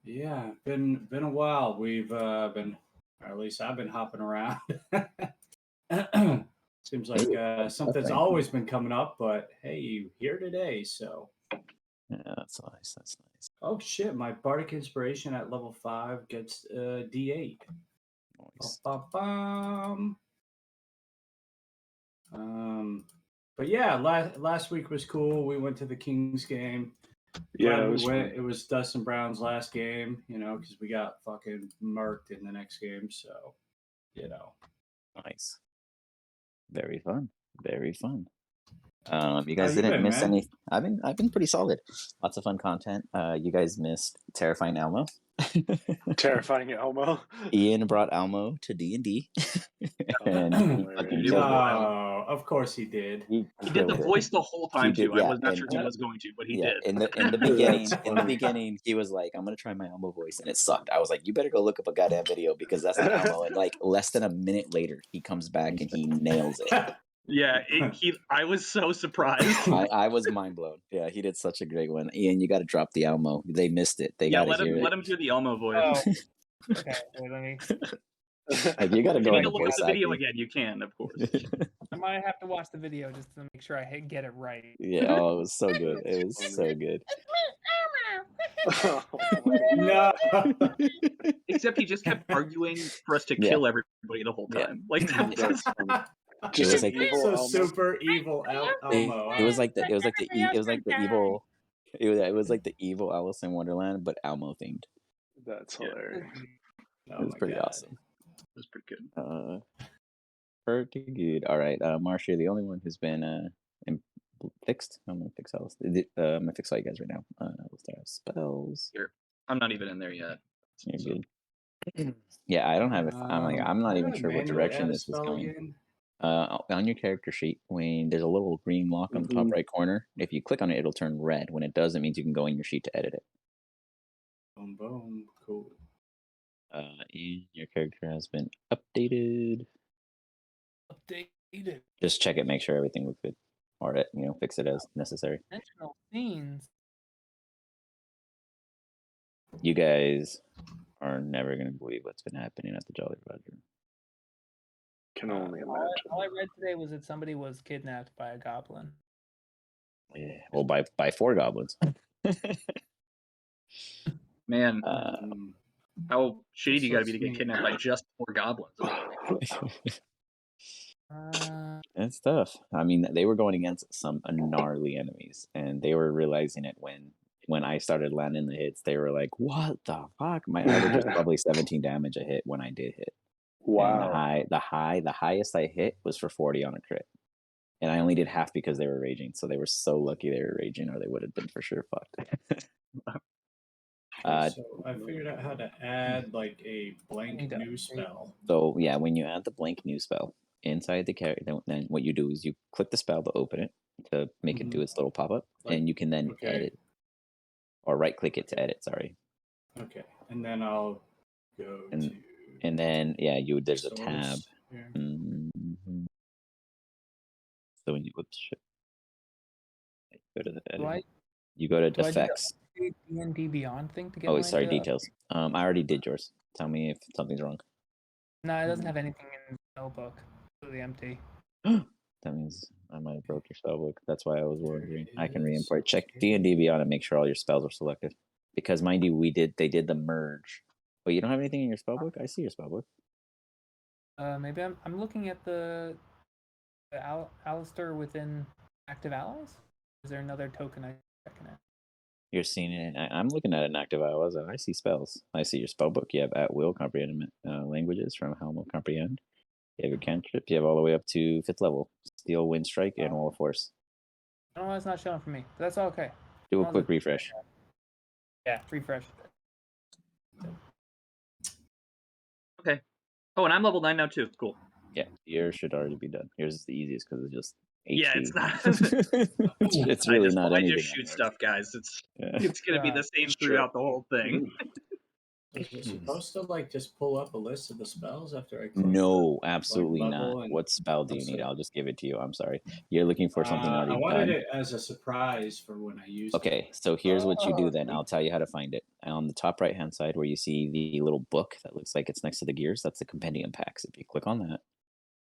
Yeah, been a while. We've been, or at least I've been hopping around. Seems like something's thing. always been coming up, but hey, you here today, so. Yeah, that's nice. That's nice. Oh shit, my Bardic Inspiration at level 5 gets D8. Nice. Ba-ba-bum. But yeah, last week was cool. We went to the Kings game. Yeah, Glad it we was went. fun. It was Dustin Brown's last game, because we got fucking murked in the next game. So, Nice. Very fun. Very fun. You How guys you didn't been, miss man? any. I've been pretty solid. Lots of fun content. You guys missed Terrifying Elmo. Terrifying Elmo. Ian brought Elmo to D&D. And he fucking Hilarious. killed it. No, of course he did. He did killed the it. voice the whole time He did, too. I yeah, was not and- sure he was going to, but he Yeah, did. in the beginning, That's in the funny. beginning, he was like, "I'm gonna try my Elmo voice," and it sucked. I was like, "You better go look up a goddamn video because that's an Elmo." And like less than a minute later, he comes back and he nails it. Yeah, I was so surprised. I was mind blown. Yeah, he did such a great one. Ian, you got to drop the Elmo. They missed it. They Yeah, got to hear let it. him hear the Elmo voice. Oh, okay. Wait, let me. Like, you got to If go you into need to look up voice the video acting. again, you can, of course. I might have to watch the video just to make sure I get it right. Yeah, oh, it was so good. It was so good. No. Except he just kept arguing for us to Yeah. kill everybody the whole Yeah. time. Like that was That's funny. It Just was an like evil So Elmo. super evil Elmo. it was like the evil. It was like the evil Alice in Wonderland, but Elmo themed. That's Yeah. hilarious. Oh It was my pretty God. awesome. It was pretty good. Pretty good. All right, Marsha, you're the only one who's been fixed. I'm gonna fix all. I'm gonna fix all you guys right now. We'll start with spells. I'm not even in there yet. You're So- good. Yeah, I don't have it. I'm not How even do I sure what manually direction add a this is spell going. again? On your character sheet, when there's a little green lock on the top right corner, if you click on it, it'll turn red. When it does, it means you can go in your sheet to edit it. Boom, boom. Cool. And your character has been updated. Updated. Just check it, make sure everything looks good, or fix it as necessary. Dimensional scenes. You guys are never gonna believe what's been happening at the Jolly Roger. Can only All imagine. I read today was that somebody was kidnapped by a goblin. Yeah, well, by 4 goblins. Man, Mm. how shitty do you gotta be to get Let's see. kidnapped by just 4 goblins? It's tough. I mean, they were going against some gnarly enemies, and they were realizing it when I started landing the hits. They were like, "What the fuck?" My average was probably 17 damage a hit when I did hit. Wow. And the highest I hit was for 40 on a crit. And I only did half because they were raging. So they were so lucky they were raging, or they would have been for sure fucked. So I figured out how to add like a blank new spell. So yeah, when you add the blank new spell inside the character, then what you do is you click the spell to open it to make it do its little pop up, and you can then edit, or right click it to edit. Sorry. Okay, and then I'll go to. And then there's a tab. Here. Mm-hmm. So when you go to the edit, you go to defects. D&D Beyond thing to get. Oh, sorry, details. I already did yours. Tell me if something's wrong. No, it doesn't have anything in the spell book. It's completely empty. That means I might have broke your spell book. That's why I was wondering. I can re-import. Check D&D Beyond and make sure all your spells are selected. Because mind you, they did the merge. But you don't have anything in your spell book? I see your spell book. Maybe I'm looking at the Alistair within Active Allies. Is there another token I checking at? You're seeing it. I'm looking at an active allies. I see spells. I see your spell book. You have at will comprehend languages from Helm of Comprehend. You have your cantrip. You have all the way up to 5th level. Steel, Wind Strike, and Wall of Force. I don't know why it's not showing for me. But that's all okay. Do a quick refresh. Yeah, refresh. Okay. Oh, and I'm level 9 now too. Cool. Yeah, yours should already be done. Yours is the easiest because it's just HP. Yeah, it's not. it's really not I anything. just shoot stuff, guys. It's gonna be the same throughout the whole thing. Was it supposed to like just pull up a list of the spells after I click No, the, absolutely level not. and What spell do you that's need? it? I'll just give it to you. I'm sorry. You're looking for something I already wanted done? it as a surprise for when I use it. Okay, so here's what you do Oh, then. I'll tell you how to find it. On the top right-hand side where you see the little book that looks like it's next to the gears, that's the compendium packs. If you click on that,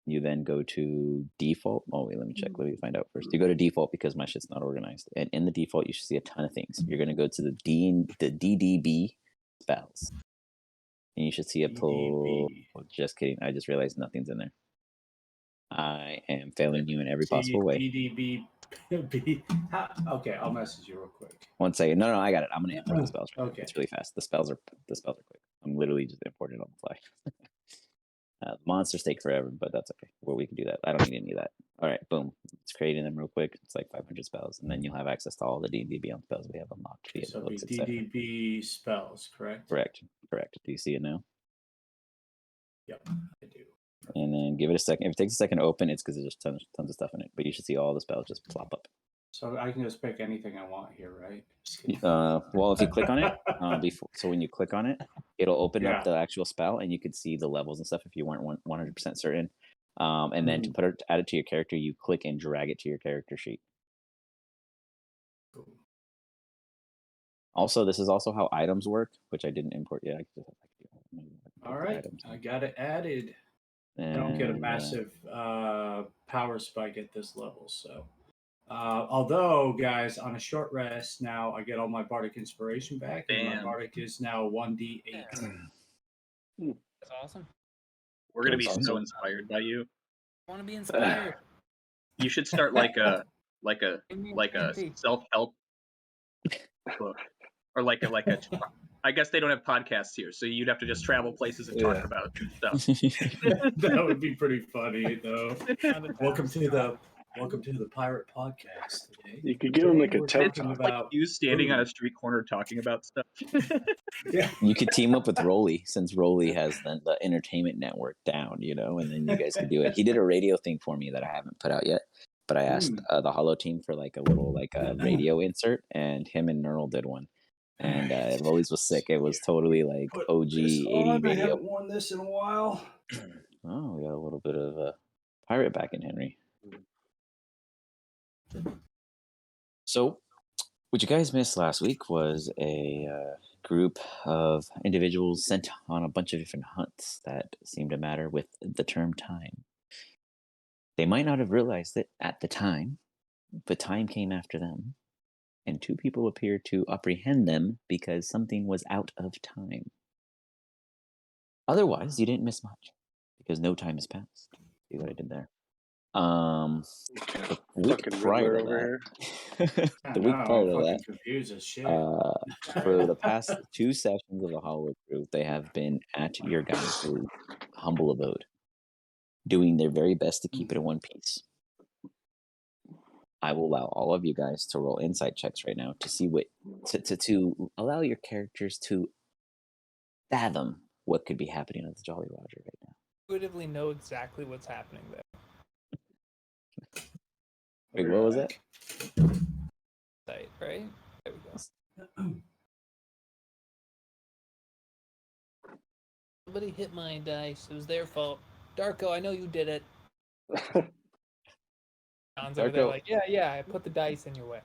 you then go to default. Oh, wait, let me check. Let me find out first. You go to default because my shit's not organized. And in the default, you should see a ton of things. You're going to go to the DDB spells. And you should see a pull. DDB. Just kidding. I just realized nothing's in there. I am failing you in every T- possible way. DDB. Okay, I'll message you real quick. 1 second. No, I got it. I'm going to import the spells. Okay. It's really fast. The spells are quick. I'm literally just importing on the fly. Monsters take forever, but that's okay. Well, we can do that. I don't need any of that. All right, boom. It's creating them real quick. It's like 500 spells, and then you'll have access to all the D&D Beyond spells we have unlocked. Via So the it'll books, be etc. DDB spells, correct? Correct. Do you see it now? Yep, I do. And then give it a second. If it takes a second to open, it's because there's tons of stuff in it. But you should see all the spells just plop up. So I can just pick anything I want here, right? Just kidding. Well, if you click on it, so when you click on it, it'll open up Yeah. the actual spell, and you can see the levels and stuff if you weren't 100% certain. And then to add it to your character, you click and drag it to your character sheet. Cool. Also, this is also how items work, which I didn't import yet. All right, I got it added. I don't get a massive power spike at this level, so. Although, guys, on a short rest now, I get all my bardic inspiration back, and my Damn. bardic is now 1d8. That's awesome. We're gonna be That's so awesome. inspired by you. I want to be inspired. You should start like a Bring me like a TNT. self-help book, or like a. I guess they don't have podcasts here, so you'd have to just travel places and talk Yeah. about stuff. That would be pretty funny, though. Found it Welcome fast. to the Pirate Podcast today. You could give him like a We're TED talking talk. Like about you standing on a street corner talking about stuff. yeah. You could team up with Rolly, since Rolly has the entertainment network down, and then you guys could do it. He did a radio thing for me that I haven't put out yet, but I asked the Hollow team for like a little radio insert, and him and Neural did one. And Rolly's was sick. It was totally like Put OG this 80 on. I radio. haven't worn this in a while. Oh, we got a little bit of pirate back in Henry. So, what you guys missed last week was a group of individuals sent on a bunch of different hunts that seemed to matter with the term time. They might not have realized it at the time, but time came after them, and 2 people appeared to apprehend them because something was out of time. Otherwise, you didn't miss much because no time has passed. See what I did there? The week Fucking prior Riddler to over that, here. the week prior to I'm that, fucking confused as shit. for the past 2 sessions of the Hollow Group, they have been at your guys' humble abode, doing their very best to keep it in one piece. I will allow all of you guys to roll insight checks right now to see what to allow your characters to fathom what could be happening at the Jolly Roger right now. Intuitively know exactly what's happening there. Wait, what was that? Right? There we go. Somebody hit my dice. It was their fault. Darko, I know you did it. John's over there Darko. like, yeah, I put the dice in your way.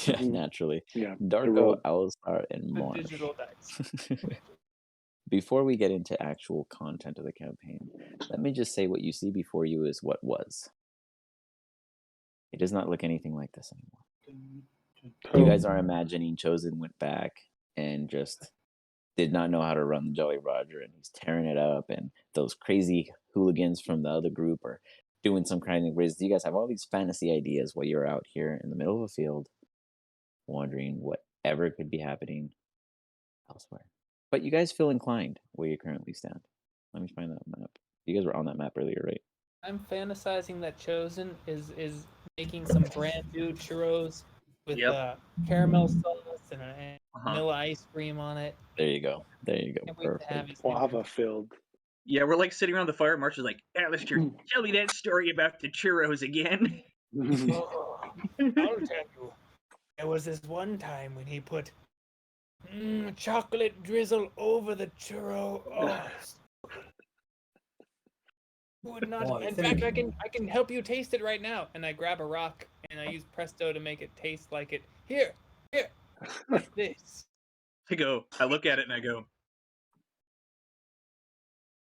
Yeah, naturally. Yeah. Darko, rolled. Alistar, and The Marsh. digital dice. Before we get into actual content of the campaign, let me just say what you see before you is what was. It does not look anything like this anymore. You guys are imagining Chosen went back and just did not know how to run the Jolly Roger, and he's tearing it up, and those crazy hooligans from the other group are doing some kind of ways. You guys have all these fantasy ideas while you're out here in the middle of a field, wondering whatever could be happening elsewhere. But you guys feel inclined where you currently stand. Let me find that map. You guys were on that map earlier, right? I'm fantasizing that Chosen is making some brand new churros with caramel sauce and vanilla ice cream on it. There you go. Can't wait to have Perfect. Lava filled. Yeah, we're like sitting around the fire. March is like, Alistair, tell me that story about the churros again. Oh, I'll tell you. There was this one time when he put Chocolate drizzle over the churro. Oh, would not. Well, In fact, I can help you taste it right now. And I grab a rock and I use Presto to make it taste like it. Here, this. I look at it and I go,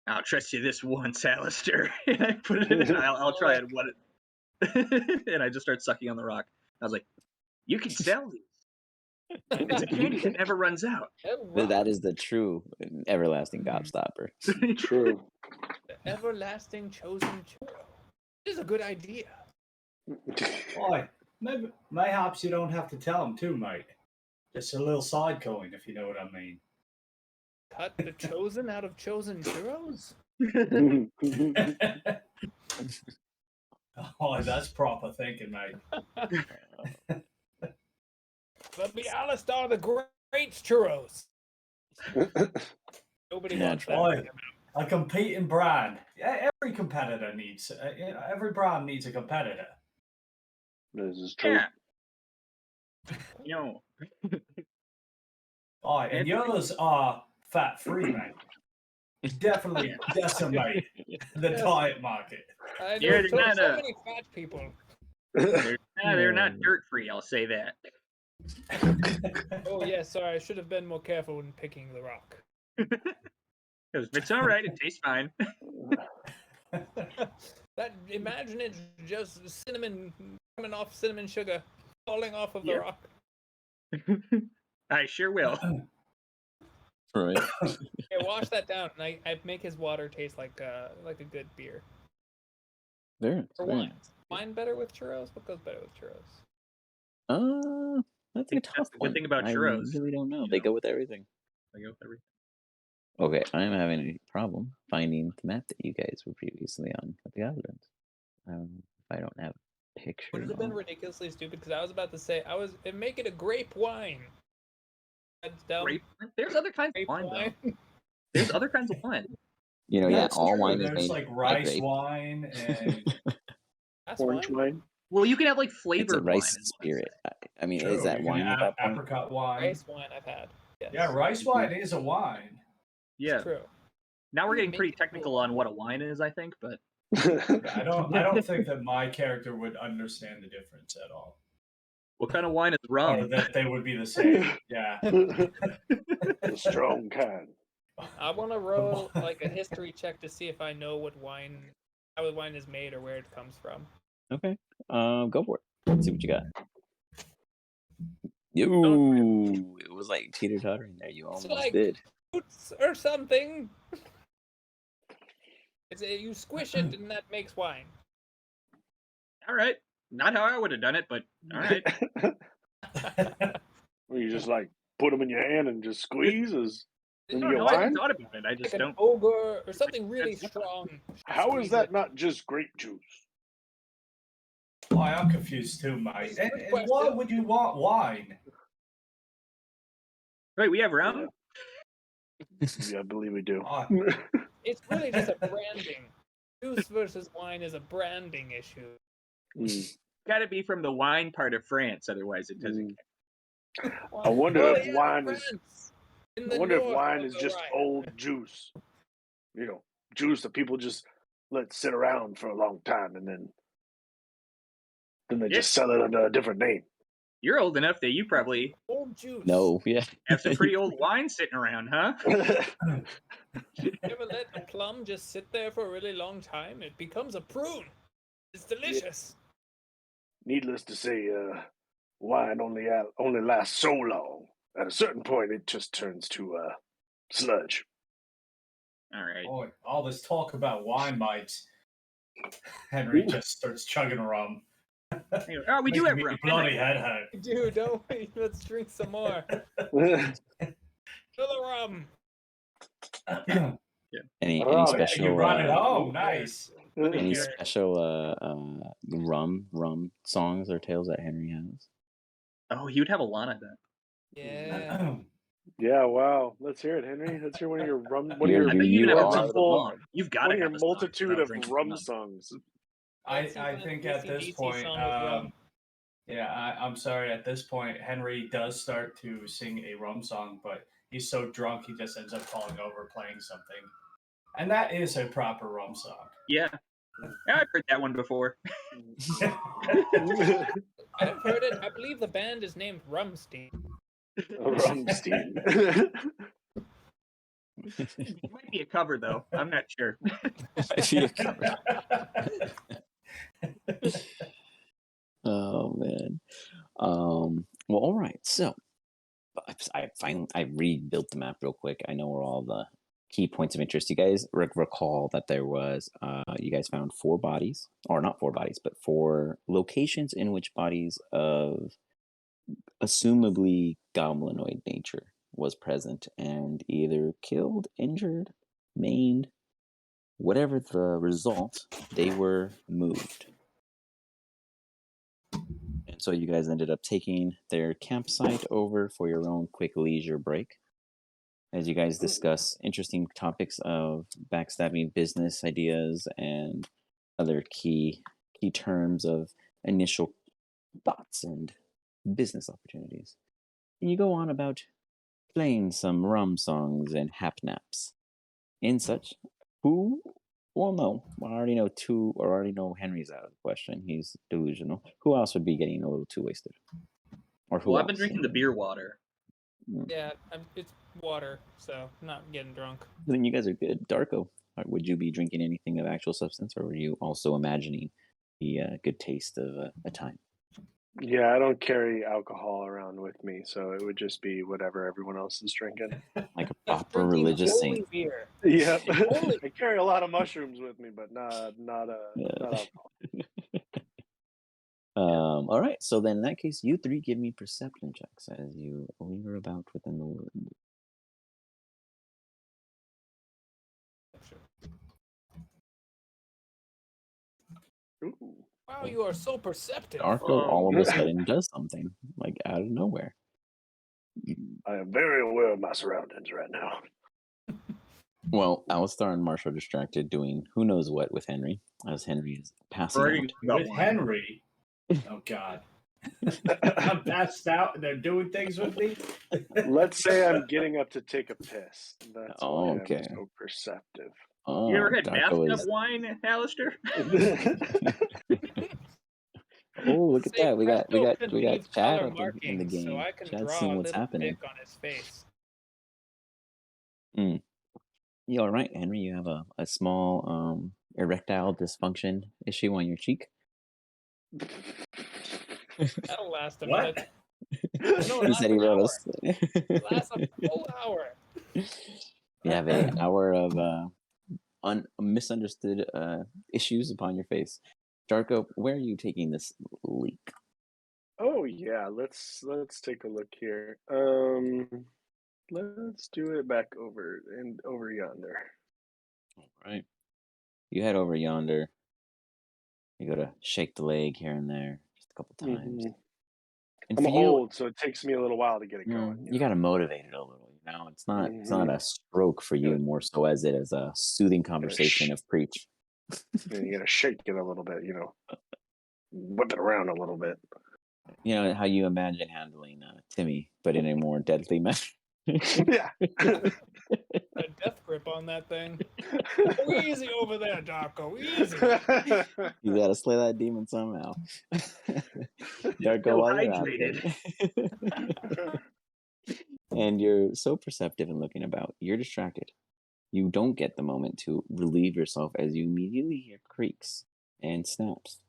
I'll trust you this once, Alistair. And I put it in and I'll try it. And I just start sucking on the rock. I was like, you can sell these. It's a candy that never runs out. That is the true everlasting gobstopper. True. The everlasting chosen churro. This is a good idea. Boy, mayhaps you don't have to tell him too, mate. Just a little side coin, if you know what I mean. Cut the chosen out of chosen churros? Oh, that's proper thinking, mate. But be Alistair the Great's churros. Nobody wants that. Boy, a competing brand. Yeah, every competitor needs. Every brand needs a competitor. This is true. Yeah. Oh, and yours are fat-free, mate. Definitely decimate the diet market. I Yeah, know they're so not, many fat people. They're not dirt free, I'll say that. Oh yeah, sorry, I should have been more careful when picking the rock. Because it's all right, it tastes fine. Imagine it's just cinnamon coming off cinnamon sugar, falling off of the rock. I sure will. Right. Yeah, wash that down, and I make his water taste like a good beer. Very Or nice. wine. Wine better with churros? What goes better with churros? That's a tough That's the one. good thing about churros. I really don't know. You They know. go with everything. Okay, I'm having a problem finding the map that you guys were previously on at the island. If I don't have a picture. Would it have been ridiculously stupid? Because I was about to say make it a grape wine. That's dumb. Grape wine? There's other kinds of wine, though. There's other kinds of wine. You know, That's all true. wine is There's made like by rice grape. wine and That's Orange wine. wine. Well, you can have like It's a flavored rice wine. spirit. I mean, true, is that you can wine at that point? apricot wine. Rice wine I've had. Yes. Yeah, rice wine is a wine. Yeah. It's true. Now we're getting Make pretty it cool. technical on what a wine is, I think, but I don't think that my character would understand the difference at all. what kind of wine is Or rum? that they would be the same. Yeah. The strong kind. I want to roll like a history check to see if I know how the wine is made or where it comes from. Okay. Go for it. Let's see what you got. Yo, it was like teeter tottering there. You almost like- did. Fruits or something. You squish it and that makes wine. All right. Not how I would have done it, but all right. Where you just like put them in your hand and just squeeze? No, your I haven't wine? thought about it. I just Like an don't. ogre or something really That's- strong. How is Squeeze that it. not just grape juice? Oh, I'm confused too, mate. And why would you want wine? Wait, we have rum? Yeah, I believe we do. Oh, It's really just a branding. Juice versus wine is a branding issue. Got to be from the wine part of France, otherwise it doesn't. I wonder Oh, if yeah, wine is. France. In I the wonder if north wine of is the just Rhine. old juice. You know, juice that people just let sit around for a long time, and then they just sell it under a different name. You're old enough that you probably Old juice. No, yeah. have some pretty old wine sitting around, huh? You ever let a plum just sit there for a really long time? It becomes a prune. It's delicious. Needless to say, wine only lasts so long. At a certain point, it just turns to sludge. All right. boy, all this talk about wine, mates. Henry just starts chugging rum. Anyway, oh, we do have rum. Bloody head hurt. Dude, don't wait. Let's drink some more. Fill the rum. Any Oh, yeah, special? You brought it home. Nice. Any special rum songs or tales that Henry has? Oh, he would have a lot of that. Yeah. Yeah, wow. Let's hear it, Henry. Let's hear one of your rum. One of You're- your I bet you you have a are the multiple, rum. You've got one to of your have a song multitude about of drinking rum rum. songs. I Let's see if think I at can this AC point, song with rum. Yeah, I'm sorry. At this point, Henry does start to sing a rum song, but he's so drunk he just ends up falling over playing something. And that is a proper rum song. Yeah. I've heard that one before. I've heard it. I believe the band is named Rumstein. Rumstein. It might be a cover though. I'm not sure. I feel a cover. Oh man. Well, all right. So I rebuilt the map real quick. I know where all the key points of interest. You guys recall that there was you guys found 4 bodies, or not 4 bodies, but 4 locations in which bodies of assumably goblinoid nature was present and either killed, injured, maimed, whatever the result, they were moved. And so you guys ended up taking their campsite over for your own quick leisure break as you guys discuss interesting topics of backstabbing business ideas and other key terms of initial thoughts and business opportunities. And you go on about playing some rum songs and hap naps. In such, who? Well, no, I already know Henry's out of the question. He's delusional. Who else would be getting a little too wasted? Or who Well, else? I've been drinking the beer water. Yeah, it's water, so I'm not getting drunk. Then you guys are good. Darko, would you be drinking anything of actual substance, or were you also imagining the good taste of a time? Yeah, I don't carry alcohol around with me, so it would just be whatever everyone else is drinking. Like a proper religious saint. Beer. Yeah, I carry a lot of mushrooms with me, but not alcohol. All right, so then in that case, you 3 give me perception checks as you linger about within the wood. Ooh. Wow, you are so perceptive. Darko all of a sudden does something, like out of nowhere. I am very aware of my surroundings right now. Well, Alistar and Marshall distracted doing who knows what with Henry, as Henry is passing out. With Henry? Oh, God. I'm passed out and they're doing things with me? Let's say I'm getting up to take a piss. That's why okay. I'm so perceptive. Oh, You ever had Darko bathtub wine, Alistair? Oh, look at that! We got Chad up markings, in the game. so I can Chad's draw seeing a what's little happening. dick on his face. You all right, Henry? You have a small erectile dysfunction issue on your cheek. That'll last a What? minute. No, He said he wrote us. Last a full hour. You have an hour of misunderstood issues upon your face. Darko, where are you taking this leak? Oh yeah, let's take a look here. Let's do it back over yonder. All right. You head over yonder. You go to shake the leg here and there just a couple times. And I'm for you, old, so it takes me a little while to get it going. You got to motivate it a little. You know, it's not a stroke for you, more so as it is a soothing conversation of preach. And you got to shake it a little bit, whip it around a little bit. You know how you imagine handling Timmy, but in a more deadly manner. Yeah. A death grip on that thing. Go easy over there, Darko. Easy. You gotta slay that demon somehow. Darko, while you're out there. And you're so perceptive and looking about, you're distracted. You don't get the moment to relieve yourself as you immediately hear creaks and snaps.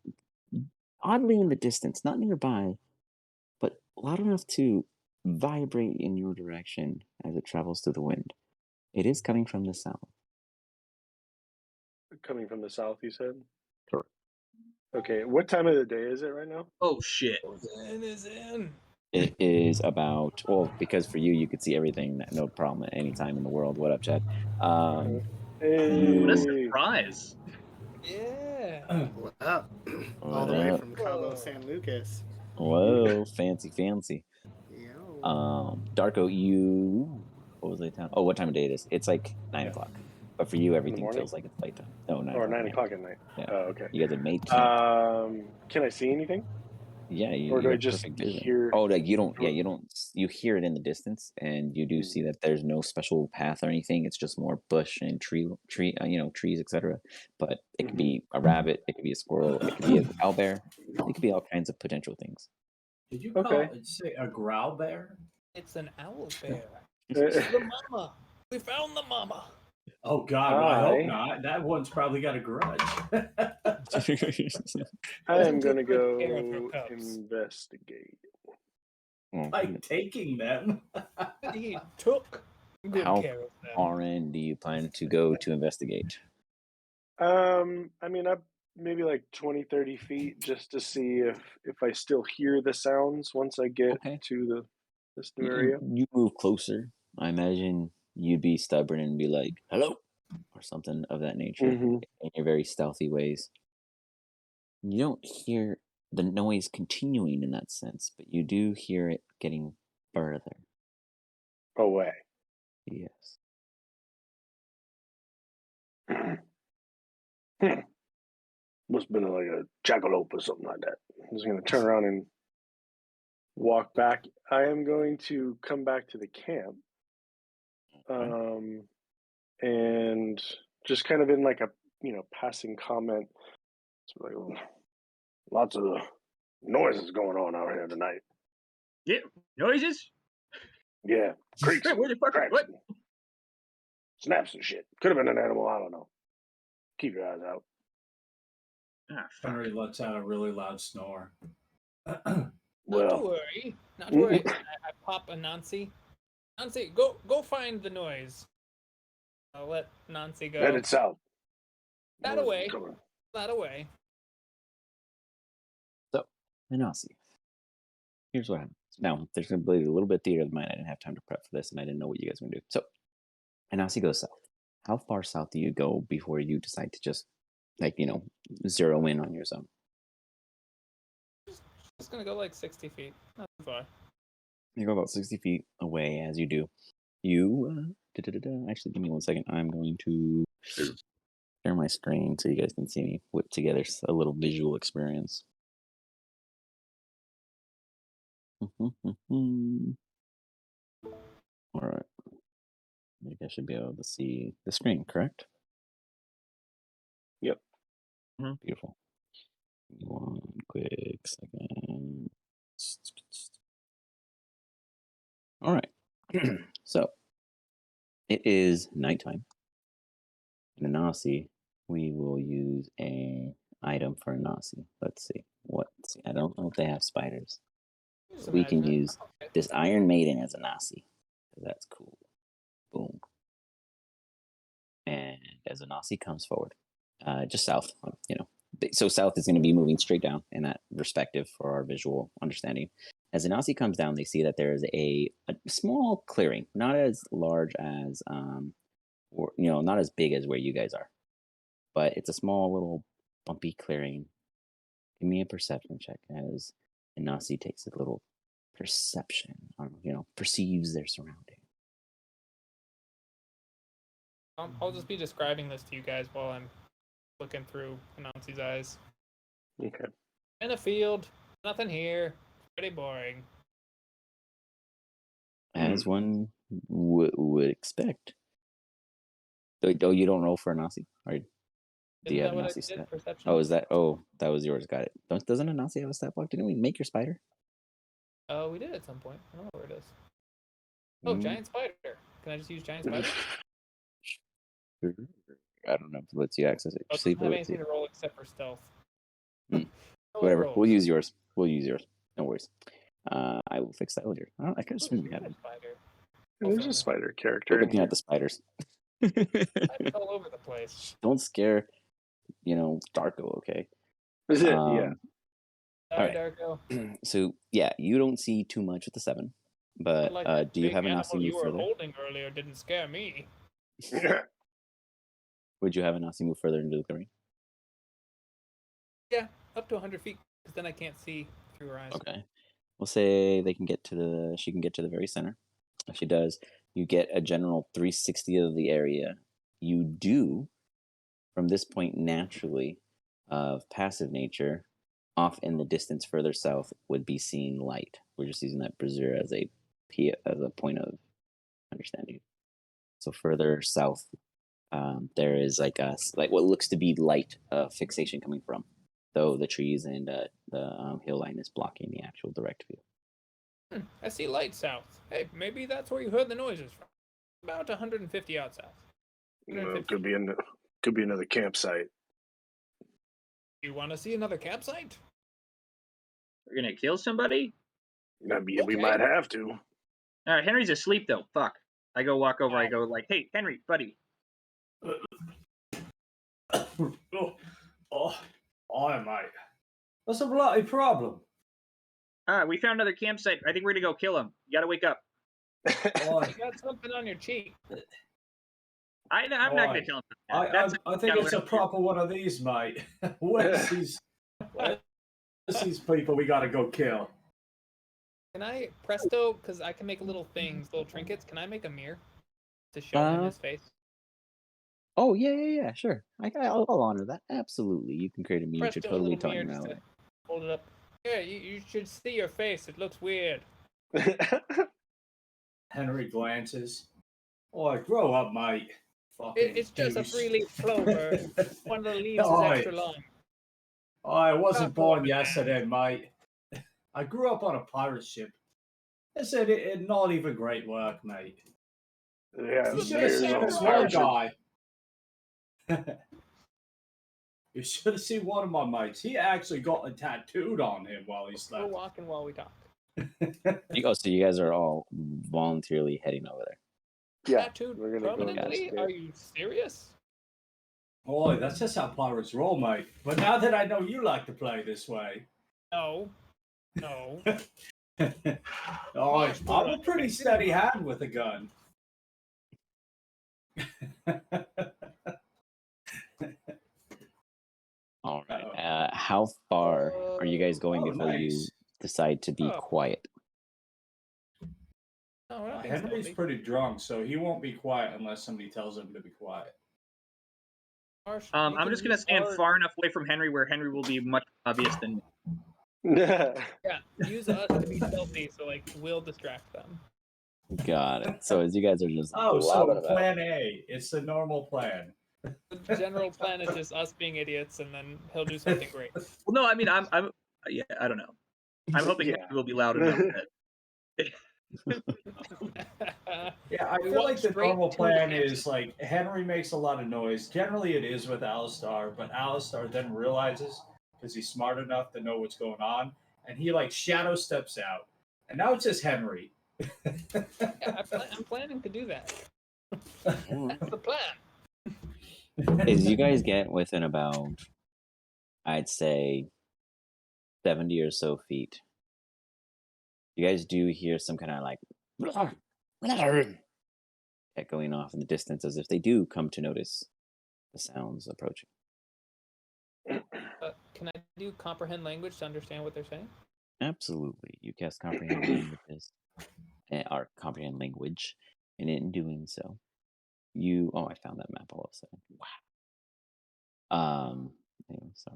Oddly in the distance, not nearby, but loud enough to vibrate in your direction as it travels through the wind. It is coming from the south. Coming from the south, you said? Correct. Okay, what time of the day is it right now? Oh shit. Is in. It is about, well, because for you could see everything, no problem at any time in the world. What up, Chad? What a surprise. Yeah. What up? All the way from Cabo San Lucas. Whoa, fancy. Yo. Darko, what was the time? Oh, what time of day it is? It's like 9 o'clock. But for you, everything feels like it's nighttime. No, 9 Or o'clock. 9 o'clock at night. Yeah. Oh, okay. You guys have made camp. Can I see anything? Yeah, or do you I have just perfect vision. hear? Oh, like you don't. Yeah, you don't. You hear it in the distance, and you do see that there's no special path or anything. It's just more bush and tree, trees, etc. But it could be a rabbit. It could be a squirrel. It could be an owlbear. It could be all kinds of potential things. Did you call it, say, a growl bear? It's an owl bear. It's the mama. We found the mama. Oh God, I hope not. That one's probably got a grudge. I am gonna Good care of her go cubs. investigate. Like taking them. He took good How care of them. far in do you plan to go to investigate? I mean, up maybe like 20, 30 feet just to see if I still hear the sounds once I get to this new area. You move closer. I imagine you'd be stubborn and be like, "Hello," or something of that nature in your very stealthy ways. You don't hear the noise continuing in that sense, but you do hear it getting further away. Yes. Must have been like a jackalope or something like that. I'm just going to turn around and walk back. I am going to come back to the camp. And just kind of in like a, passing comment. It's like, lots of noises going on out here tonight. Yeah, noises? Yeah, creaks, Where the fuck? What? Snaps and shit. Could have been an animal. I don't know. Keep your eyes out. Henry lets out a really loud snore. Not to worry. Not to worry. I pop a Nancy. Nancy, go find the noise. I'll let Nancy go. Headed south. That away. That away. So, Nancy, here's what happens. Now, there's going to be a little bit theater of mine. I didn't have time to prep for this, and I didn't know what you guys were going to do. So, Nancy goes south. How far south do you go before you decide to just, zero in on your zone? Just going to go like 60 feet. Not too far. You go about 60 feet away as you do. You, actually, give me 1 second. I'm going to share my screen so you guys can see me whip together a little visual experience. All right. I think I should be able to see the screen, correct? Yep. Beautiful. 1 quick second. All right. So it is nighttime. In a Nasi, we will use a item for a Nasi. Let's see. I don't know if they have spiders. So we can use this Iron Maiden as a Nasi. That's cool. Boom. And as a Nasi comes forward, just south, So south is going to be moving straight down in that perspective for our visual understanding. As a Nasi comes down, they see that there is a small clearing, not as large as, not as big as where you guys are, but it's a small little bumpy clearing. Give me a perception check as a Nasi takes a little perception, perceives their surrounding. I'll just be describing this to you guys while I'm looking through Anansi's eyes. Okay. In a field, nothing here. Pretty boring. As one would expect. Oh, you don't roll for a Nasi? Or do you have a Nasi stat? Oh, is that? Oh, that was yours. Got it. Doesn't a Nasi have a stat block? Didn't we make your spider? Oh, we did at some point. I don't know where it is. Oh, giant spider. Can I just use giant spider? I don't know if it lets you access it. I don't have anything to roll except for stealth. Whatever. We'll use yours. No worries. I will fix that later. I could assume we have it. There's a spider character. We're looking at the spiders. Spiders all over the place. Don't scare, Darko, okay? Yeah. All right. Darko. So, yeah, you don't see too much with the 7, but do you have a Nasi move further? You were holding earlier didn't scare me. Would you have a Nasi move further into the clearing? Yeah, up to 100 feet, because then I can't see through her eyes. Okay. We'll say she can get to the very center. If she does, you get a general 360 of the area. You do, from this point naturally, of passive nature, off in the distance further south would be seeing light. We're just using that brazier as a point of understanding. So further south, there is like what looks to be light fixation coming from, though the trees and the hill line is blocking the actual direct view. I see light south. Hey, maybe that's where you heard the noises from. About 150 out south. Could be another campsite. You want to see another campsite? We're gonna kill somebody? We might have to. All right, Henry's asleep though. Fuck. I go walk over. I go like, "Hey, Henry, buddy." Mate. What's the bloody problem? We found another campsite. I think we're gonna go kill him. You gotta wake up. You got something on your cheek. I'm not gonna tell him that. I think it's a proper one of these, mate. Where's these people we gotta go kill? Can I, presto, because I can make little things, little trinkets, can I make a mirror to show him his face? Oh, yeah, sure. I'll honor that. Absolutely. You can create a mirror to totally tell him around. Hold it up. Yeah, you should see your face. It looks weird. Henry glances. Oh, grow up, mate. It's just a 3-leaf clover. One of the leaves is extra long. I wasn't born yesterday, mate. I grew up on a pirate ship. I said it not even great work, mate. Yeah, you should have seen this one guy. You should have seen one of my mates. He actually got a tattooed on him while he slept. We're walking while we talk. So you guys are all voluntarily heading over there. Yeah, tattooed we're gonna permanently? go. Are you serious? Boy, that's just how pirates roll, mate. But now that I know you like to play this way. No. I'm a pretty steady hand with a gun. All right. How far are you guys going before you decide to be quiet? Henry's pretty drunk, so he won't be quiet unless somebody tells him to be quiet. I'm just gonna stand far enough away from Henry where Henry will be much obvious than me. Yeah, use us to be stealthy, so we'll distract them. Got it. So as you guys are just so plan A. It's the normal plan. The general plan is just us being idiots, and then he'll do something great. Well, no, I mean, I don't know. I'm hoping Henry will be loud enough that. Yeah, I feel like the normal plan is Henry makes a lot of noise. Generally, it is with Alistar, but Alistar then realizes because he's smart enough to know what's going on, and he shadow steps out, and now it's just Henry. Yeah, I'm planning to do that. That's the plan. As you guys get within about, I'd say, 70 or so feet, you guys do hear some kind of echoing off in the distance as if they do come to notice the sounds approaching. Can I do comprehend language to understand what they're saying? Absolutely. You cast comprehend languages, or comprehend language, and in doing so, I found that map all of a sudden. Wow. So,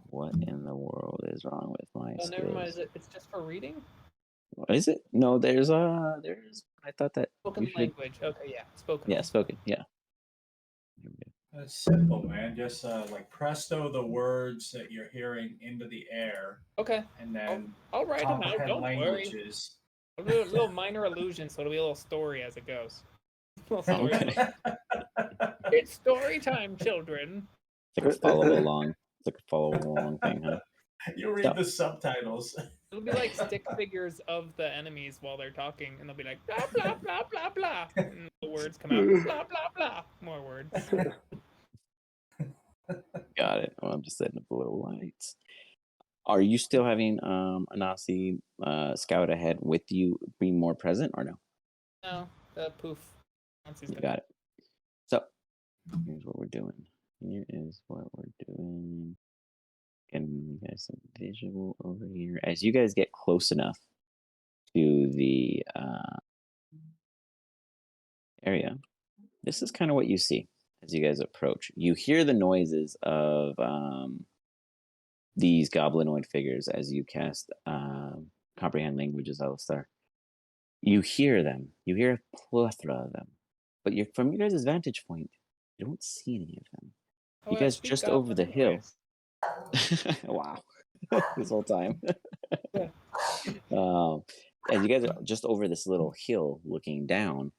what in the world is wrong with my skills? Never mind. It's just for reading? Is it? No, there's I thought that spoken language. Okay, yeah, spoken. Yeah, spoken. Yeah. It's simple, man. Just presto the words that you're hearing into the air. Okay. And then I'll write them out. Don't languages. worry. A little minor illusion, so it'll be a little story as it goes. Okay. It's story time, children. It's like a follow along. It's like a follow along thing, huh? You read the subtitles. It'll be like stick figures of the enemies while they're talking, and they'll be like blah blah blah blah blah, and the words come out blah blah blah. More words. Got it. Well, I'm just setting up the little lights. Are you still having Anasi scout ahead with you, being more present, or no? No, poof. You got it. So here's what we're doing. Here is what we're doing. Getting you guys some visual over here. As you guys get close enough to the area, this is kind of what you see. as you guys approach. You hear the noises of these goblinoid figures as you cast Comprehend Languages, Alistar. You hear them. You hear a plethora of them. But from your guys' vantage point, you don't see any of them. Oh, You I guys speak just over the hill. anyways. Wow. This whole time. Yeah. As you guys are just over this little hill looking down,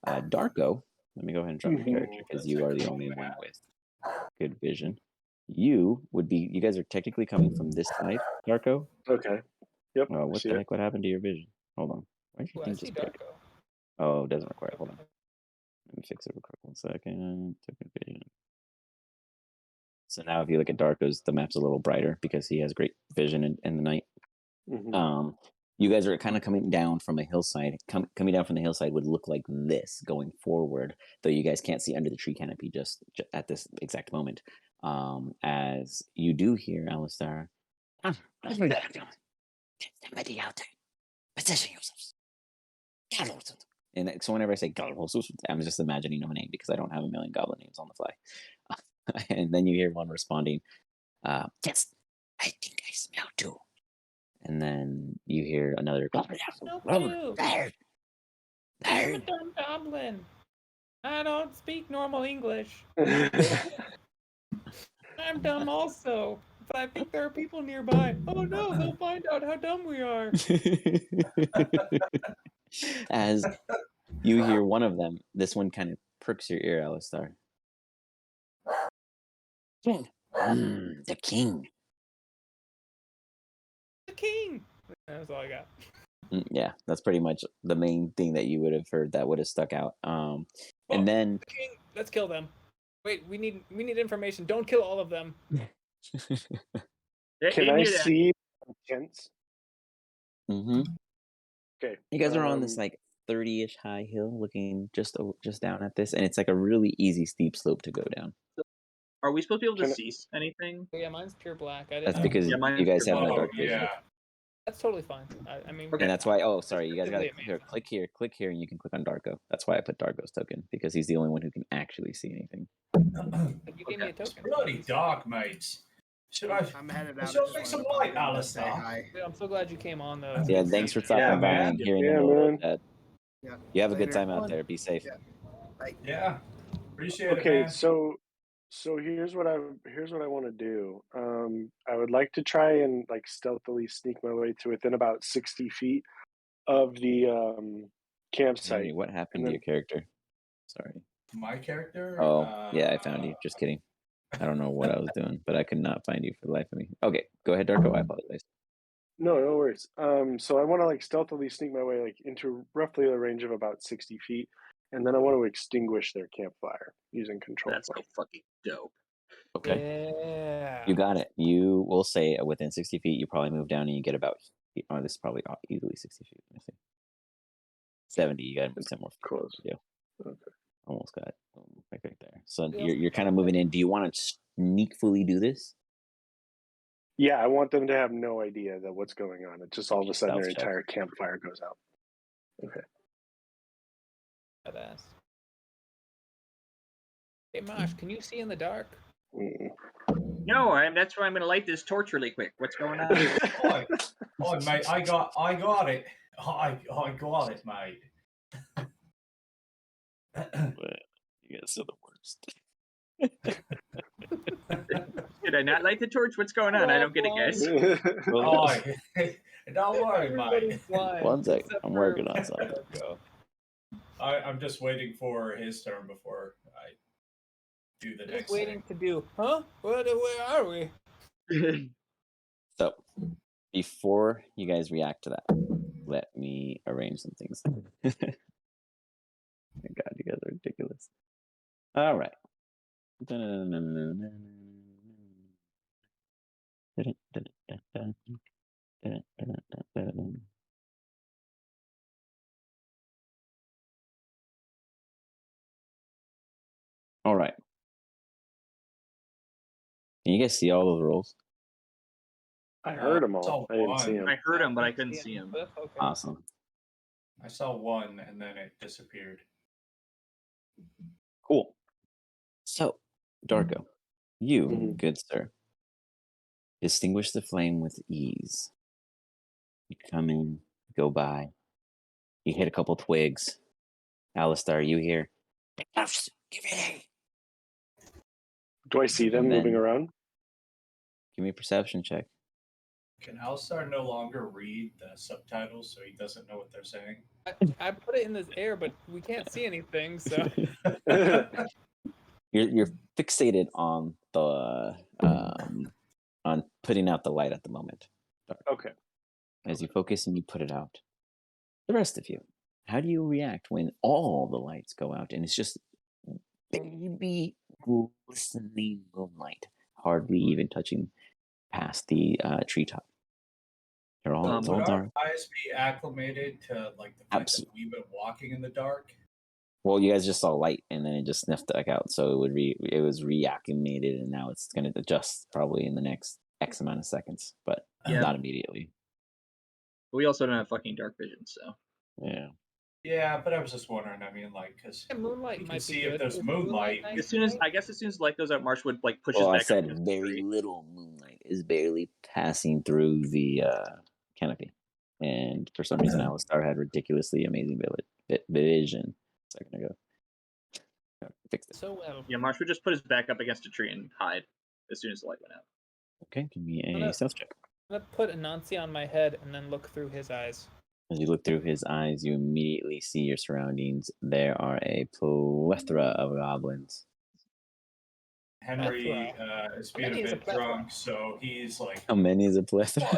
Darko, let me go ahead and drop your character because you are the only one with good vision. You guys are technically coming from this side, Darko. Okay. Yep. What the heck? What happened to your vision? Hold on. Why did your Ooh, I thing see just break? Darko. Oh, it doesn't require. Hold on. Let me fix it real quick. 1 second. Token vision. So now if you look at Darko's, the map's a little brighter because he has great vision in the night. Mm-hmm. You guys are kind of coming down from a hillside. Coming down from the hillside would look like this going forward, though you guys can't see under the tree canopy just at this exact moment. As you do hear Alistar, somebody out there, position yourselves. And so whenever I say I'm just imagining a name because I don't have a million goblin names on the fly. And then you hear one responding, yes, I think I smell too. And then you hear another. I'm a dumb goblin. I don't speak normal English. I'm dumb also. But I think there are people nearby. Oh no, they'll find out how dumb we are. As you hear one of them, this one kind of perks your ear, Alistar. The king. The king. That's all I got. Yeah, that's pretty much the main thing that you would have heard that would have stuck out. And then the king. Let's kill them. Wait, we need information. Don't kill all of them. Can I see hints? Mm-hmm. Okay. You guys are on this like 30-ish high hill, looking just down at this, and it's like a really easy steep slope to go down. Are we supposed to be able to see anything? Yeah, mine's pure black. That's because you guys have no dark vision. Yeah. That's totally fine. I mean, and that's why. Oh, sorry, you guys got to click here, and you can click on Darko. That's why I put Darko's token because he's the only one who can actually see anything. You gave me a token. It's bloody dark, mates. I'm headed out. Should I make some light, Alistar? I'm so glad you came on, though. Yeah, thanks for stopping by and hearing a little bit. Yeah. You have a good time out there. Be safe. Yeah. Appreciate it. Okay, Man. so here's what I want to do. I would like to try and like stealthily sneak my way to within about 60 feet of the campsite. Henry, what happened to your character? Sorry. My character? Oh, yeah, I found you. Just kidding. I don't know what I was doing, but I could not find you for the life of me. Okay, go ahead, Darko. I apologize. No worries. So I want to like stealthily sneak my way like into roughly a range of about 60 feet, and then I want to extinguish their campfire using control. That's so fucking dope. Okay. Yeah. You got it. You will say within 60 feet, you probably move down and you get about. Oh, this is probably easily 60 feet. Let me see. 70. You got to move 10 more feet. Close. Yeah. Okay. Almost got it. Right there. So you're kind of moving in. Do you want to sneakfully do this? Yeah, I want them to have no idea that what's going on. It's just all of a sudden their Stealth check. entire campfire goes out. Okay. Badass. Hey, Mosh, can you see in the dark? No, that's why I'm going to light this torch really quick. What's going on? Oh, mate, I got it. I got it, mate. You guys are the worst. Did I not light the torch? What's going on? I don't get it, guys. Don't worry, mate. One sec. I'm working on something. I'm just waiting for his turn before I do the next waiting thing. to do. Huh? Where are we? So, before you guys react to that, let me arrange some things. My God, you guys are ridiculous. All right. All right. Can you guys see all those rolls? I heard them all. I didn't see them. I heard them, but I couldn't see them. Okay. Awesome. I saw one and then it disappeared. Cool. So Darko, you, Mhm. good sir, distinguish the flame with ease. You come in, go by, you hit a couple twigs. Alistar, you hear, Do I see them And then- moving around? give me a perception check. Can Alistar no longer read the subtitles, so he doesn't know what they're saying? I put it in this air, but we can't see anything. So You're fixated on the on putting out the light at the moment. Okay. As you focus and you put it out, the rest of you, how do you react when all the lights go out and it's just baby glistening moonlight, hardly even touching past the treetop? They're all, it's all Would our dark. eyes be acclimated to like the fact that we've been walking in the dark? Well, you guys just saw light and then it just sniffed back out, so it was reacclimated, and now it's going to adjust probably in the next X amount of seconds, but not immediately. We also don't have fucking dark vision, so Yeah. Yeah, but I was just wondering. I mean, like, because moonlight you can might see be if good. there's Is moonlight. nice as soon as tonight? the light goes out, Marsh would like push Well, I his back said up against very the tree. little moonlight is barely passing through the canopy, and for some reason, Alistar had ridiculously amazing vision a second ago. Fixed it. So well. Yeah, Marsh would just put his back up against a tree and hide as soon as the light went out. Okay, give me I'm a gonna- stealth check. I'm gonna put Anansi on my head and then look through his eyes. As you look through his eyes, you immediately see your surroundings. There are a plethora of goblins. Henry is being many a is a bit plethora? drunk, so he's like, How many is a plethora?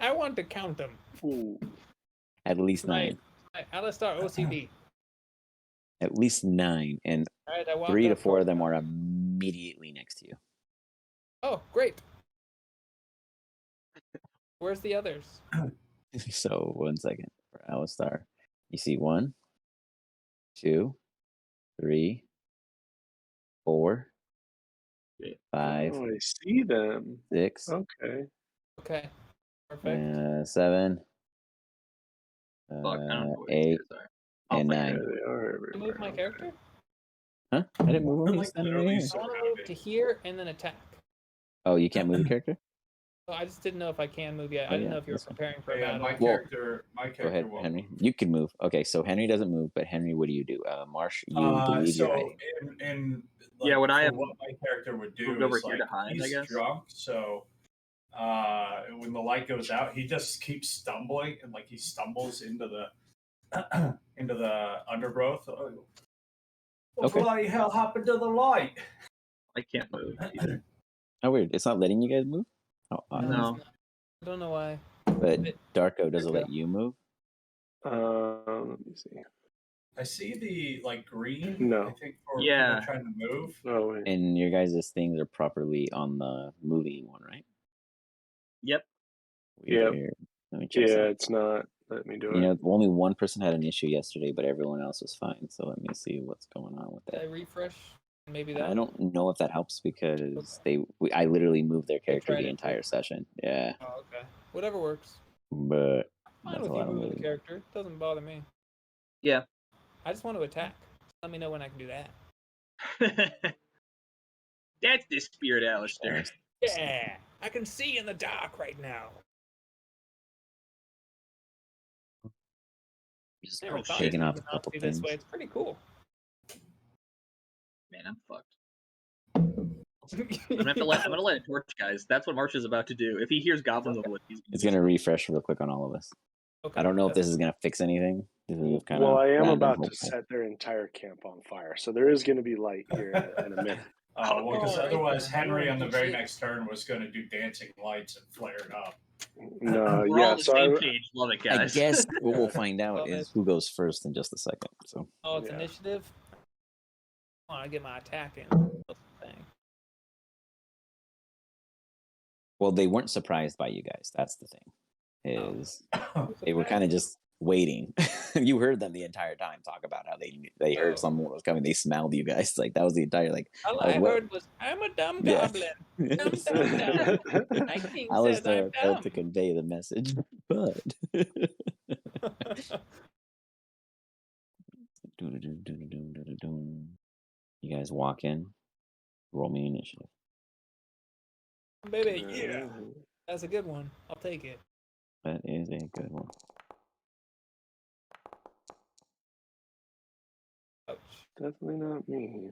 I want to count them. Ooh. At least Nice. 9. Alistar OCD. At least 9, and All right, I walk 3 to up 4 of toward them are immediately next to you. Oh, great. Where's the others? So 1 second for Alistar. You see 1, 2, 3, 4, 5, Oh, I see them. 6, Okay. Okay, perfect. 7, Fuck, I don't know where 8, these guys are. and Yeah, 9. they are Can I everywhere. move my character? Huh? I didn't move him. They're He's like standing right literally here. I want to move to here and then attack. Oh, you can't move your character? Oh, I just didn't know if I can move yet. Oh, I didn't yeah, know if you were that's fine. preparing for a yeah, battle. my Well, character Go ahead, won't Henry. move. You can move. Okay, so Henry doesn't move, but Henry, what do you do? Marsh, you believe you're So hiding. in Yeah, what I for have what my character would do moved over is here like to hide, I he's guess. drunk, so when the light goes out, he just keeps stumbling and like he stumbles into the into the undergrowth. What Okay. bloody hell happened to the light? I can't move either. Oh, weird. It's not letting you guys move? Oh, odd. No. it's not. I don't know why. But Darko, does it let you move? Let me see. I see the like green. No. I think for Yeah. people trying to move. Oh, wait. And your guys' things are properly on the moving one, right? Yep. Yep. Weird. Let me check Yeah, something. it's not letting me do You it. know, only one person had an issue yesterday, but everyone else was fine. So let me see what's going on with Did I that. refresh? Maybe that. I don't know if that helps because I literally moved their character tried the it entire too. session. Yeah, Oh, okay. Whatever works. but Fine that's with a you lot of moving the moving. character. It doesn't bother me. Yeah. I just want to attack. Just let me know when I can do that. That's the spirit, Alistair. Yeah, I can see in the dark right now. Just Never thought shaking of off a using couple Nazi things. this way. It's pretty cool. Man, I'm fucked. I'm gonna let it torch, guys. That's what Marsh is about to do. If he hears goblins on the wood, It's gonna refresh real quick on all of us. Okay, I don't know if that's- this is gonna fix anything. This is kind Well, of I am random, about hopeful. to set their entire camp on fire, so there is going to be light here in a minute. Well, because Alright otherwise then. Henry You're on the in very good next turn was going to do dancing lights and flare it up. No, we're all yeah. on the So same page. Love it, I guys. guess what we'll find out Love is it. who goes first in just a second. So Oh, it's Yeah. initiative. I want to get my attack in. That's the thing. well, they weren't surprised by you guys. That's the thing. Is they were kind of just waiting. You heard them the entire time talk about how they heard Oh. someone was coming. They smelled you guys. Like that was the entire like. All I what- heard was, "I'm a dumb Yeah. goblin." Dumb, dumb, dumb. My king says I'm Alistair failed to dumb. convey the message, but you guys walk in. Roll me initiative. Baby, yeah. That's a good one. I'll take it. That is a good one. Ouch. Definitely not me.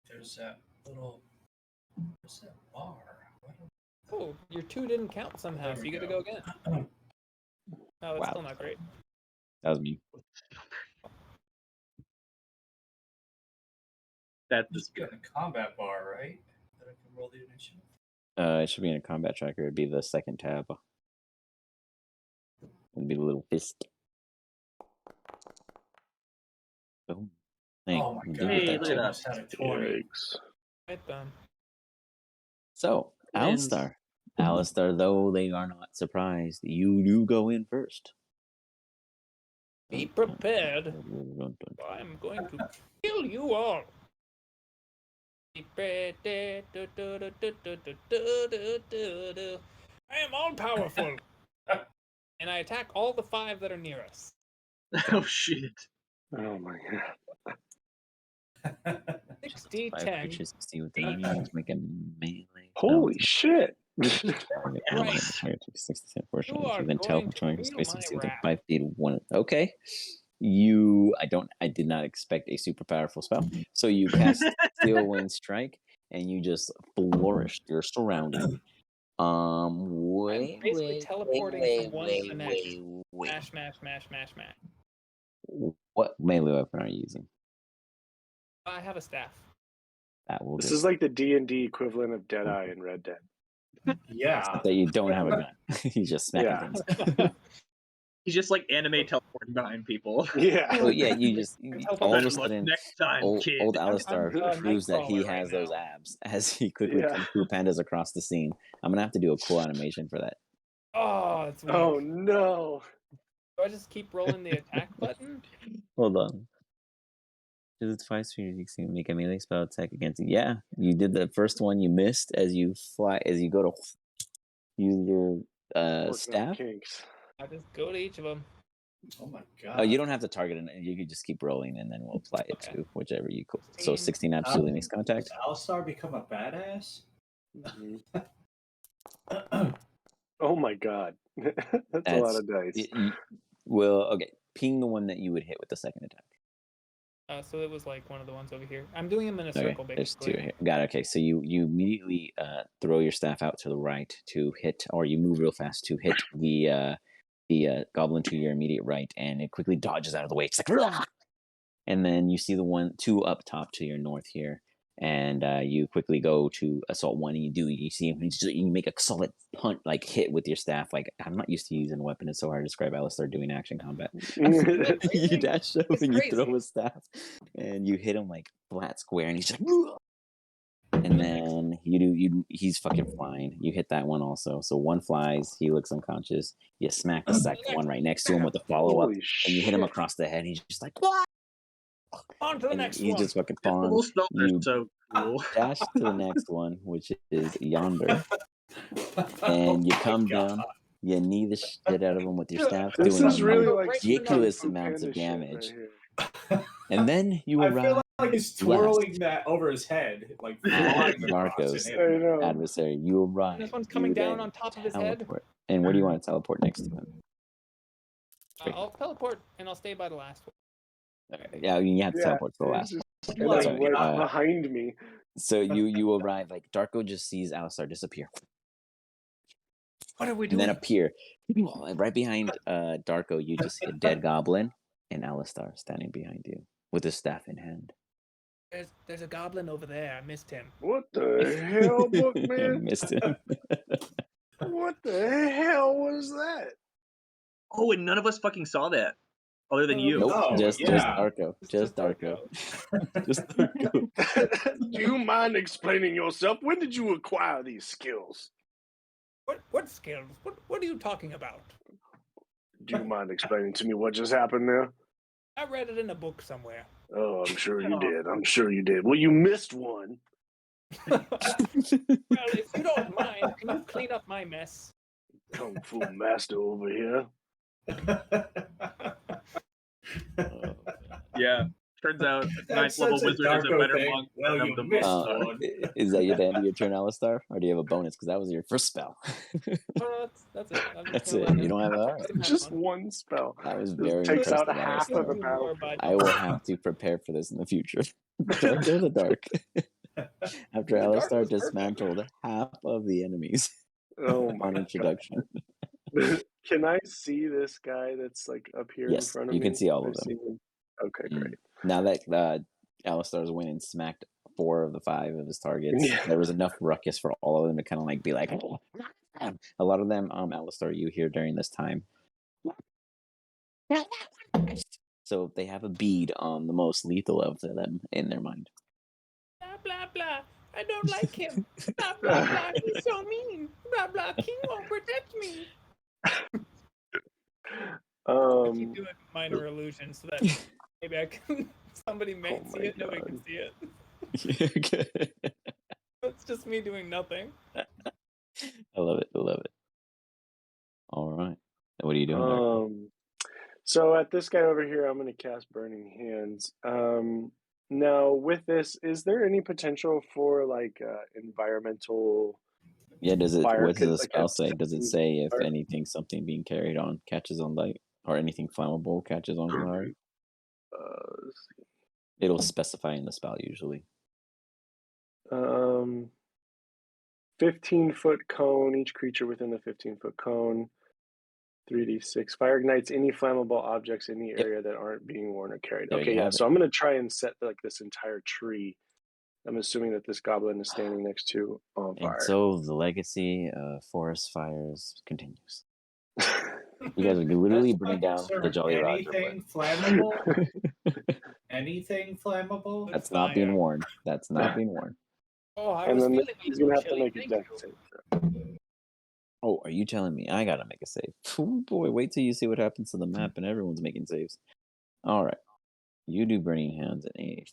There's that little. Where's that bar? Oh, your 2 didn't count somehow, There so we you got to go. go again. Oh, that's Wow. still not great. That was me. That's Just got a combat bar, right? That I can roll the initiative. It should be in a combat tracker. It'd be the second tab. It'd be the little fist. Boom. Oh my You did god! get Hey, that look at too. that. Almost had a 20. Yikes. Right done. So, Wins. Alistar, though they are not surprised, you do go in first. Be prepared. I'm going to kill you all. Be prepared. I am all powerful. And I attack all the 5 that are near us. Oh shit. Oh my god. 60, 5 10. creatures to see what they use. Make a melee. Holy shit. Target Right. 60 portion. You are Even going teleport to trying feel space my within wrath. 5 feet of one. Okay. I did not expect a super powerful spell. So you cast Steel Wind Strike and you just flourished your surrounding. I'm basically teleporting from one to the next. Mash. What melee weapon are you using? I have a staff. That will This do. is like the D&D equivalent of Deadeye in Red Dead. Yeah. That you don't have a gun. You just smacking Yeah. things. He's just like anime teleporting behind people. Yeah. Oh yeah, you just all of a Good luck sudden next time, old kid. Alistar I'm proves that he Nightcrawler right has those now. abs as he quickly Yeah. kung fu pandas across the scene. I'm gonna have to do a cool animation for that. Oh, it's weak. Oh no. Do I just keep rolling the attack button? Hold on. Because it's 5 speed, you can make a melee spell attack against it. Yeah, you did the first one. You missed as you fly as you go to use your Working on staff. kinks. I just go to each of them. Oh my god. Oh, you don't have to target it. You could just keep rolling, and then we'll apply it Okay. to whichever you. So 16. 16 absolutely makes contact. Does Alistar become a badass? Mhm. Oh my god. That's a lot of dice. Well, okay. Ping the one that you would hit with the second attack. So it was like one of the ones over here. I'm doing them in a Okay, circle, there's basically. 2 here. Got it. Okay, so you immediately throw your staff out to the right to hit, or you move real fast to hit the goblin to your immediate right, and it quickly dodges out of the way. It's like, "Rah!" And then you see the 2 up top to your north here, and you quickly go to assault 1, and you see him, you make a solid punt, like hit with your staff. Like, I'm not used to using a weapon. It's so hard to describe Alistar doing action combat. You dash up It's and you crazy. throw a staff, and you hit him like flat square, and he's just like, and then he's fucking flying. You hit that one also. So 1 flies, he looks unconscious. You smack the second one right next to him with a follow-up, Holy and you hit him shit. across the head. He's just like, "What?" On to the And next he's one. just fucking This little falling. spells are You so cool. dash to the next one, which is yonder, and you come down. You knee the shit out of him with your staff, This doing is really like ridiculous some amounts of panda shit damage. right here. And then you I arrive feel like he's twirling that over his head, like flying across Darko's it. I know. adversary. You arrive. This one's coming You down then on top of his head. teleport. And where do you want to teleport next to him? I'll teleport and I'll stay by the last one. Okay. Yeah, you have to Yeah, teleport to the it's last just one. kind of Sorry. right behind me. So you arrive, like Darko just sees Alistar disappear. What are we And doing? then appear. Right behind Darko, you just see a dead goblin and Alistar standing behind you with his staff in hand. There's a goblin over there. I missed him. What the hell, Bookman? Missed him. What the hell was that? Oh, and none of us fucking saw that, other than you. Nope, Oh, just yeah. Darko. Just Darko. Just Darko. Do you mind explaining yourself? When did you acquire these skills? What skills? What are you talking about? Do you mind explaining to me what just happened there? I read it in a book somewhere. Oh, I'm sure you did. I'm sure you did. Well, you missed one. Well, if you don't mind, can you clean up my mess? Kung Fu master over here. Yeah, Turns out That's 9th level such a wizard is a Darko better thing. monk Well, than you the missed Alistar. one. Is that the end of your turn, Alistar? Or do you have a bonus? Because that was your first spell. Oh, that's it. I'm That's just it. gonna You don't have let all right. it have Just fun. one spell. That was Just very takes out impressive, half Alistar. of the Do battle. more by I will have to prepare for this in the future. Darker the dark. After The dark Alistar was perfect. dismantled half of the enemies Oh my on introduction. God. Can I see this guy that's like up here in Yes, front of you me? can see all I of them. see him. Okay, Mm. great. Now that Alistar's went and smacked 4 of the 5 of his targets, Yeah. there was enough ruckus for all of them to kind of like be like, a lot of them, Alistar, you hear during this time. So they have a bead on the most lethal of them in their mind. Blah blah blah. I don't like him. Blah blah blah. He's so mean. Blah blah. King won't protect me. I keep doing minor illusions so that maybe I can. Somebody may Oh see my it. Nobody God. can see it. Okay. It's just me doing nothing. I love it. I love it. All right. What are you doing, Darko? So at this guy over here, I'm going to cast Burning Hands. Now with this, is there any potential for like environmental Yeah, does it? fire? What does the Like spell if say? Does it something say if fire- anything, something being carried on catches on light, or anything flammable catches on fire? let's see. It'll specify in the spell usually. 15-foot cone. Each creature within the 15-foot cone. 3d6. Fire ignites any flammable objects in the area that aren't being worn or carried. There Okay, you yeah. have So I'm going to try and set like this entire tree. I'm assuming that this goblin is standing next to on And fire. so the legacy of forest fires continues. You guys are literally That's my bringing down the concern. Jolly Roger. Anything flammable? Anything flammable? That's not being worn. That's not being worn. Oh, I And was then feeling he's me going to so have to chilly. make a Thank death you. save. Oh, are you telling me I gotta make a save? Oh boy, wait till you see what happens to the map and everyone's making saves. All right, you do Burning Hands at 8.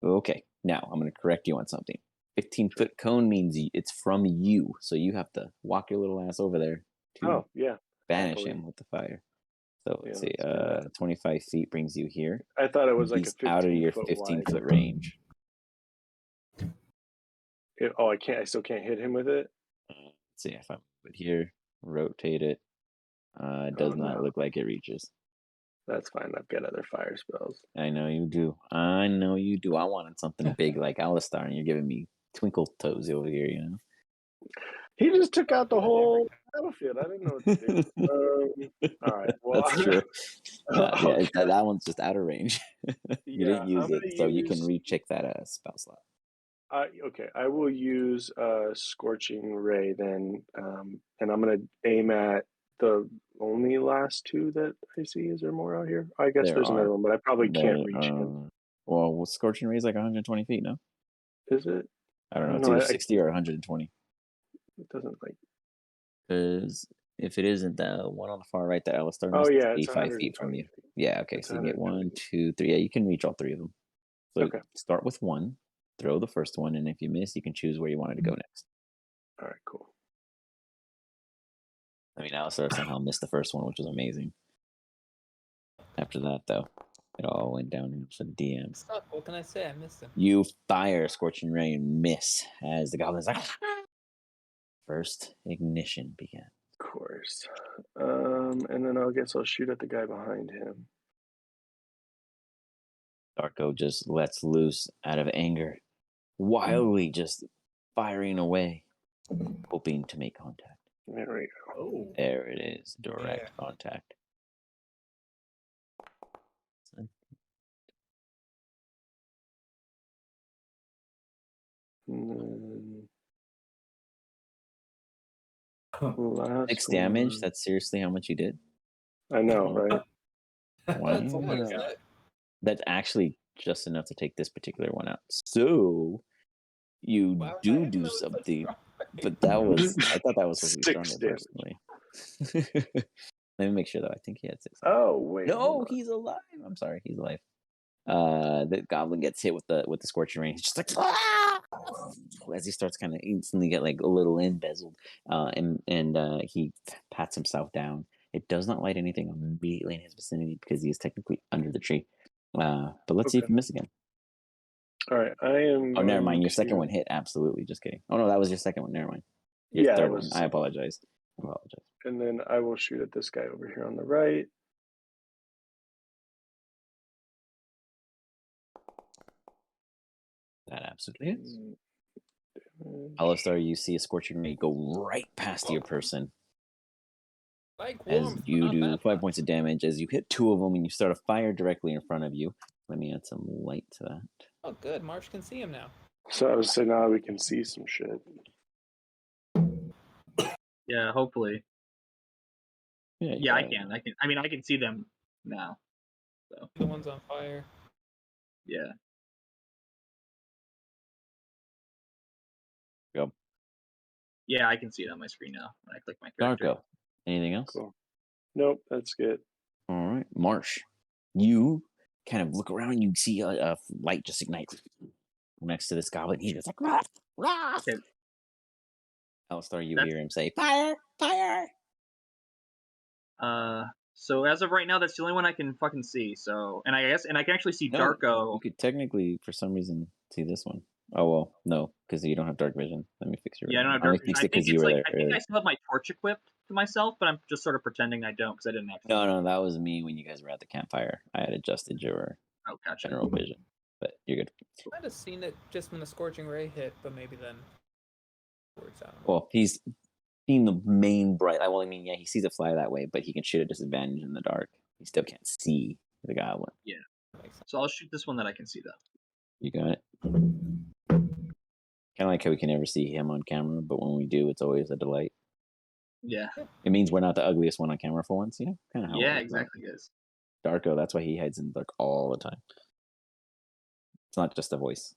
Okay, now I'm gonna correct you on something. 15-foot cone means it's from you, so you have to walk your little ass over there to Oh, yeah. banish happily. him with the fire. So let's Yeah, see, let's do 25 feet brings you here. I thought it was like He's a 15 out of your foot 15-foot wide. range. I still can't hit him with it? Let's see if I move it here, rotate it. It does not look like it reaches. That's fine. I've got other fire spells. I know you do. I know you do. I wanted something big like Alistar, and you're giving me twinkle toes over here, you know? He just took out the whole battlefield. I didn't know what to do. All right. Well, That's true. okay. That one's just out of range. You didn't use it, so you can recheck that spell slot. Okay, I will use Scorching Ray then, and I'm going to aim at the only last 2 that I see. Is there more out here? I guess there's another one, but I probably can't reach him. Well, Scorching Ray is like 120 feet, no? Is it? I don't know. It's either 60 or 120. It doesn't like. Because if it isn't the one on the far right that Alistar Oh missed, yeah, it's it's 85 feet from you. Yeah, okay. It's So you get 1, 120. 2, 3. Yeah, you can reach all 3 of them. So Okay. start with 1, throw the first one, and if you miss, you can choose where you wanted to go next. All right, cool. I mean, Alistar somehow missed the first one, which was amazing. After that, though, it all went downhill for the DM. Suck. What can I say? I missed him. You fire Scorching Ray and miss as the goblin's like. First ignition began. Of course. And then I'll shoot at the guy behind him. Darko just lets loose out of anger, wildly just firing away, hoping to make contact. There we go. Oh, There it is, direct contact. Last 6 damage. one. That's seriously how much you did. I know, right? That's a lot, isn't it? That's actually just enough to take this particular one out. So you do something, but that was I thought that was supposed to be 6 stronger personally. Let me make sure though. I think he had 6. Oh wait, No, he's alive. I'm sorry, he's alive. The goblin gets hit with the Scorching Ray. He's just like as he starts kind of instantly get like a little embezzled, and he pats himself down. It does not light anything immediately in his vicinity because he is technically under the tree. But let's see if you miss again. All right, I am. Oh, never mind. Your second one hit. Absolutely. Just kidding. Oh, no, that was your second one. Never mind. Your third one. I apologize. And then I will shoot at this guy over here on the right. That absolutely is. Alistar, you see a scorching ray go right past your person. Like as you do 5 points of damage as you hit 2 of them and you start a fire directly in front of you. Let me add some light to that. Oh, good. Marsh can see him now. So I was saying now we can see some shit. Yeah, hopefully. Yeah, I can. I mean, I can see them now. So. The one's on fire. Yeah. Go. Yeah, I can see it on my screen now when I click my character. Darko. Anything else? Cool. Nope, that's good. All right. Marsh, you kind of look around and you see a light just ignite next to this goblin. He's just like, rah, rah. Okay. Alistar, you hear him say, fire, fire. So as of right now, that's the only one I can fucking see. So, and I can actually see Darko. You could technically, for some reason, see this one. Oh well, no, because you don't have dark vision. Let me fix your. Yeah, I don't have dark vision. I think it's like I think I still have my torch equipped to myself, but I'm just sort of pretending I don't because I didn't actually. No, that was me when you guys were at the campfire. I had adjusted your general vision, but you're good. I might have seen it just when the scorching ray hit, but maybe then. Well, he's seen the main bright. Well, I mean, yeah, he sees it fly that way, but he can shoot at disadvantage in the dark. He still can't see the goblin. Yeah. So I'll shoot this one that I can see though. You got it. Kind of like how we can never see him on camera, but when we do, it's always a delight. Yeah. It means we're not the ugliest one on camera for once, you know? Kind of how. Yeah, exactly, guys. Darko, that's why he hides in the dark all the time. It's not just a voice.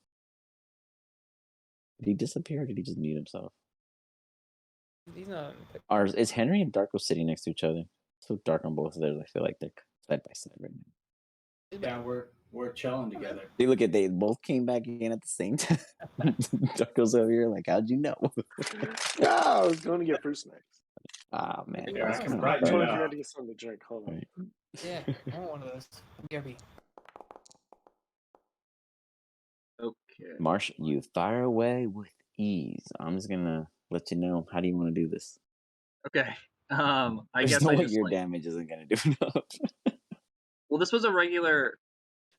Did he disappear or did he just mute himself? He's not. Is Henry and Darko sitting next to each other? It's so dark on both of theirs. I feel like they're side by side right now. Yeah, we're chilling together. They both came back in at the same time. Darko's over here like, how'd you know? No, I was going to get fruit snacks. Ah, man. Yeah, I told you I had to get something to drink. Hold on. Right. Yeah, I want one of those. Gabby. Okay. Marsh, you fire away with ease. I'm just gonna let you know. How do you want to do this? Okay. I There's guess no I way just your damage isn't gonna do enough. Well, this was a regular.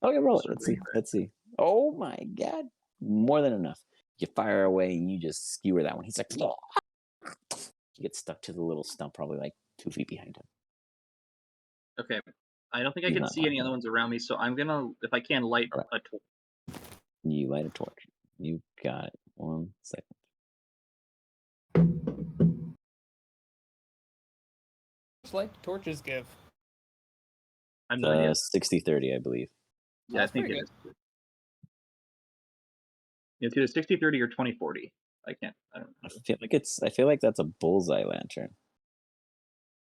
Okay, roll it. Let's see. Oh my god, more than enough. You fire away and you just skewer that one. He's like, oh. He gets stuck to the little stump, probably like 2 feet behind him. Okay. I don't think I can see any other ones around me, so I'm gonna, if I can, light a torch. You light a torch. You got it. 1 second. Just like torches give. I'm not yet. 60-30, I believe. Yeah, I think it is. It's either 60-30 or 20-40. I don't know. I feel like that's a bullseye lantern.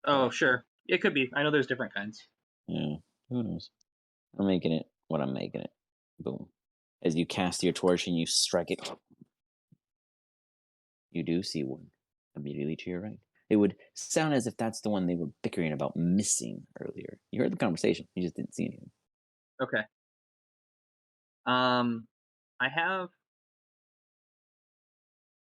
Oh, sure. It could be. I know there's different kinds. Yeah. Who knows? I'm making it what I'm making it. Boom. As you cast your torch and you strike it, you do see one immediately to your right. It would sound as if that's the one they were bickering about missing earlier. You heard the conversation. You just didn't see anything. Okay. I have.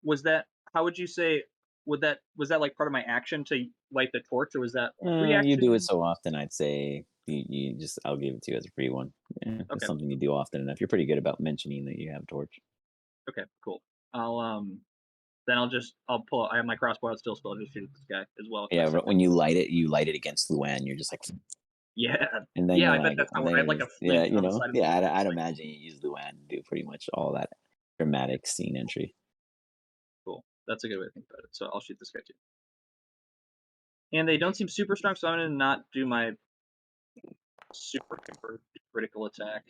Was that? How would you say? Was that like part of my action to light the torch, or was that reaction? You do it so often, I'd say you just. I'll give it to you as a free one. Yeah, it's something you do often enough. You're pretty good about mentioning that you have a torch. Okay, cool. Then I'll pull. I have my crossbow out still, so I'll just shoot at this guy as well. Yeah, but when you light it against Luann. You're just like. Yeah. And then I bet that's how I have like a flint on the side of the I'd imagine you use Luann to do pretty much all that dramatic scene entry. Cool. That's a good way to think about it. So I'll shoot this guy too. And they don't seem super strong, so I'm gonna not do my super critical attack.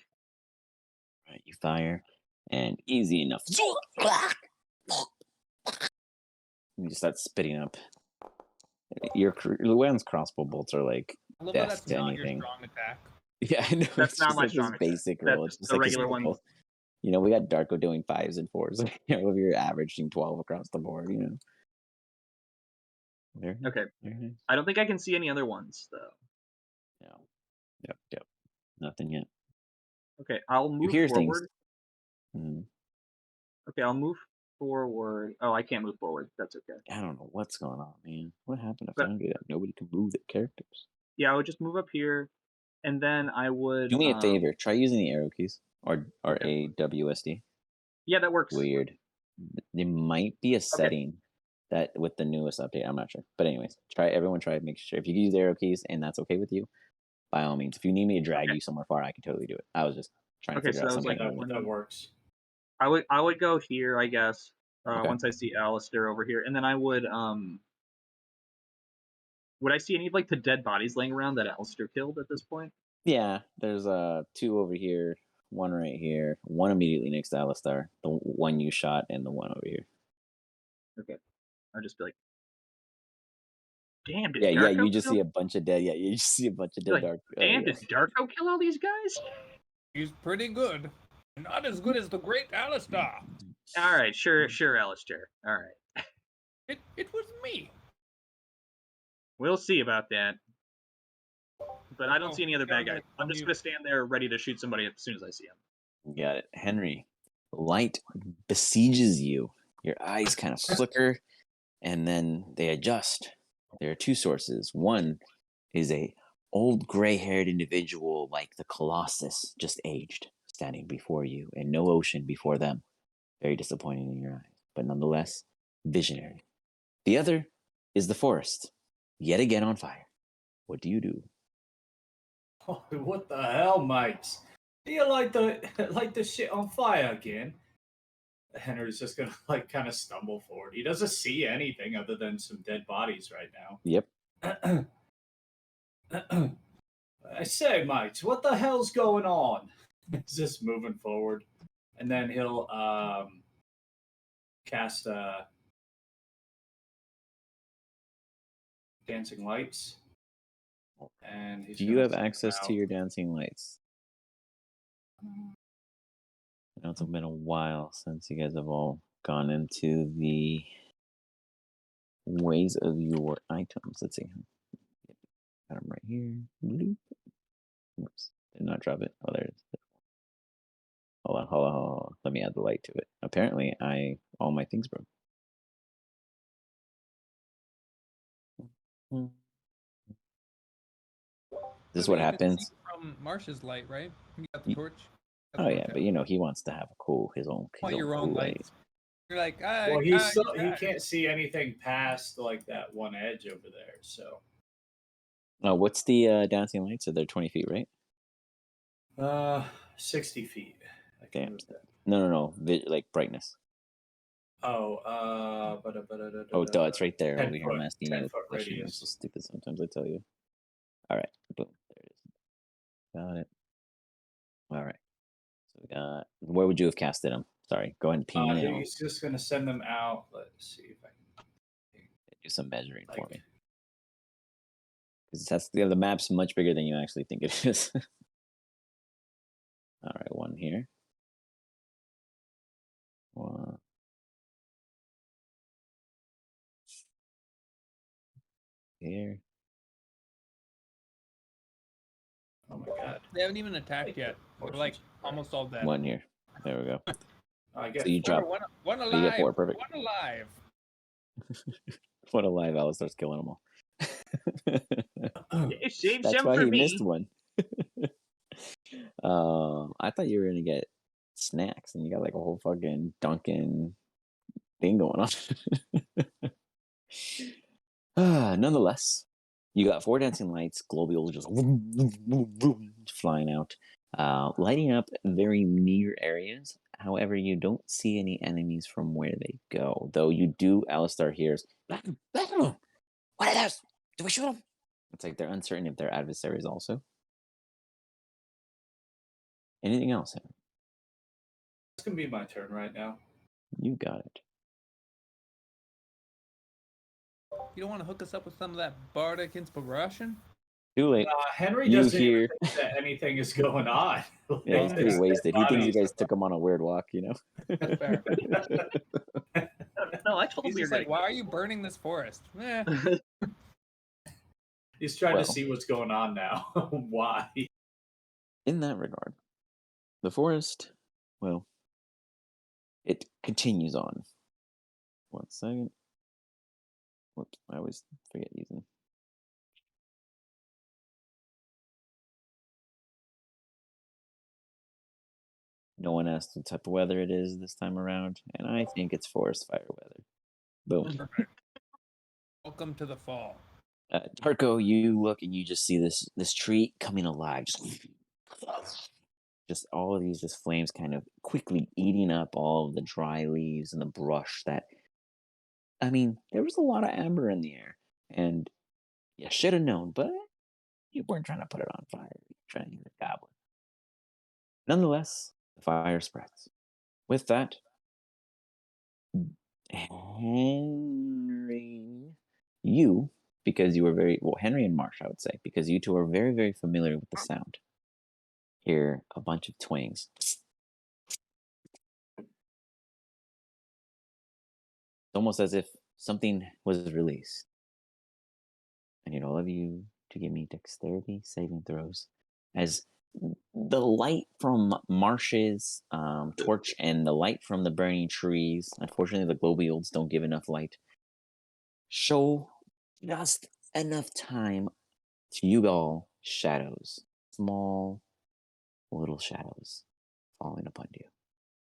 Right, you fire, and easy enough. You just start spitting up. Luann's crossbow bolts are like death to anything. Your strong attack. Yeah, I know. That's not my like strong basic roll. That's it's just the like regular one. You know, we got Darko doing 5s and 4s. If you're averaging 12 across the board, you know. Very okay. Very nice. I don't think I can see any other ones though. No. Yep. Nothing yet. Okay, I'll You move hear things. forward. Mm, Okay, I'll move forward. Oh, I can't move forward. That's okay. I don't know what's going on, man. What happened to But Foundry that nobody can move their characters? yeah, I would just move up here, and then I would. Do me a favor. Try using the arrow keys or Okay. a WSD. Yeah, that works. Weird. There might be a setting that with the newest update. I'm not sure. But anyways, everyone try to make sure. If you can use the arrow keys and that's okay with you, by all means. If you need me to drag you somewhere far, I can totally do it. I was just trying to figure out something. That works. I would go here, I guess. Once I see Alistair over here, and then I would I see any of like the dead bodies laying around that Alistair killed at this point? Yeah, there's 2 over here, 1 right here, 1 immediately next to Alistair, the one you shot, and the 1 over here. Okay, I'll just be like, damn, did yeah, Darko you just kill? see a bunch of dead. Yeah, you just see a bunch of dead Like, dark. damn, did Darko kill all these guys? He's pretty good. Not as good as the great Alistair. All right, sure, Alistair. All right. It was me. We'll see about that. But I don't see any other bad guys. I'm just gonna stand there ready to shoot somebody as soon as I see him. Got it, Henry. Light besieges you. Your eyes kind of flicker, and then they adjust. There are 2 sources. One is a old gray-haired individual like the Colossus, just aged, standing before you, and no ocean before them. Very disappointing in your eyes, but nonetheless, visionary. The other is the forest, yet again on fire. What do you do? Oh, what the hell, mates? Do you like the shit on fire again? Henry's just gonna like kind of stumble forward. He doesn't see anything other than some dead bodies right now. Yep. I say, mates, what the hell's going on? He's just moving forward, and then he'll cast dancing lights. And he's do you have access to your dancing lights? I know it's been a while since you guys have all gone into the ways of your items. Let's see. Got them right here. Bloop. Oops. Did not drop it. Oh, there it is. Hold on. Let me add the light to it. Apparently, all my things broke. This is what happens. From Marsh's light, right? You got the torch. Oh yeah, but you know he wants to have his own your own lights. You're like, well, he can't see anything past like that one edge over there. So, what's the dancing lights? So they're 20 feet, right? 60 feet. I can move that. No. Like brightness. Oh, duh, it's right there. Over here, I'm asking you a 10-foot question. I'm radius. so stupid sometimes. I tell you. All right, boom, there it is. Got it. All right. So we got. Where would you have casted them? Sorry, go ahead and ping me. He's just gonna send them out. Let's see if I can do some measuring for me. Because the map's much bigger than you actually think it is. All right, 1 here. 1. Here. Oh my god. They haven't even attacked yet. They're like almost all dead. 1 here. There we go. I guess so you drop one alive. You get 4, perfect. One alive. One alive. Alice starts killing them all. Save That's some why for he me. missed one. I thought you were gonna get snacks, and you got like a whole fucking Dunkin' thing going on. Nonetheless, you got 4 dancing lights, globules just flying out, lighting up very near areas. However, you don't see any enemies from where they go. Though you do, Alistair hears, "What are those? Do we shoot them?" It's like they're uncertain if they're adversaries also. Anything else? It's gonna be my turn right now. You got it. You don't want to hook us up with some of that bardic inspiration? Too late. Henry doesn't even think that anything is going on. Yeah, he's pretty wasted. He thinks you guys took him on a weird walk, you know? Fair. No, I told him He's like, why are you burning this forest? He's trying to see what's going on now. Why? In that regard, The forest, well, it continues on. 1 second. Whoops, I always forget using. No one asked what type of weather it is this time around, and I think it's forest fire weather. Boom. Welcome to the fall. Darko, you look and you just see this tree coming alive. Just all of these just flames kind of quickly eating up all of the dry leaves and the brush that, I mean, there was a lot of amber in the air. And you should have known, but you weren't trying to put it on fire. You were trying to use a goblin. Nonetheless, the fire spreads. With that, Henry, you, because you were Henry and Marsh, I would say, because you two are very, very familiar with the sound, hear a bunch of twangs. It's almost as if something was released. I need all of you to give me dexterity saving throws as the light from Marsh's torch and the light from the burning trees, unfortunately the globules don't give enough light, show just enough time to you all shadows, small little shadows falling upon you.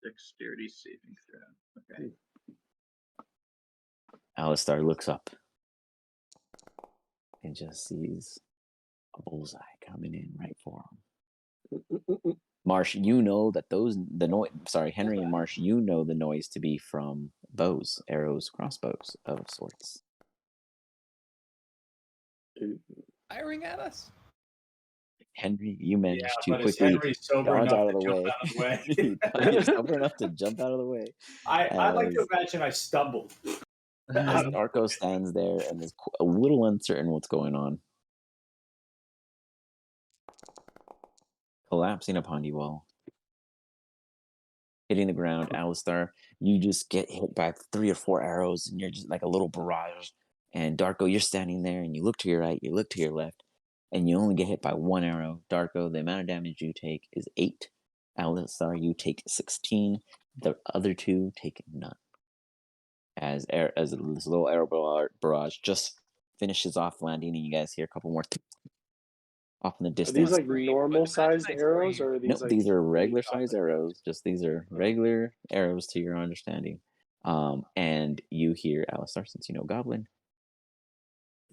Dexterity saving throw. Okay. Alistar looks up and just sees a bullseye coming in right for him. Marsh, you know that Henry and Marsh, you know the noise to be from bows, arrows, crossbows of sorts. Firing at us? Henry, you managed to but quickly Henry sober dodge enough out of to the jump way. out of the way. You're sober enough to jump out of the way. I like to imagine I stumbled. As Darko stands there and is a little uncertain what's going on. Collapsing upon you all. Hitting the ground, Alistar, you just get hit by 3 or 4 arrows and you're just like a little barrage. And Darko, you're standing there and you look to your right, you look to your left, and you only get hit by 1 arrow. Darko, the amount of damage you take is 8. Alistar, you take 16. The other 2 take none. As this little arrow barrage just finishes off landing, and you guys hear a couple more off in the Are distance. these like normal sized arrows, or are these Nope, these are regular sized really arrows. Just these are regular arrows to your understanding. And you hear Alistar, since you know Goblin.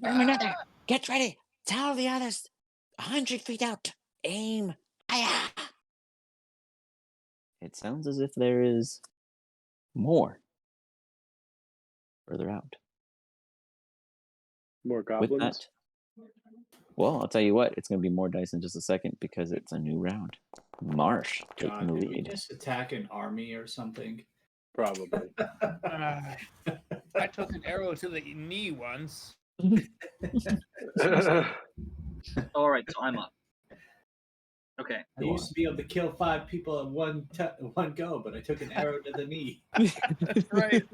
Another. Get ready. Tell the others. 100 feet out. Aim. Aya. It sounds as if there is more further out. more goblins? With that, well, I'll tell you what, it's going to be more dice in just a second because it's a new round. Marsh taking the Did we lead. just attack an army or something? Probably. I took an arrow to the knee once. All right, so I'm up. Okay. I used to be able to kill 5 people at one go, but I took an arrow to the knee. That's right.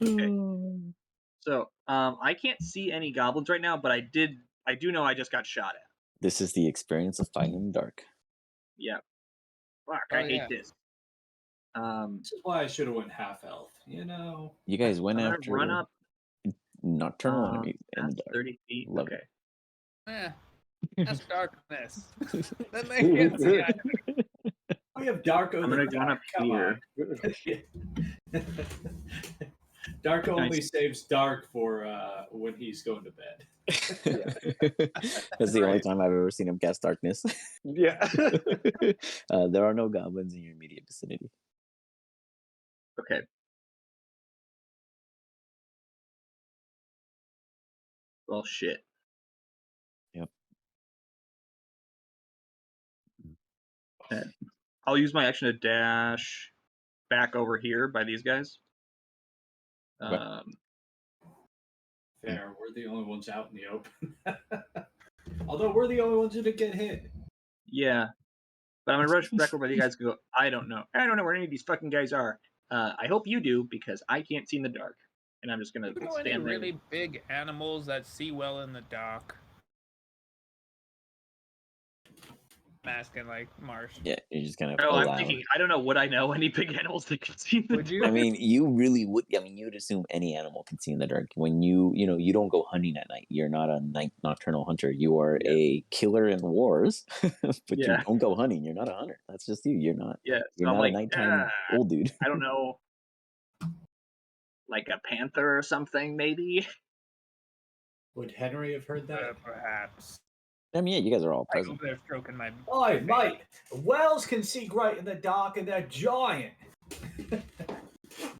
Okay. So I can't see any goblins right now, but I do know I just got shot at. This is the experience of fighting in the dark. Yeah. Fuck, I hate this. This is why I should have went half health. You guys went I'm after gonna run up nocturnal enemies in the past dark. 30 feet. Love Okay. That's darkness. Then they can't see either. We have Darko. I'm gonna run up here. Darko only saves Dark for when he's going to bed. That's the only time I've ever seen him cast darkness. Yeah. There are no goblins in your immediate vicinity. Okay. Well, shit. Yep. Okay. I'll use my action to dash back over here by these guys. Fair. We're the only ones out in the open. Although we're the only ones who didn't get hit. Yeah. But I'm going to rush back over by you guys and go, I don't know where any of these fucking guys are. I hope you do, because I can't see in the dark. And I'm just going to Do you know any stand there. really big animals that see well in the dark? I'm asking like Marsh. Yeah, you're just kind of No, I'm allowed. thinking. I don't know. Would I know any big animals that can see? Would you? I mean, you really would. I mean, you would assume any animal can see in the dark. When you don't go hunting at night. You're not a nocturnal hunter. You are a killer in wars, but you don't go hunting. You're not a hunter. That's just you. You're not. Yeah, You're so I'm not like, a nighttime old dude. I don't know, like a panther or something, maybe. Would Henry have heard that? Perhaps. I mean, yeah, you guys are all I present. hope they're stroking my. Oi, mate! Whales can see great in the dark, and they're giant.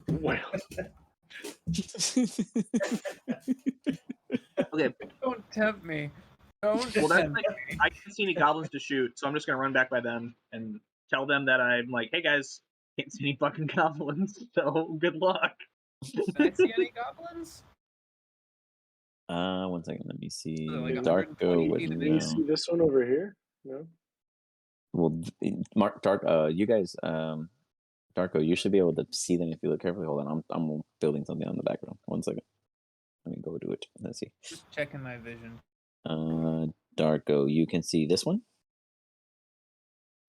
Whales. Okay. Don't tempt me. Don't. Well, that's tempt like, I can't see any goblins to shoot, so I'm just gonna run back by them and tell them that I'm like, hey guys, can't see any fucking goblins, so good luck. Can I see any goblins? 1 second. Let me see. Like Darko would Can you see this one over here? No. Well, Mark, you guys, Darko, you should be able to see them if you look carefully. Hold on, I'm building something on the background. 1 second. Let me go do it. Let's see. Just checking my vision. Darko, you can see this one.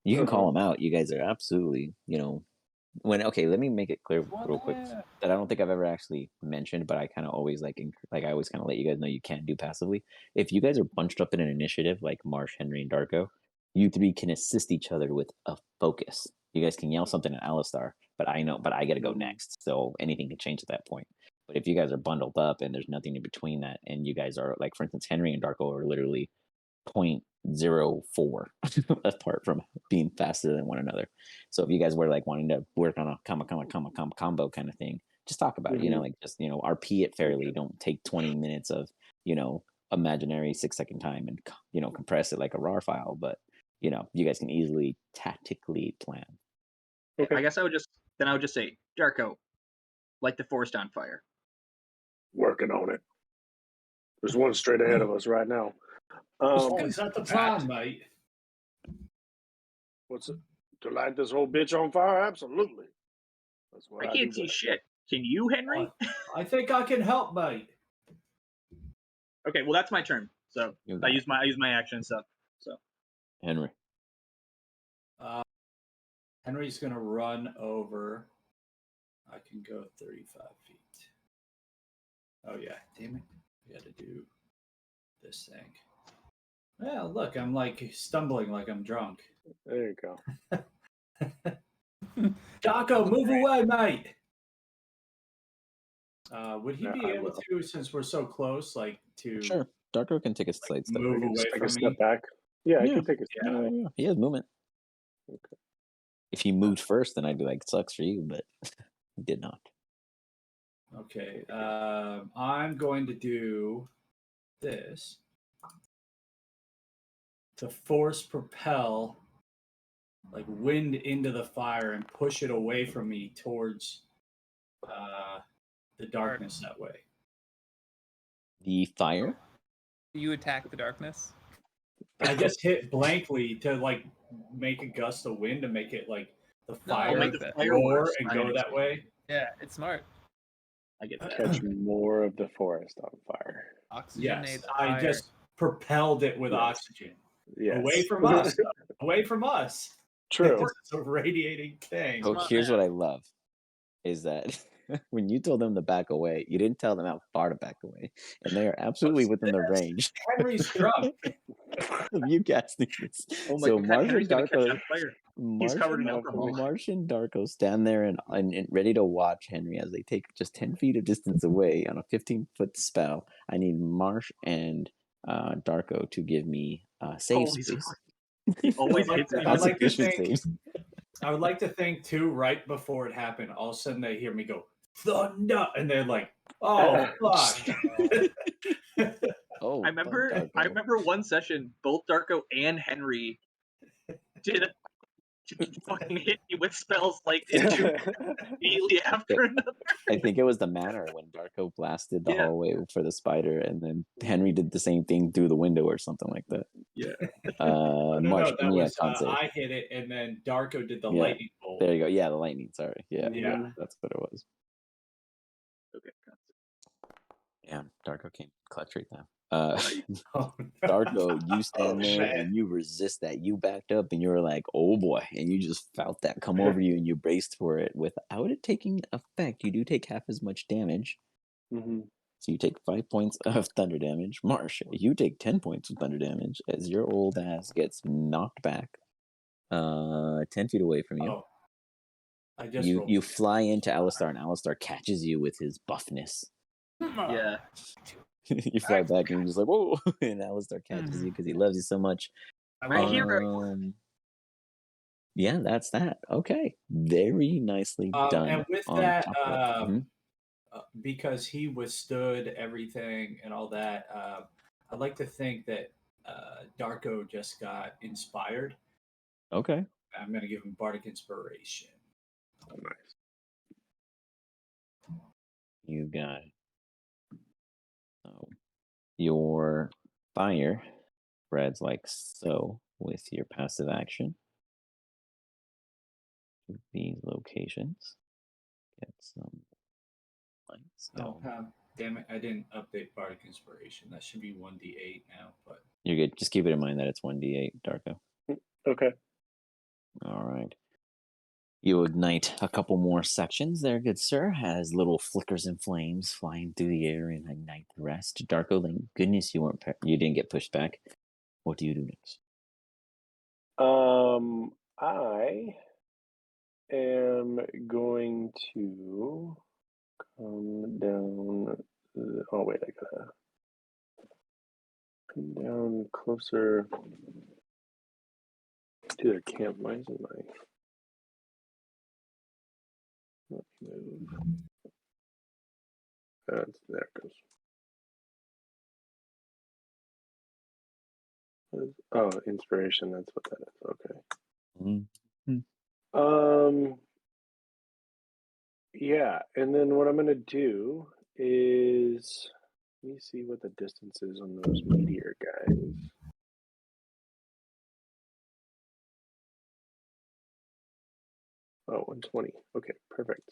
You can call them out. You guys are absolutely, okay, let me make it clear real quick that I don't think I've ever actually mentioned, but I kind of always I always kind of let you guys know you can't do passively. If you guys are bunched up in an initiative like Marsh, Henry, and Darko, you three can assist each other with a focus. You guys can yell something at Alistar, but I got to go next, so anything can change at that point. But if you guys are bundled up and there's nothing in between that, and you guys are like, for instance, Henry and Darko are literally 0.04 apart from being faster than one another. So if you guys were like wanting to work on a combo kind of thing, just talk about it. Like just RP it fairly. Don't take 20 minutes of imaginary 6-second time and compress it like a RAR file. But you guys can easily tactically plan. Okay. I guess I would just say, Darko, light the forest on fire. Working on it. There's one straight ahead of us right now. Is that the plan, mate? What's it? To light this whole bitch on fire? Absolutely. That's what I can't see shit. Can you, Henry? I think I can help, mate. Okay, well that's my turn. So I use my action stuff. So Henry. Henry's gonna run over. I can go 35 feet. Oh yeah, damn it! We got to do this thing. Well, look, I'm like stumbling like I'm drunk. There you go. Darko, move away, mate. Would he be able to, since we're so close, like to? Sure, Darko can take a slight step. Move away take from a step me. back. Yeah, I can take a step back. Yeah, he has movement. Okay. If he moved first, then I'd be like, sucks for you, but he did not. Okay, I'm going to do this to force propel like wind into the fire and push it away from me towards the darkness that way. The fire? You attack the darkness? I just hit blankly to like make a gust of wind to make it like the fire roar and go that way. Yeah, it's smart. I get that. Catch more of the forest on fire. Oxygenate Yes, the fire. I just propelled it with oxygen. Yes. Away from us. Away from us. True. It's a radiating thing. Oh, here's what I love is that when you told them to back away, you didn't tell them how far to back away. And they are absolutely within the range. Henry's drunk. Of you casting this. Oh my So God, Marsh Henry's and gonna catch Darko, on fire. He's covered in alcohol. Marsh and Darko stand there and ready to watch Henry as they take just 10 feet of distance away on a 15-foot spell. I need Marsh and Darko to give me saves, please. He always hits it. I would like to think too, right before it happened, all of a sudden they hear me go, thunder, and they're like, oh fuck. Oh, I remember one session, both Darko and Henry did fucking hit me with spells like immediately after another. I think it was the manor when Darko blasted the hallway for the spider, and then Henry did the same thing through the window or something like that. Yeah. Marsh, that was, I hit it, and then Darko did the lightning bolt. There you go. Yeah, the lightning. Sorry. Yeah, that's what it was. Okay. Yeah, Darko came clutch right now. Oh, Darko, you stand there man. and you resist that. You backed up and you were like, oh boy. And you just felt that come over you and you braced for it. Without it taking effect, you do take half as much damage. Mm-hmm. So you take 5 points of thunder damage. Marsh, you take 10 points of thunder damage as your old ass gets knocked back 10 feet away from you. Oh, I just You fly into Alistar, and Alistar catches you with his buffness. Yeah. You fly back, and you're just like, whoa! And Alistar catches you because he loves you so much. My hero. Yeah, that's that. Okay. Very nicely done. And with on that, top of that. because he withstood everything and all that, I'd like to think that Darko just got inspired. Okay. I'm going to give him Bardic Inspiration. Oh, nice. You got it. So your fire spreads like so with your passive action. To these locations. Get some lights. Oh, damn it. I didn't update Bardic Inspiration. That should be 1d8 now. But you're good. Just keep it in mind that it's 1d8, Darko. Okay. All right. You ignite a couple more sections there, good sir, as little flickers and flames flying through the air and ignite the rest. Darko, thank goodness you you didn't get pushed back. What do you do next? I am going to come down. Oh wait, I gotta come down closer to their camp. Why isn't my? Let me move. There it goes. Oh, inspiration. That's what that is. Okay. Mm-hmm. Yeah, and then what I'm gonna do is let me see what the distance is on those meteor guys. Oh, 120. Okay, perfect.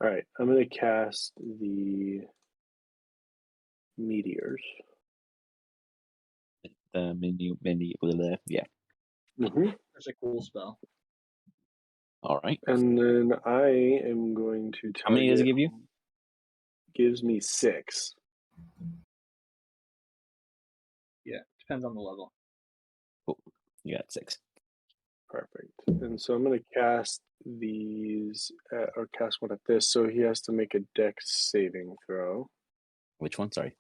All right, I'm gonna cast the meteors. The menu, yeah. Mm-hmm. That's a cool spell. All right. And then I am going to target. How many does it give you? Gives me 6. Yeah, depends on the level. Cool. You got 6. Perfect. And so I'm going to cast these, or cast one at this. So he has to make a dex saving throw. Which one? Sorry.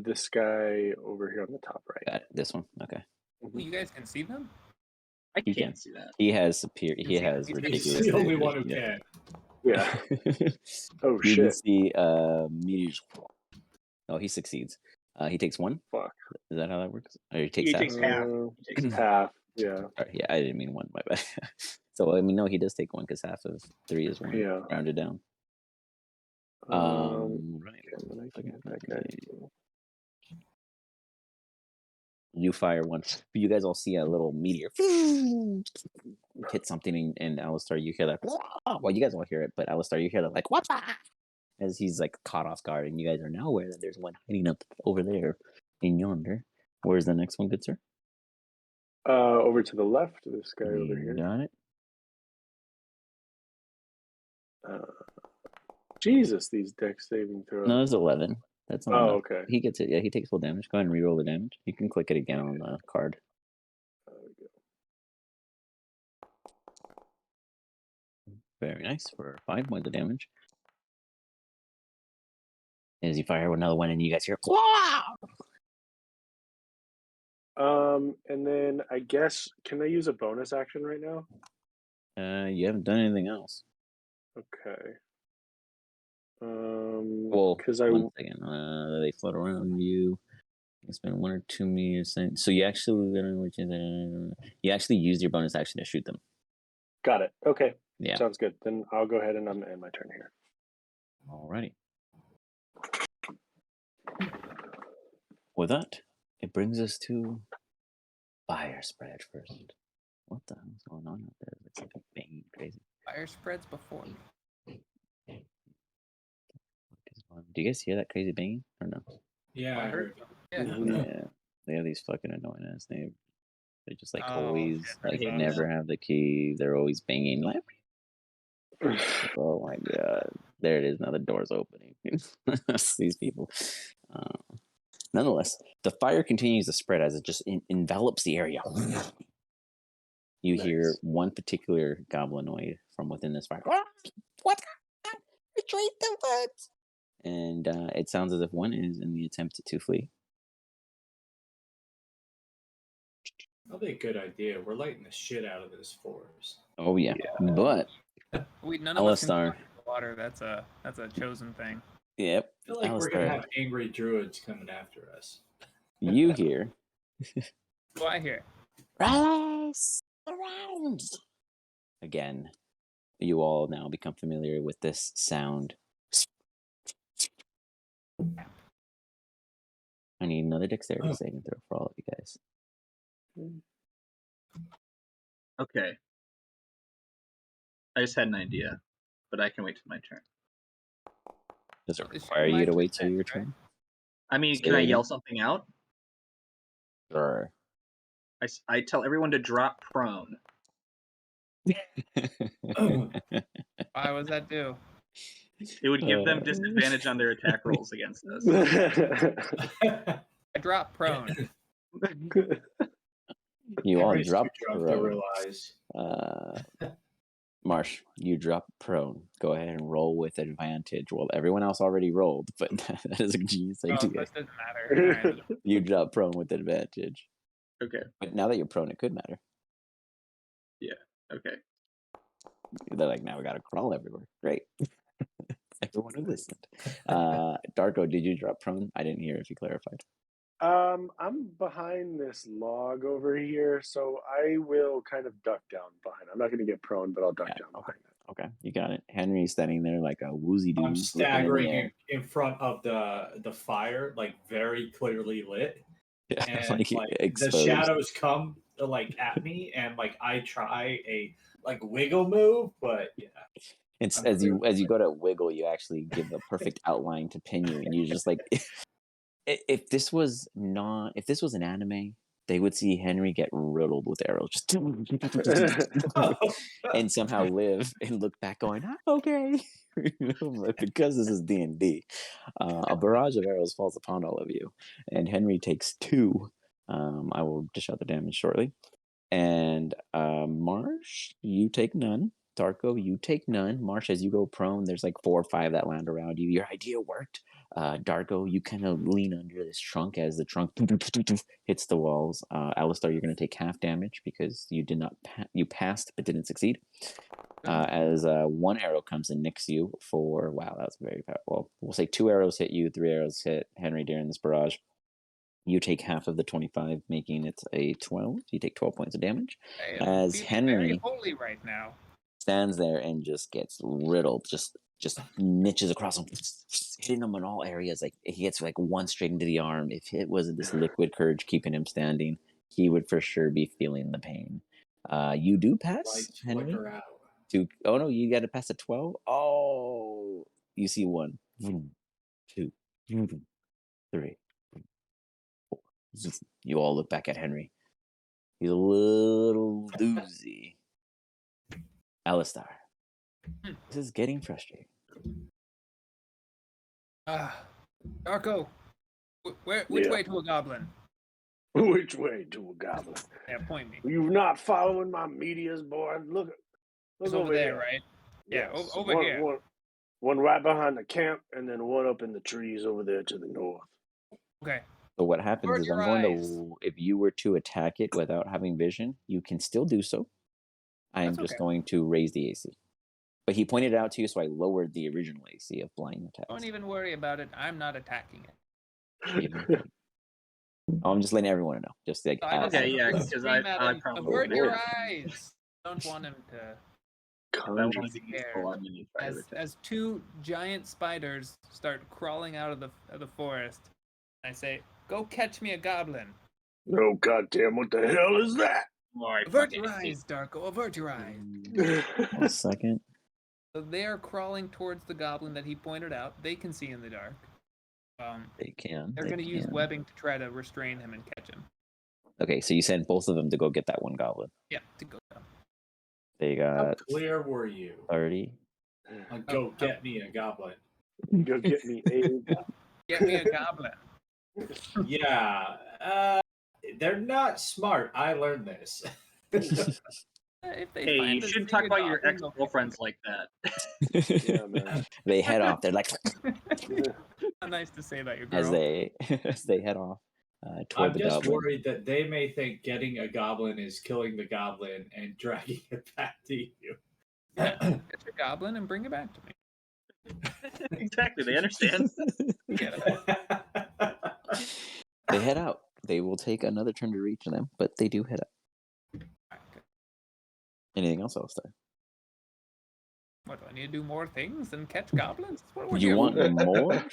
This guy over here on the top right. Got it. This one. Okay. Well, you guys can see them? I He can't can. see that. He has superior. He He's has the ridiculous. he's the only one who yeah. can. Yeah. Oh, you shit. can see meteors. Oh, he succeeds. He takes 1. Fuck. Is that how that works? Or he takes He half? takes half. He takes half. Yeah. Right, yeah, I didn't mean 1. My bad. So I mean, no, he does take 1 because half of 3 is 1. Yeah. Rounded down. Right. Okay, then I can hit that guy. You fire once. You guys all see a little meteor hit something, and Alistar, you hear that. Well, you guys all hear it, but Alistar, you hear that like what? As he's like caught off guard, and you guys are now aware that there's one hiding up over there in yonder. Where's the next one, good sir? Over to the left. This guy over You here. got it. Jesus, these dex saving throws. No, it's 11. That's not enough. Okay. He gets it. Yeah, he takes full damage. Go ahead and reroll the damage. You can click it again on the card. There we go. Very nice for 5 points of damage. As you fire another one, and you guys hear, And then I guess, can I use a bonus action right now? you haven't done anything else. Okay. Well, because one second. They float around you. You spend 1 or 2 meters. So you actually used your bonus action to shoot them. Got it. Okay. Yeah. Sounds good. Then I'll go ahead and I'm end my turn here. Alrighty. With that, it brings us to fire spread first. What the hell's going on out there? It's like banging crazy. Fire spreads before. Do you guys hear that crazy banging or no? Yeah, I heard. Yeah, they have these fucking annoying ass neighbors. They're just like Oh, always shit, like that's never have the key. They're always banging. Like, oh my god, there it is. Now the door's opening. These people. Nonetheless, the fire continues to spread as it just envelops the area. You hear one particular goblinoid from within this fire. What? Retreat the woods! And it sounds as if one is in the attempt to flee. Probably a good idea. We're lighting the shit out of this forest. Oh yeah. But none of us can Alistar. go into the water. That's a chosen thing. Yep. I feel like we're gonna have angry druids coming after us. You hear. What do I hear? Rise around. Again, you all now become familiar with this sound. I need another dexterity saving throw for all of you guys. Okay. I just had an idea, but I can wait till my turn. Does it require you to wait till your turn? I mean, can I yell something out? Sure. I tell everyone to drop prone. Why was that do? It would give them disadvantage on their attack rolls against us. I drop prone. You all drop prone. Realize. Marsh, you drop prone. Go ahead and roll with advantage. Well, everyone else already rolled, but that is a genius idea. That doesn't matter. Right. You drop prone with advantage. Okay. But now that you're prone, it could matter. Yeah. Okay. They're like, now we gotta crawl everywhere. Great. Everyone who listened. Darko, did you drop prone? I didn't hear if you clarified. I'm behind this log over here, so I will kind of duck down behind. I'm not going to get prone, but I'll duck down behind it. Okay, you got it. Henry's standing there like a woozy dude. I'm staggering in front of the fire, like very clearly lit. Yeah, and the shadows come at me, and I try a wiggle move, but yeah. It's as you go to wiggle, you actually give a perfect outline to pin you, and you just like. If this was an anime, they would see Henry get riddled with arrows, just and somehow live and look back going, okay, because this is D&D. A barrage of arrows falls upon all of you, and Henry takes 2. I will dish out the damage shortly. And Marsh, you take none. Darko, you take none. Marsh, as you go prone, there's 4 or 5 that land around you. Your idea worked. Darko, you kind of lean under this trunk as the trunk hits the walls. Alistar, you're going to take half damage because you did not you passed but didn't succeed. As 1 arrow comes and nicks you for wow, that's very powerful. We'll say 2 arrows hit you, 3 arrows hit Henry during this barrage. You take half of the 25, making it a 12. You take 12 points of damage. As Henry very holy right now stands there and just gets riddled, just niches across him, hitting him in all areas. He gets 1 straight into the arm. If it wasn't this liquid courage keeping him standing, he would for sure be feeling the pain. You do pass, Henry. Oh no, you got to pass a 12. Oh, you see 1, 2, 3. You all look back at Henry. He's a little doozy. Alistar. This is getting frustrating. Darko, which way to a goblin? Which way to a goblin? Yeah, point me. You're not following my medias, boy. Look over there, right? Yeah, yes. Over here. One right behind the camp, and then 1 up in the trees over there to the north. Okay. So what happens is I'm going to, if you were to attack it without having vision, you can still do so. I am just going to raise the AC. But he pointed it out to you, so I lowered the original AC of blind attacks. Don't even worry about it. I'm not attacking it. I'm just letting everyone know. Just because I probably avert your eyes. Don't want him to. As 2 giant spiders start crawling out of the forest, I say, "Go catch me a goblin." Oh goddamn! What the hell is that? Avert your eyes, Darko. Avert your eyes. 1 second. So they are crawling towards the goblin that he pointed out. They can see in the dark. They can. They're going to use webbing to try to restrain him and catch him. Okay, so you send both of them to go get that one goblin. Yeah, to go down. They How got clear were you? 30. Go get me a goblin. Go get me a goblin. Get me a goblin. Yeah, they're not smart. I learned this. If they Hey, find you a shouldn't talk secret about your goblin, they'll ex-girlfriends like that. Yeah, man. They head off. They're like Not nice to say about your girl. as they head off toward I'm the just goblin. worried that they may think getting a goblin is killing the goblin and dragging it back to you. Get your goblin and bring it back to me. Exactly, they understand. They head out. They will take another turn to reach them, but they do head out. Anything else, Alistair? What, do I need to do more things than catch goblins? That's what we're You here want for. more?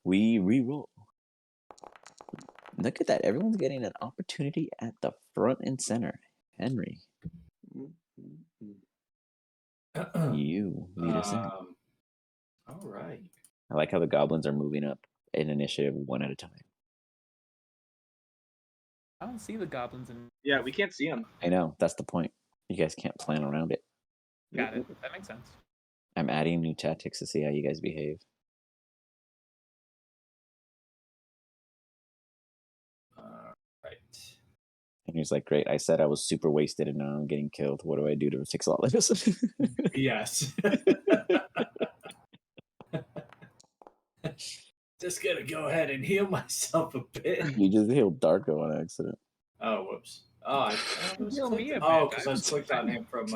We re-roll. Look at that. Everyone's getting an opportunity at the front and center. Henry, you lead us in. All right. I like how the goblins are moving up in initiative one at a time. I don't see the goblins in. Yeah, we can't see them. I know. That's the point. You guys can't plan around it. Got it. That makes sense. I'm adding new tactics to see how you guys behave. Right. And he's like, great. I said I was super wasted and now I'm getting killed. What do I do to fix all this? Yes. Just gonna go ahead and heal myself a bit. You just healed Darko on accident. Oh, whoops. Oh, I was Heal me clicked, a bit. because I was clicked on him from.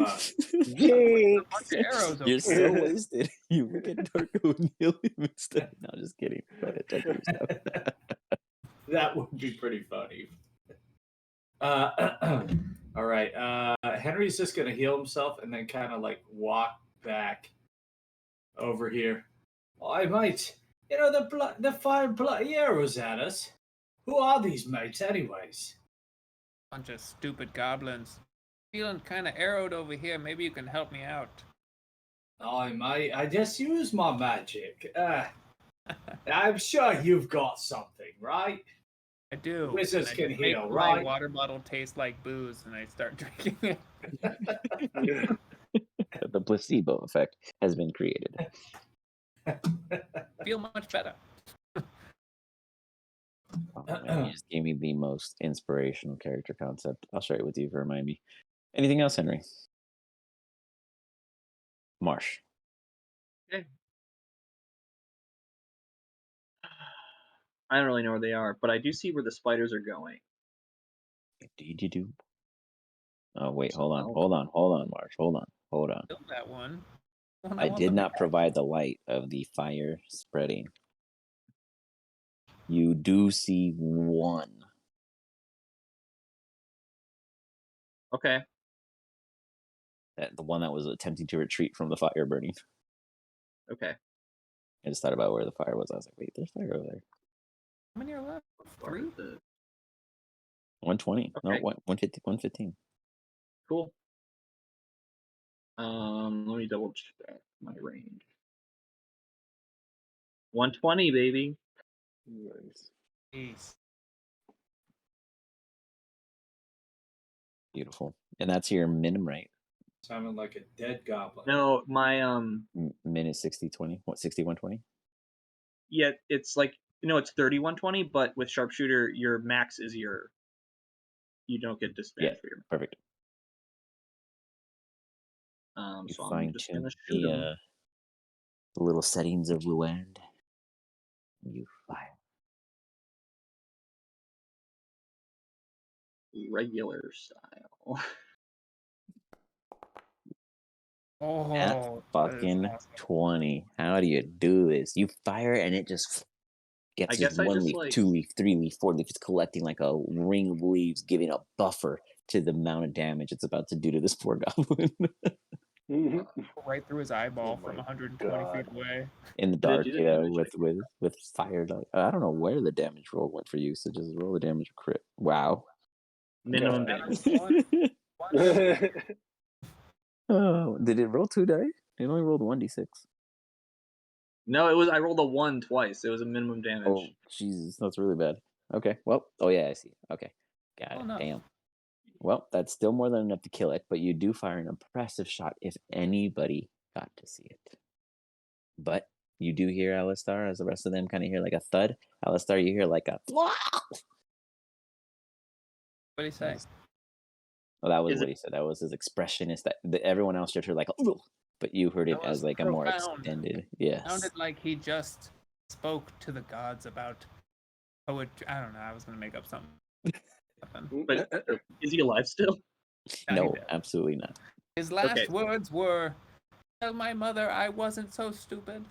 Yay! Arrows You're over so wasted. You look at Darko and heal him instead. No, just kidding. Go ahead, check yourself. That would be pretty funny. All right. Henry's just gonna heal himself and then kind of like walk back over here. I mate, you know the fire bloody arrows at us. Who are these mates, anyways? Bunch of stupid goblins. Feeling kind of arrowed over here. Maybe you can help me out. I mate, I just use my magic. I'm sure you've got something, right? I do. Wizards I can make heal, my right? water bottle taste like booze, and I start drinking it. The placebo effect has been created. Feel much better. Oh, man, you just gave me the most inspirational character concept. I'll share it with you for remind me. Anything else, Henry? Marsh. Okay. I don't really know where they are, but I do see where the spiders are going. Indeed you do. Oh, wait, hold on, Marsh. Hold on. Killed that one. I did not provide the light of the fire spreading. You do see one. Okay. The one that was attempting to retreat from the fire burning. Okay. I just thought about where the fire was. I was like, wait, there's fire over there. How many are left? 3? 120. Okay. No, 150, 115. Cool. Let me double check my range. 120, baby. Nice. Jeez. Beautiful. And that's your minimum rate. Sounding like a dead goblin. No, my Min is 60, 20. What, 60, 120? yeah, it's like it's 30, 120, but with sharpshooter, your max is you don't get disadvantage for your perfect. You so I'm just gonna shoot the little settings of Luand. You fire. regular style. Oh, That's fucking awesome. 20. How do you do this? You fire and it just gets I guess just I one just, leaf, like- 2 leaf, 3 leaf, 4 leaf. It's collecting like a ring of leaves, giving a buffer to the amount of damage it's about to do to this poor goblin. Right through his eyeball Oh from my 120 God. feet away. In the Did it dark, do the you know, damage? with fire. Like, I don't know where the damage roll went for you, so just roll the damage crit. Wow. Minimum God. damage. Oh, did it roll 2 dice? It only rolled 1d6. No, it was. I rolled a 1 twice. It was a minimum damage. Oh, Jesus, that's really bad. Okay, well, oh yeah, I see. Okay, got it. no. Damn. Well, that's still more than enough to kill it, but you do fire an impressive shot if anybody got to see it. But you do hear Alistar as the rest of them kind of hear like a thud. Alistar, you hear like a. What do you say? Well, that was Is what it- he said. That was his expression. Is that everyone else just heard like, "Ugh," but you heard it That as was like a more profound. extended. Yes. Sounded like he just spoke to the gods about poetry. I don't know. I was gonna make up something. But is he alive still? No, absolutely not. His last words were, "Tell my mother I wasn't so stupid."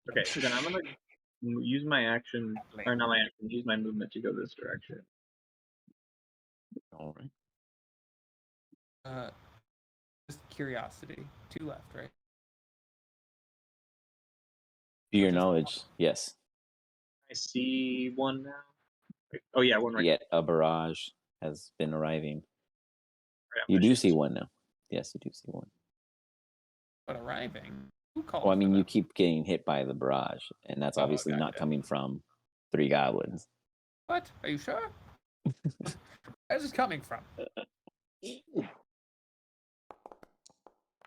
Okay, then I'm gonna use my action, or not my action. Use my movement to go this direction. All right. Just curiosity. 2 left, right? To your knowledge, yes. I see 1 now. Oh yeah, 1 right. Yet a barrage has been arriving. Right, You do see 1 now. Yes, you do see 1. But arriving. Who called? Well, I mean, you keep getting hit by the barrage, and that's obviously gotcha. not coming from 3 goblins. What? Are you sure? Where's this coming from?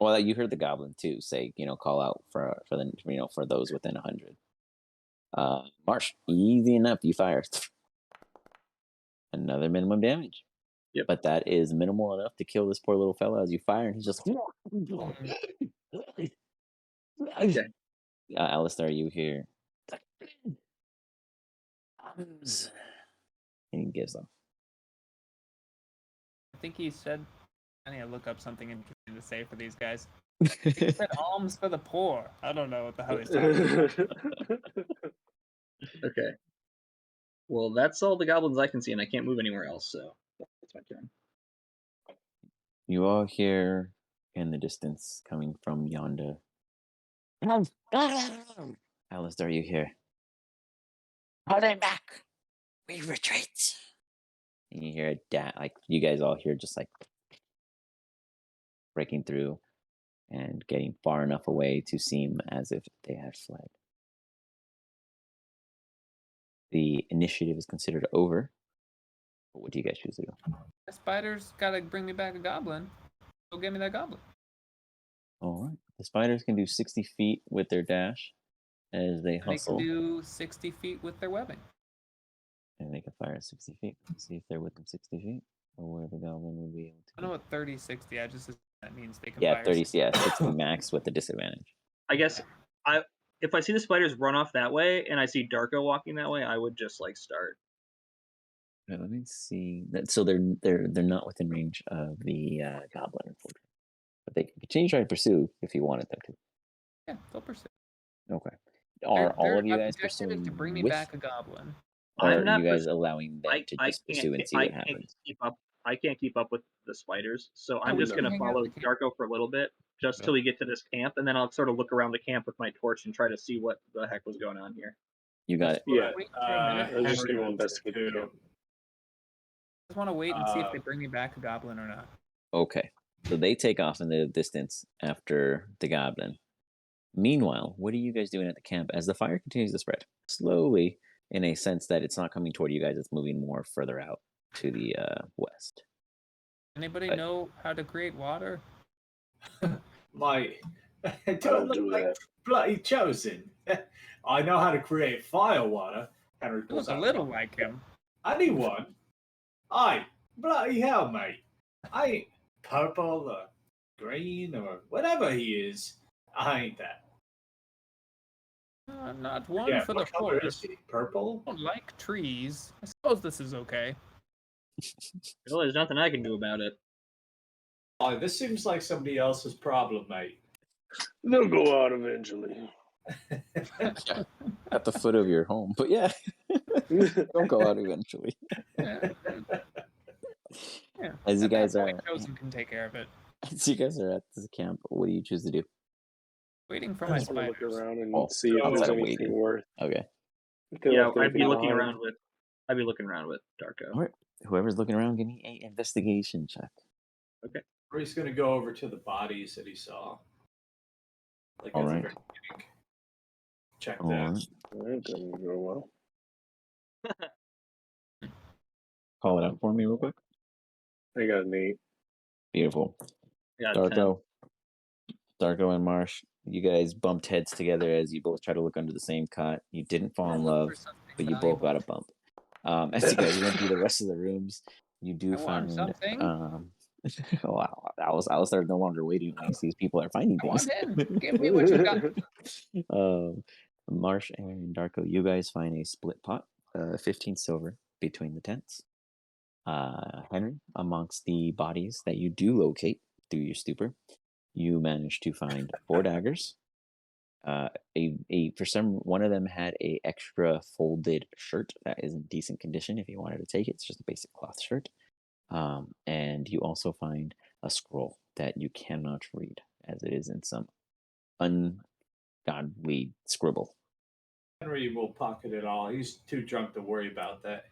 Well, you heard the goblin too say, call out for the for those within 100. Marsh, easy enough. You fire another minimum damage. Yep. But that is minimal enough to kill this poor little fella as you fire, and he's just. Okay. Alistar, you hear. And he gives up. I think he said. I need to look up something interesting to say for these guys. He said alms for the poor. I don't know what the hell he's talking about. Okay. Well, that's all the goblins I can see, and I can't move anywhere else, so that's my turn. You all hear in the distance coming from yonder. Alistar, you hear. Hold him back. We retreat. And you hear like you guys all hear just like breaking through and getting far enough away to seem as if they had fled. The initiative is considered over. What do you guys choose to do? The spider's gotta bring me back a goblin. Go get me that goblin. All right. The spiders can do 60 feet with their dash as they hustle. They can do 60 feet with their webbing. And they can fire at 60 feet. Let's see if they're within 60 feet or where the goblin would be able to. I know what 30, 60. I just assume that means they can Yeah, fire 30. Yeah, 60 max with the disadvantage. I guess if I see the spiders run off that way and I see Darko walking that way, I would just like start. Right, let me see. So they're not within range of the goblin, unfortunately. But they can continue trying to pursue if you wanted them to. Yeah, they'll pursue. Okay. Are all of you guys objective pursuing is to bring me with, back a goblin. or I'm are not you guys allowing them to I just pursue and see what happens? I can't keep up with the spiders, so I'm we just can gonna hang out follow at the camp. Darko for a little bit, just till we get to this camp, and then I'll sort of look around the camp with my torch and try to see what the heck was going on here. You got it. Yeah. Wait for a minute. I was just Henry gonna will investigate the too. camp. I just want to wait and see if they bring me back a goblin or not. Okay. So they take off in the distance after the goblin. Meanwhile, what are you guys doing at the camp as the fire continues to spread? Slowly, in a sense that it's not coming toward you guys, it's moving more further out to the west. Anybody know how to create water? I don't look like bloody chosen. I know how to create fire water. Henry You pulls look a out little like him. anyone. Aye, bloody hell, mate. I ain't purple or green or whatever he is. I ain't that. Not one Yeah, for the what color is forest. he? Purple? I don't like trees. I suppose this is okay. Well, there's nothing I can do about it. Oh, this seems like somebody else's problem, mate. They'll go out eventually. At the foot of your home. But yeah, they'll go out eventually. Yeah. As you guys are, Chosen can take care of it. as you guys are at this camp, what do you choose to do? Waiting for I my just want to spiders. look around and Oh, see if there's outside of anything waiting. worth. Okay. If they Yeah, left I'd be anything looking behind. around with Darko. All right. Whoever's looking around, give me an investigation check. Okay. Or he's gonna go over to the bodies that he saw. Like All at the right. very beginning. Check All that. right. That didn't go well. Call it out for me real quick. I got an 8. Beautiful. Yeah, 10. Darko and Marsh, you guys bumped heads together as you both try to look under the same cot. You didn't fall in love, but you both got a bump. As you guys went through the rest of the rooms, you do find something. wow, Alistair no longer waiting when he sees people are finding I things. want in. Give me what you got. Marsh and Darko, you guys find a split pot, 15 silver between the tents. Henry, amongst the bodies that you do locate through your stupor, you managed to find 4 daggers. One of them had a extra folded shirt that is in decent condition. If you wanted to take it, it's just a basic cloth shirt. And you also find a scroll that you cannot read, as it is in some ungodly scribble. Henry will pocket it all. He's too drunk to worry about that.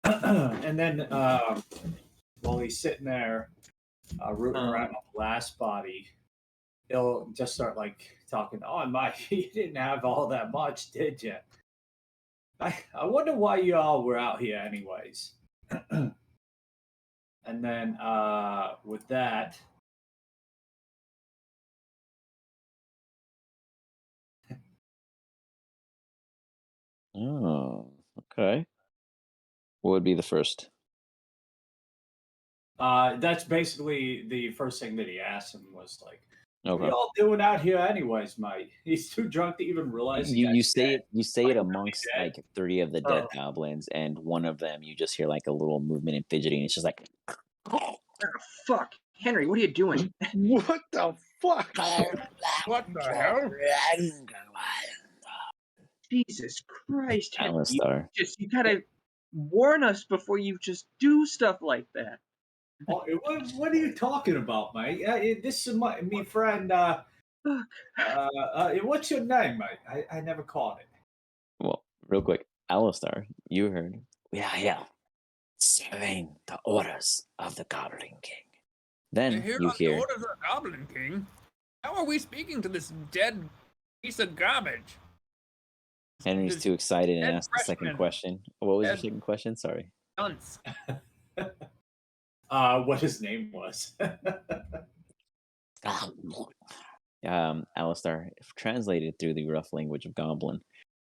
And then while he's sitting there rooting around on the last body, he'll just start like talking. Oh, Mike, you didn't have all that much, did you? I wonder why you all were out here, anyways. And then with that, Oh, okay. What would be the first? that's basically the first thing that he asked him was like, Okay. "What are y'all doing out here, anyways, mate?" He's too drunk to even realize. You say it amongst like 3 of the dead goblins, and one of them you just hear like a little movement and fidgeting. It's just like, oh, fuck, Henry, what are you doing? What the fuck? What the hell? Jesus Christ, Henry! Alistair. You gotta warn us before you just do stuff like that. Oh, what are you talking about, mate? This is my friend. What's your name, mate? I never caught it. Well, real quick, Alistair, you heard. Yeah. Serving the orders of the Goblin King. Then you hear. The orders of the Goblin King? How are we speaking to this dead piece of garbage? Henry's too excited and asked the second question. What was your second question? Sorry. Dunce. What his name was. Alistair, translated through the rough language of Goblin,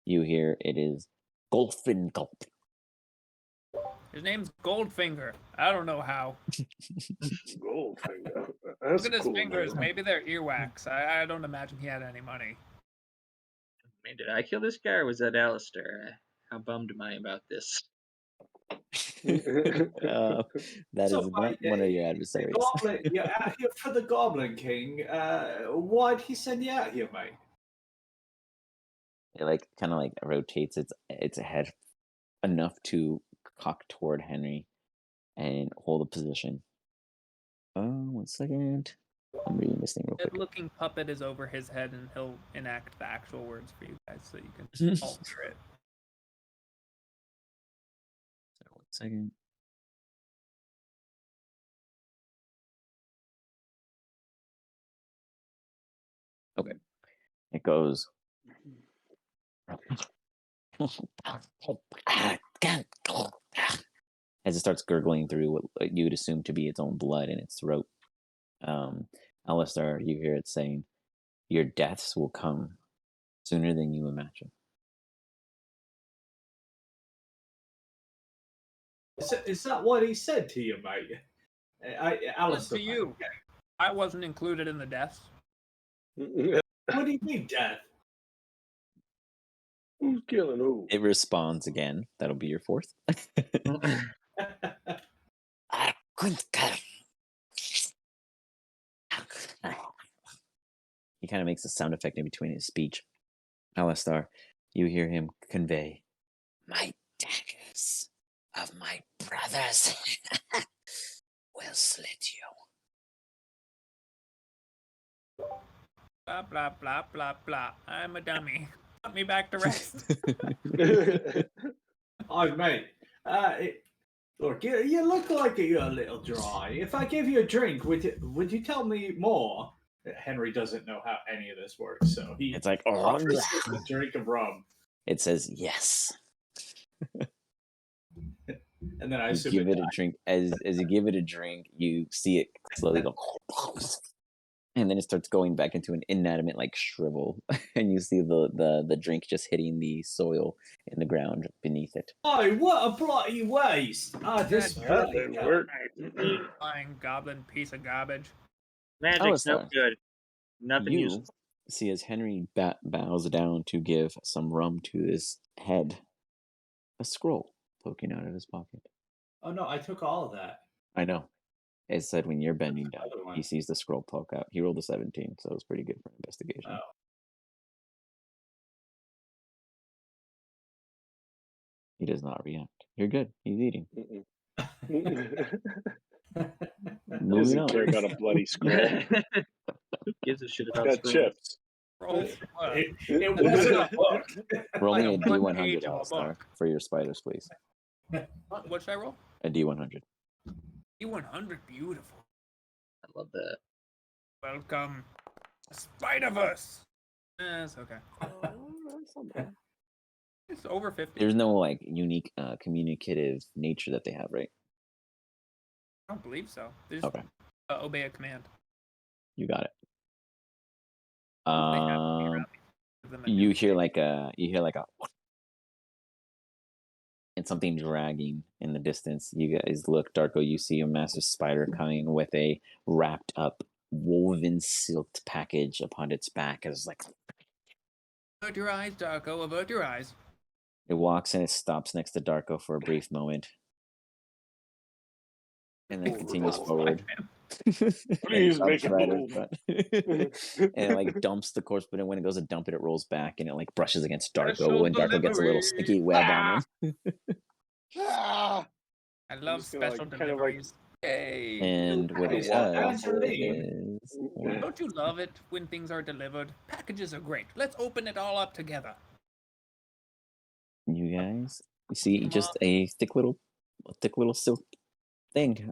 you hear it is Golfin Gulp. His name's Goldfinger. I don't know how. Goldfinger. Look at his fingers. Name. Maybe they're earwax. I don't imagine he had any money. Man, did I kill this guy or was that Alistair? How bummed am I about this? That is not one of your adversaries. You're out here for the Goblin King. Why'd he send you out here, mate? It like kind of like rotates its head enough to cock toward Henry and hold a position. 1 second. I'm reading this thing real quick. That looking puppet is over his head, and he'll enact the actual words for you guys so you can alter it. So 1 second. Okay. It goes. As it starts gurgling through what you would assume to be its own blood in its throat. Alistair, you hear it saying, "Your deaths will come sooner than you imagine." Is that what he said to you, mate? Alistair, to you. I wasn't included in the deaths. What do you mean, death? Who's killing who? It responds again. That'll be your 4th. He kind of makes a sound effect in between his speech. Alistair, you hear him convey, "My daggers of my brothers will slit you." Blah, blah, blah, blah, blah. I'm a dummy. Put me back to rest. Oh, mate. Look, you look like you're a little dry. If I give you a drink, would you tell me more? Henry doesn't know how any of this works, so It's like, offers a drink of rum. It says yes. And then I You assume give it a drink. As you give it a drink, you see it slowly go, and then it starts going back into an inanimate like shrivel, and you see the drink just hitting the soil in the ground beneath it. Oh, what a bloody waste! This didn't work. Flying goblin piece of garbage. Magic's no Alistair, good. Nothing you useful. see as Henry bows down to give some rum to his head, a scroll poking out of his pocket. Oh no, I took all of that. I know. It said when you're bending down, Another one. he sees the scroll poke out. He rolled a 17, so it was pretty good for investigation. Oh. He does not react. You're good. He's eating. Moving Doesn't care on. about a bloody scroll. Who gives a shit about Got scrolls? chips. It wasn't a book. Roll me a Like a one D100, page of a Alistair, book. for your spiders, please. What should I roll? A D100. E100, beautiful. I love that. Welcome, Spider-Verse. It's okay. It's over 50. There's no like unique communicative nature that they have, right? I don't believe so. They just Okay, obey a command. you got it. They have to be around me. Give them a You new hear shape. like a and something dragging in the distance. You guys look, Darko. You see a massive spider coming with a wrapped up, woven silk package upon its back. It's like Avert your eyes, Darko. Avert your eyes. it walks and it stops next to Darko for a brief moment, and then continues forward. Please make a right in move. front. And it like dumps the corpse, but then when it goes to dump it, it rolls back and it like brushes against Darko, and Darko gets a little sticky web on him. Ah! I love just gonna, special like, kind of, like- deliveries. Yay. And what it Walk does out. is Don't you love it when things are delivered? Packages are great. Let's open it all up together. you guys see Come just on. a thick little silk thing.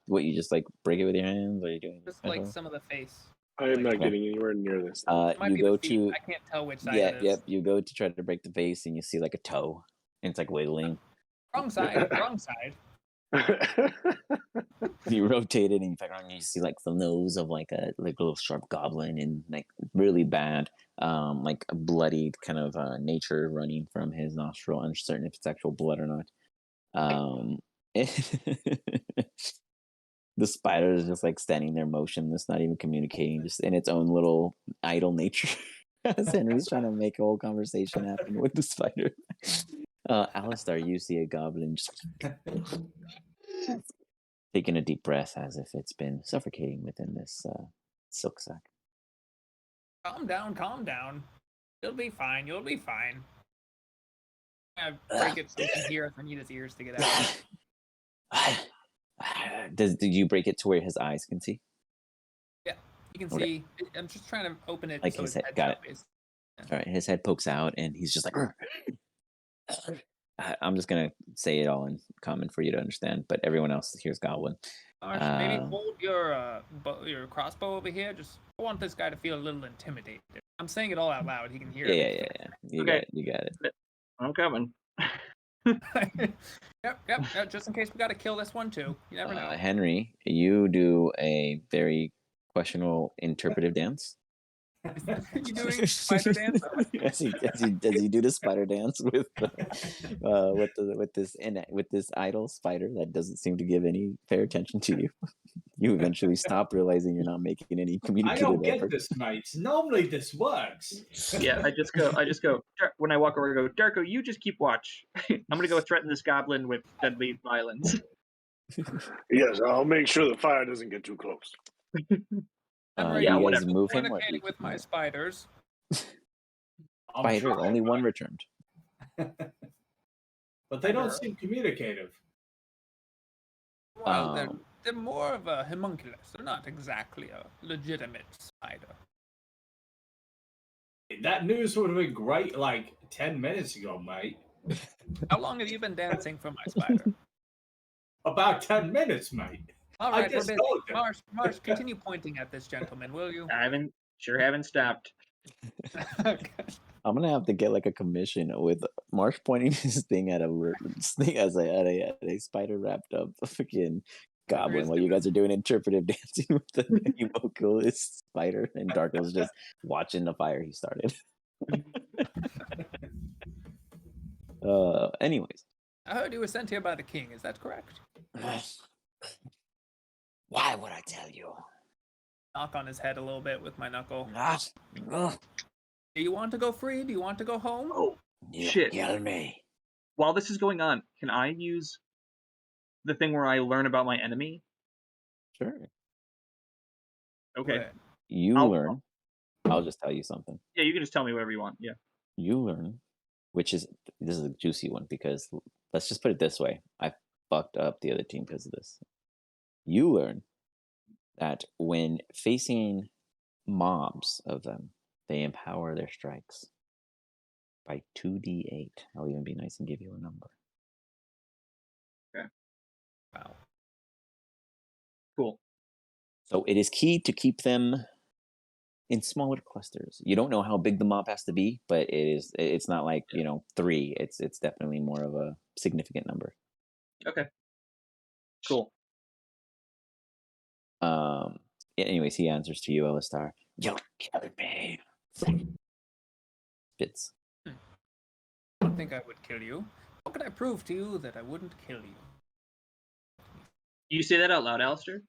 What, you just like break it with your hands, or are you doing Just like some of the face. I am not Okay. getting anywhere near this. It might you be go the feet. to I can't tell which side yep, it is. you go to try to break the vase, and you see like a toe, and it's like wiggling. Wrong side. Wrong side. You rotate it, and you around, and you see like the nose of like a little sharp goblin, and like really bad, like a bloodied kind of nature running from his nostril. Uncertain if it's actual blood or not. The spider is just like standing there motionless, not even communicating, just in its own little idle nature. As Henry's trying to make a whole conversation happen with the spider. Alistair, you see a goblin just taking a deep breath as if it's been suffocating within this silk sack. Calm down. Calm down. You'll be fine. You'll be fine. I break it so he can hear if I need his ears to get out. Did you break it to where his eyes can see? Yeah, you can Okay. see. I'm just trying to open it. Like so his his head- head's got out, it. basically. All right, his head pokes out, and he's just like. I'm just gonna say it all in common for you to understand, but everyone else hears goblin. Maybe hold your crossbow over here. Just I want this guy to feel a little intimidated. I'm saying it all out loud. He can hear Yeah. it. You Okay. got it. You got it. I'm coming. Yep. Just in case we got to kill this one too. You never know. Henry, you do a very questionable interpretive dance. You doing spider dance? as you do the spider dance with this idle spider that doesn't seem to give any fair attention to you. You eventually stop, realizing you're not making any I communicative don't get effort. this, mates. Normally this works. Yeah, I just go. When I walk over, I go, Darko, you just keep watch. I'm gonna go threaten this goblin with deadly violence. Yes, I'll make sure the fire doesn't get too close. Henry, yeah, you guys whatever. move him, or do communicating you with keep my moving? spiders. I'm Spider, trying, only one returned. but they don't seem communicative. Well, they're more of a homunculus. They're not exactly a legitimate spider. That news would have been great like 10 minutes ago, mate. How long have you been dancing for my spider? About 10 minutes, mate. All I right, we're just busy. told you. Marsh, continue pointing at this gentleman, will you? I haven't stopped. I'm gonna have to get like a commission with Marsh pointing his thing at at a spider wrapped up fucking goblin while you guys are doing interpretive dancing with the homunculus spider, and Darko's just watching the fire he started. Anyways. I heard you were sent here by the king. Is that correct? Why would I tell you? Knock on his head a little bit with my knuckle. Do Do you want to go free? Do you want to go home? Oh, shit. Kill me. While this is going on, can I use the thing where I learn about my enemy? Sure. Okay. Wait. I'll just tell you something. Yeah, you can just tell me whatever you want. Yeah. You learn, this is a juicy one, because let's just put it this way. I fucked up the other team because of this. You learn that when facing mobs of them, they empower their strikes by 2d8. I'll even be nice and give you a number. Okay. Wow. Cool. So it is key to keep them in smaller clusters. You don't know how big the mob has to be, but it's not like, 3. It's definitely more of a significant number. Okay. Cool. Anyways, he answers to you, Elistar. You'll kill me. Spits. I don't think I would kill you. How could I prove to you that I wouldn't kill you? You say that out loud, Alistair?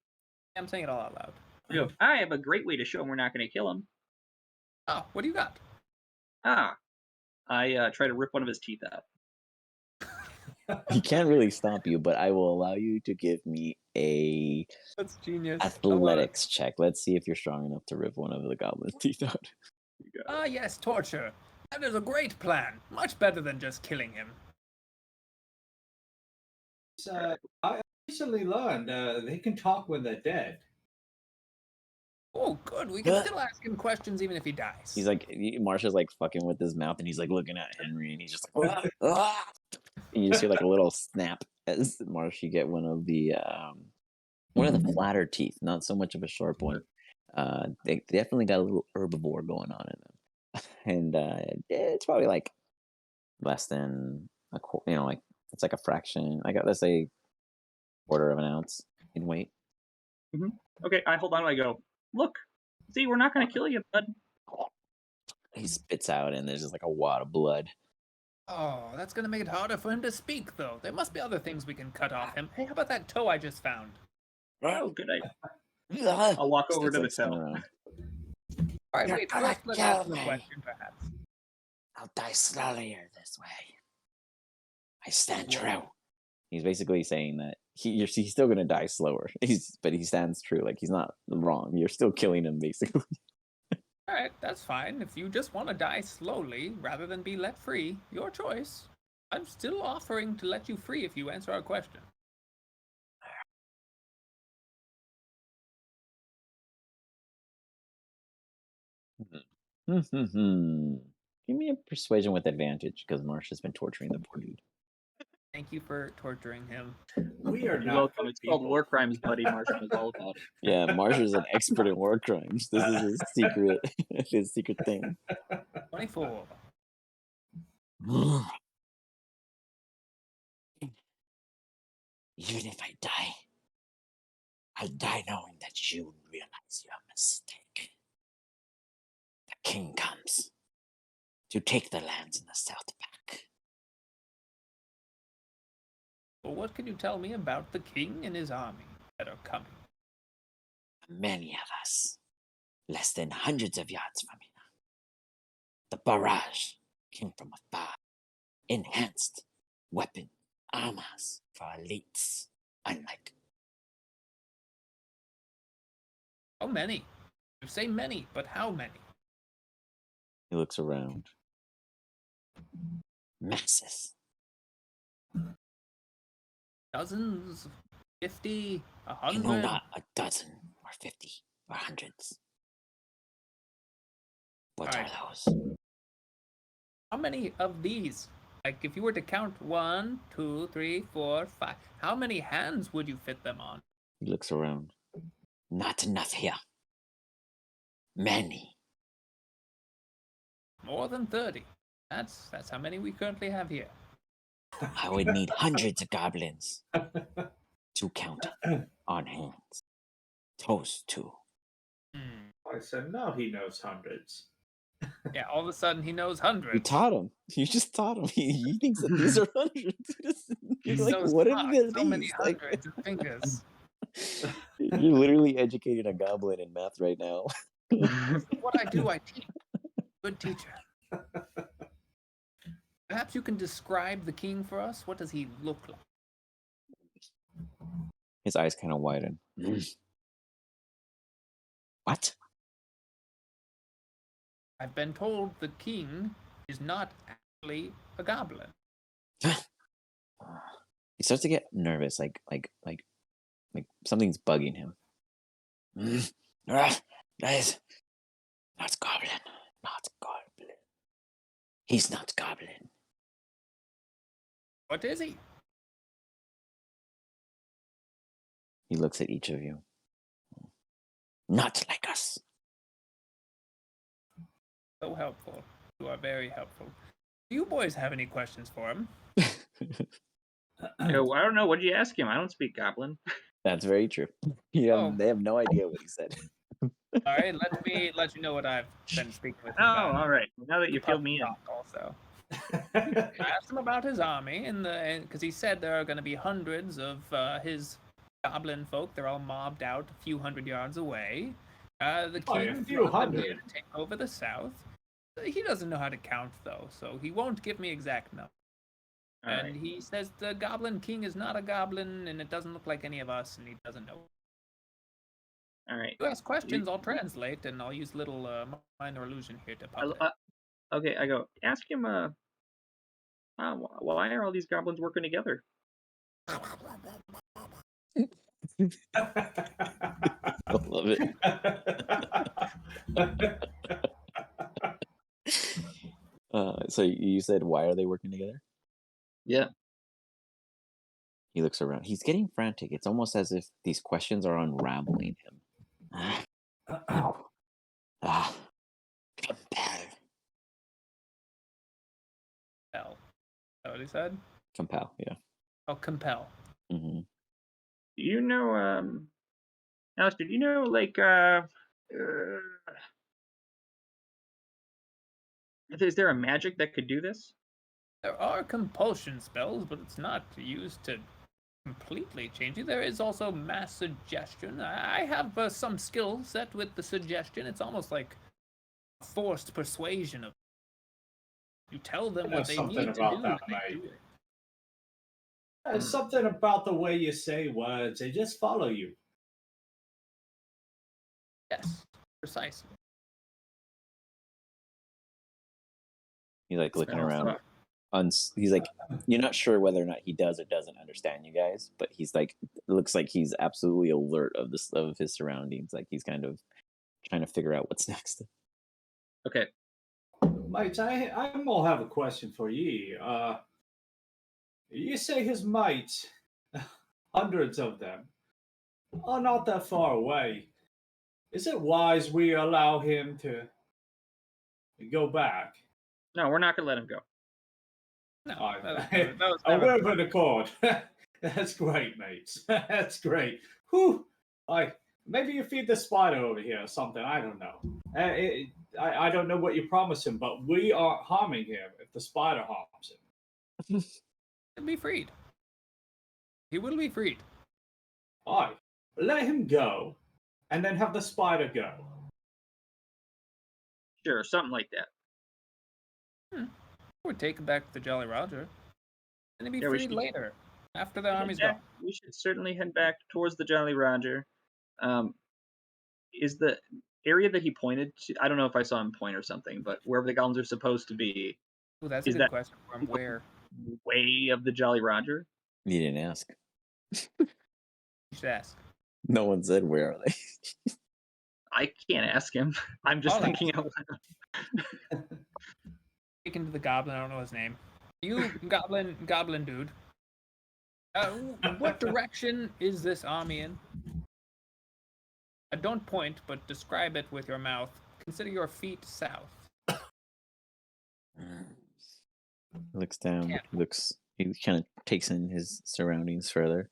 I'm saying it all out loud. You go, I have a great way to show him we're not going to kill him. Oh, what do you got? I try to rip one of his teeth out. He can't really stop you, but I will allow you to give me a That's genius. athletics check. Let's see if you're strong enough to rip one of the goblin's teeth out. Yes, torture. That is a great plan. Much better than just killing him. I recently learned they can talk when they're dead. Oh, good. We can still ask him questions even if he dies. He's like, Marsha's like fucking with his mouth, and he's like looking at Henry, and he's just like, and you just hear like a little snap as Marsha, you get one of the flatter teeth, not so much of a sharp one. They definitely got a little herbivore going on in them, and it's probably like less than a like it's like a fraction. Let's say quarter of an ounce in weight. Mm-hmm. Okay, I hold on. I go, look, see, we're not going to kill you, bud. He spits out, and there's just like a wad of blood. Oh, that's going to make it harder for him to speak, though. There must be other things we can cut off him. Hey, how about that toe I just found? Oh, good idea. I'll walk over to the toe. All right, wait, first let's ask the question, perhaps. I'll die slowlier this way. I stand true. He's basically saying that he's still going to die slower. But he stands true. Like, he's not wrong. You're still killing him, basically. All right, that's fine. If you just want to die slowly rather than be let free, your choice. I'm still offering to let you free if you answer our question. Give me a persuasion with advantage, because Marsha's been torturing the poor dude. Thank you for torturing him. We are You're not. welcome. It's called war crimes, buddy. Marshall is all about it. Yeah, Marsha's an expert in war crimes. This is his secret, his secret thing. 24. Even if I die, I'll die knowing that you realize your mistake. The king comes to take the lands in the south back. Well, what can you tell me about the king and his army that are coming? Many of us, less than hundreds of yards from here. The barrage came from afar. Enhanced weapon armors for elites, unlike. How many? You say many, but how many? He looks around. Masses. Dozens? 50? 100? No, not a dozen or 50 or hundreds. What are those? How many of these? Like, if you were to count 1, 2, 3, 4, 5, how many hands would you fit them on? He looks around. Not enough here. Many. More than 30. That's how many we currently have here. I would need hundreds of goblins to count on hands. Toast to. I said no. He knows hundreds. Yeah, all of a sudden he knows hundreds. You taught him. You just taught him. He thinks that these are hundreds. You're like, knows what fuck, are these? so many Like, hundreds of fingers. you're literally educating a goblin in math right now. What I do, I teach. Good teacher. Perhaps you can describe the king for us? What does he look like? His eyes kind of widen. What? I've been told the king is not actually a goblin. He starts to get nervous, like something's bugging him. That is not goblin. Not goblin. He's not goblin. What is he? He looks at each of you. Not like us. So helpful. You are very helpful. Do you boys have any questions for him? No, I don't know. What did you ask him? I don't speak Goblin. That's very true. They have no idea what he said. All right, let me let you know what I've been speaking with him Oh, about. all right. Now that you filled me in. Also, I asked him about his army, and because he said there are going to be hundreds of his goblin folk. They're all mobbed out a few hundred yards away. The king a few hundred to take over the south. He doesn't know how to count though, so he won't give me exact numbers. And he says the Goblin King is not a goblin, and it doesn't look like any of us, and he doesn't know. All right. You ask questions, I'll translate, and I'll use little minor illusion here to pop it. Okay, I go, ask him, why are all these goblins working together? I love it. So you said, why are they working together? Yeah. He looks around. He's getting frantic. It's almost as if these questions are unraveling him. Compel. Compel. Is that what he said? Compel, yeah. Oh, compel. Mm-hmm. Do you know, Alistair, do you know, like, is there a magic that could do this? There are compulsion spells, but it's not used to completely change you. There is also mass suggestion. I have some skill set with the suggestion. It's almost like forced persuasion of. You tell them what they need to do, and they do it. There's something about the way you say words. They just follow you. Yes, precisely. He's like looking around. He's like, you're not sure whether or not he does or doesn't understand you guys, but he's like, it looks like he's absolutely alert of his surroundings. Like he's kind of trying to figure out what's next. Okay. Mates, I more have a question for you. You say his mates, hundreds of them, are not that far away. Is it wise we allow him to go back? No, we're not going to let him go. No, a word for the court. That's great, mates. That's great. Whew. Maybe you feed the spider over here or something. I don't know. I don't know what you promised him, but we aren't harming him if the spider harms him. He'll be freed. He will be freed. All right. Let him go, and then have the spider go. Sure, something like that. Or take him back to the Jolly Roger. And he'll be freed later, after the army's gone. We should certainly head back towards the Jolly Roger. Is the area that he pointed to, I don't know if I saw him point or something, but wherever the goblins are supposed to be. Oh, that's a good question for him. Where? Way of the Jolly Roger? You didn't ask. You should ask. No one said where are they. I can't ask him. I'm just thinking out loud. Speaking to the goblin, I don't know his name. You goblin dude. What direction is this army in? Don't point, but describe it with your mouth. Consider your feet south. He looks down. He kind of takes in his surroundings further.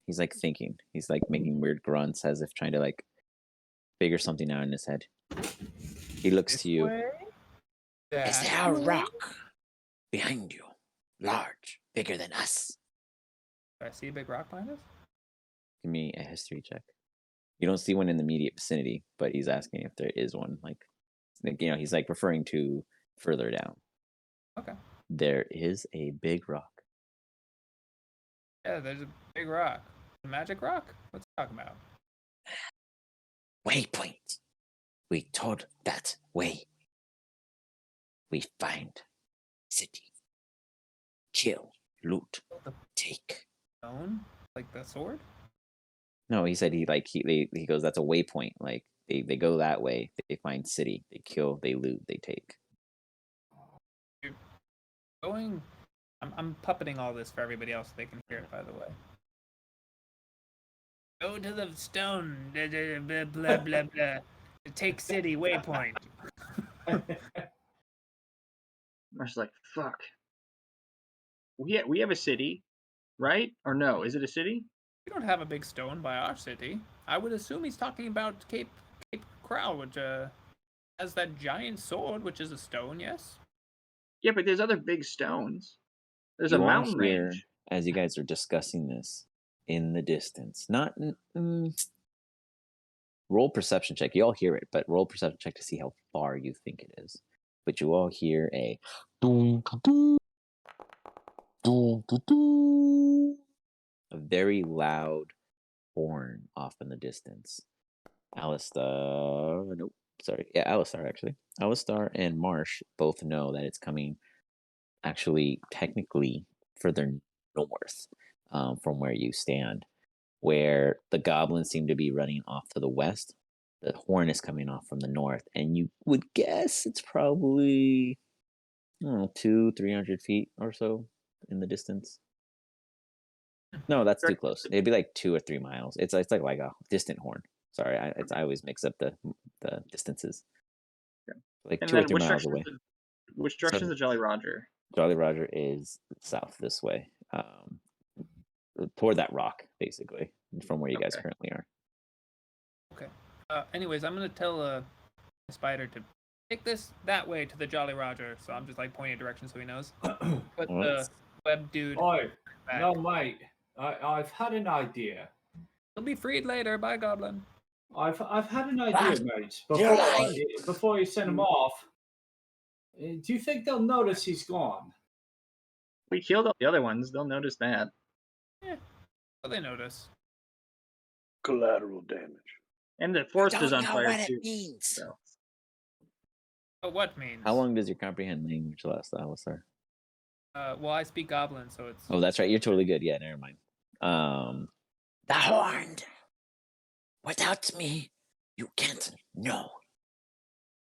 He's like thinking. He's like making weird grunts as if trying to like figure something out in his head. He looks to you. Is there a rock behind you? Large, bigger than us. Do I see a big rock behind us? Give me a history check. You don't see one in the immediate vicinity, but he's asking if there is one. Like he's like referring to further down. Okay. There is a big rock. Yeah, there's a big rock. A magic rock? What's he talking about? Waypoint. We told that way. We find city. Kill, loot, take. Stone? Like the sword? No, he said he goes, that's a waypoint. Like they go that way. They find city. They kill. They loot. They take. Going. I'm puppeting all this for everybody else so they can hear it. By the way. Go to the stone. Blah blah blah blah. Blah. Take city waypoint. Marsh's like, fuck. We have a city, right? Or no? Is it a city? We don't have a big stone by our city. I would assume he's talking about Cape Crow, which has that giant sword, which is a stone. Yes. Yeah, but there's other big stones. There's You a all mountain hear, range. as you guys are discussing this in the distance. Not roll perception check. You all hear it, but roll perception check to see how far you think it is. But you all hear a very loud horn off in the distance. Alistar, nope, sorry, yeah, Alistar actually. Alistar and Marsh both know that it's coming. Actually, technically, further north from where you stand, where the goblins seem to be running off to the west. The horn is coming off from the north, and you would guess it's probably 200-300 feet or so in the distance. No, that's too close. It'd be like 2 or 3 miles. It's like a distant horn. Sorry, I always mix up the distances. Yeah. Like And 2 or then 3 miles away. Which direction is the Jolly Roger? Jolly Roger is south this way, toward that rock, basically, from where you guys currently are. Okay. Anyways, I'm gonna tell the spider to take this that way to the Jolly Roger. So I'm just like pointing a direction so he knows. But the web dude. Oi, no, mate. I've had an idea. He'll be freed later. Bye, Goblin. I've had an idea, mate. Before you send him off, do you think they'll notice he's gone? We killed all the other ones. They'll notice that. Yeah. Well, they notice. Collateral damage. And the forest is on Don't know fire what too. it means. So. Oh, what means? How long does your comprehend language last, Alistar? Well, I speak Goblin, so it's. Oh, that's right. You're totally good. Yeah, never mind. The horned. Without me, you can't know.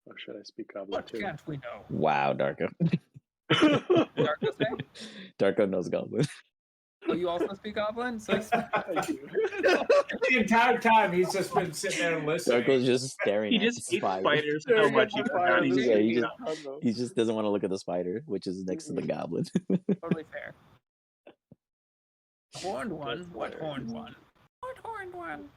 Or should I speak Goblin What too? can't we know? Wow, Darko. Darko say? Darko knows Goblin. Oh, you also speak Goblin? So The entire time he's just been sitting there listening. Darko's just staring He at just the hates spider. spiders so much he forgot he's Yeah, speaking. he just doesn't want to look at the spider, which is next to the goblin. totally fair. Horned one? What horned one? What horned one?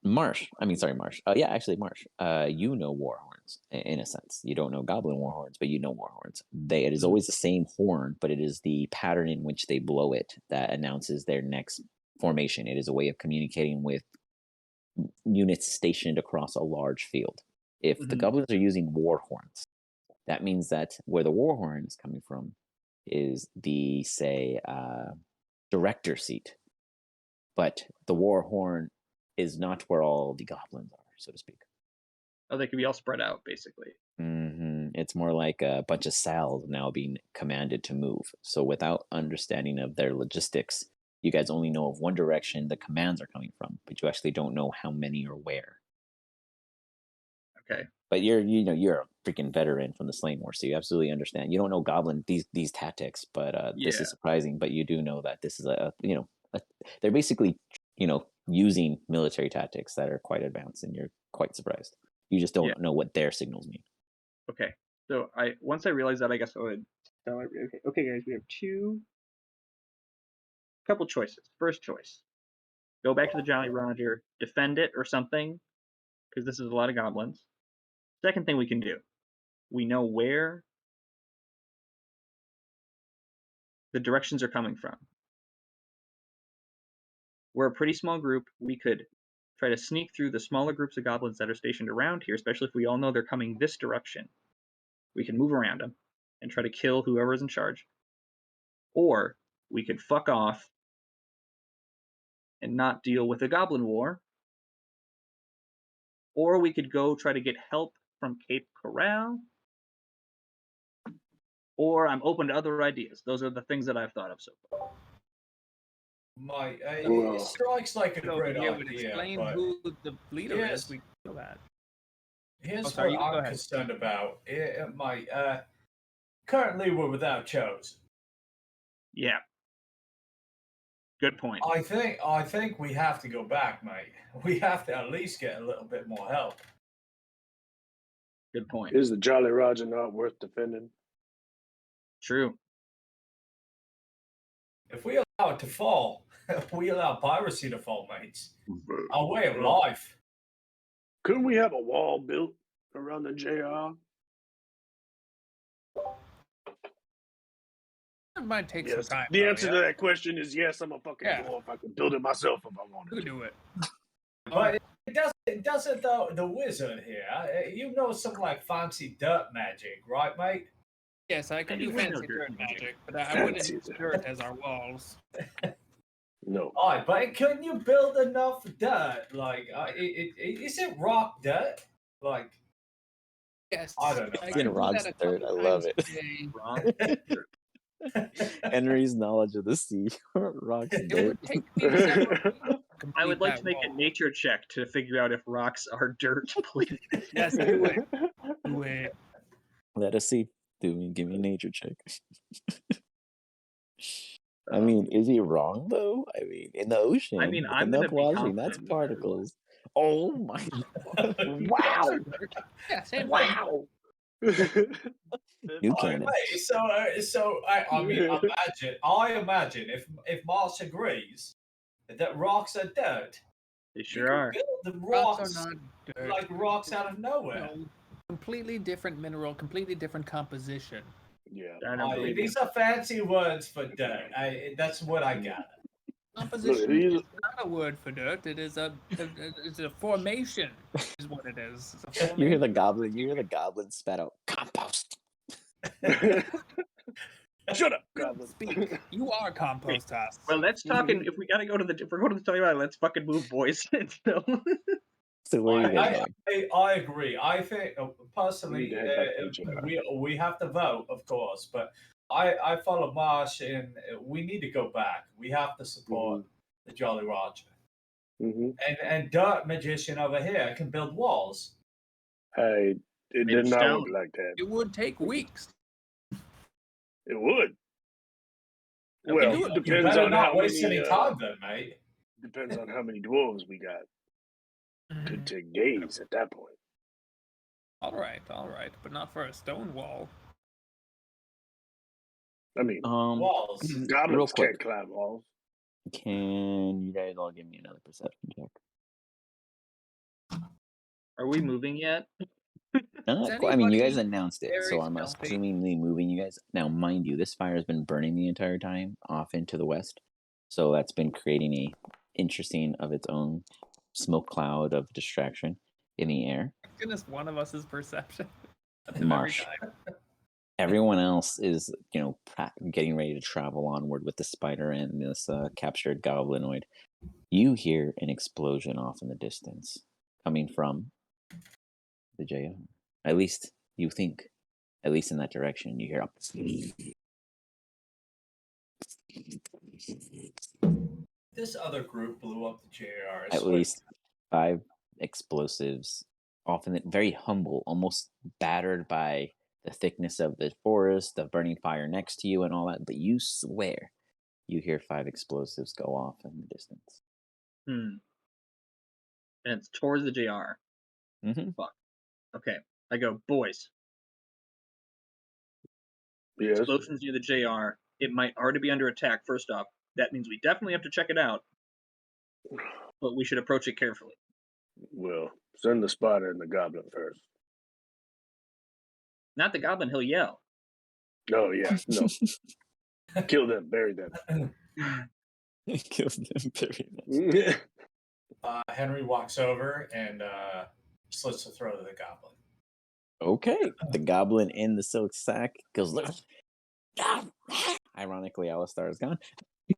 Marsh. Yeah, actually, Marsh. You know war horns in a sense. You don't know goblin war horns, but you know war horns. It is always the same horn, but it is the pattern in which they blow it that announces their next formation. It is a way of communicating with units stationed across a large field. If the goblins are using war horns, that means that where the war horn is coming from is the, say, director seat. But the war horn is not where all the goblins are, so to speak. Oh, they could be all spread out, basically. It's more like a bunch of cells now being commanded to move. So without understanding of their logistics, you guys only know of one direction the commands are coming from, but you actually don't know how many or where. Okay. But you're a freaking veteran from the Slain War, so you absolutely understand. You don't know Goblin these tactics, but this is surprising. But you do know that this is they're basically using military tactics that are quite advanced, and you're quite surprised. You just don't know what their signals mean. Okay. So once I realized that, I guess I would. Okay, guys, we have couple choices. First choice: go back to the Jolly Roger, defend it or something, because this is a lot of goblins. Second thing we can do: we know where the directions are coming from. We're a pretty small group. We could try to sneak through the smaller groups of goblins that are stationed around here, especially if we all know they're coming this direction. We can move around them and try to kill whoever's in charge. Or we could fuck off and not deal with the goblin war. Or we could go try to get help from Cape Corral. Or I'm open to other ideas. Those are the things that I've thought of so far. It strikes like a great idea, would explain but who the leader is. We know that. Here's what I'm concerned about. Currently we're without Chose. Yeah. Good point. I think we have to go back, mate. We have to at least get a little bit more help. Good point. Is the Jolly Roger not worth defending? True. If we allow it to fall, we allow piracy to fall, mates. Our way of life. Couldn't we have a wall built around the JR? It might take some time. The answer to that question is yes. I'm a fucking dwarf. I can build it myself if I wanted. You do it. But it doesn't though. The wizard here, you know, some like fancy dirt magic, right, mate? Yes, I can do fancy dirt magic, but I wouldn't use dirt as our walls. No. All right, but couldn't you build enough dirt? Like, is it rock dirt? Like, yes, I don't know. It's in rock's dirt. I love it. Henry's knowledge of the sea. Rock's dirt. I would like to make a nature check to figure out if rocks are dirt, please. Yes, do it. Do it. Let us see. Give me a nature check. I mean, is he wrong though? I mean, in the ocean. I mean, with I'm enough gonna be washing, that's confident. particles. Oh my! Wow! Yeah, same Wow! New cannon. So I mean, I imagine if Mars agrees that rocks are dirt, they sure are. The rocks are not dirt. Like rocks out of nowhere. No, completely different mineral, completely different composition. Yeah. These are fancy words for dirt. That's what I got. Composition is not a word for dirt. It is it's a formation, is what it is. You hear the goblin spat out compost. Shut up, goblin. Speak. You are compost us. Well, let's talk. If we gotta go to if we're going to the Tony Island, let's fucking move, boys. So where are you guys going? I agree. I think personally, we have to vote, of course, but I follow Marsh, and we need to go back. We have to support the Jolly Roger. And Dirt Magician over here can build walls. Hey, it did not work like that. It would take weeks. It would. Well, it depends on not how waste many any time, then, mate. Depends on how many dwarves we got. Could take days at that point. All right, but not for a stone wall. I mean, walls. Goblins can't climb walls. Can you guys all give me another perception check? Are we moving yet? I mean, you guys announced it, so I'm assumingly moving you guys. Now, mind you, this fire has been burning the entire time off into the west, so that's been creating a interesting of its own smoke cloud of distraction in the air. Goodness, one of us is perception. Marsh. Everyone else is, getting ready to travel onward with the spider and this captured goblinoid. You hear an explosion off in the distance, coming from the JR. At least you think, at least in that direction, you hear up. This other group blew up the JR. At least 5 explosives often very humble, almost battered by the thickness of the forest, the burning fire next to you, and all that. But you swear you hear 5 explosives go off in the distance. And it's towards the JR. Mm-hmm. Fuck. Okay. I go, boys. Yes. Explosions near the JR. It might already be under attack, first off. That means we definitely have to check it out. But we should approach it carefully. Well, send the spotter and the goblin first. Not the goblin, he'll yell. Oh, yeah. No. Kill them. Bury them. Kill them, bury them. Henry walks over and slits the throat of the goblin. Okay. The goblin in the silk sack goes, look. Ironically, Alistar is gone.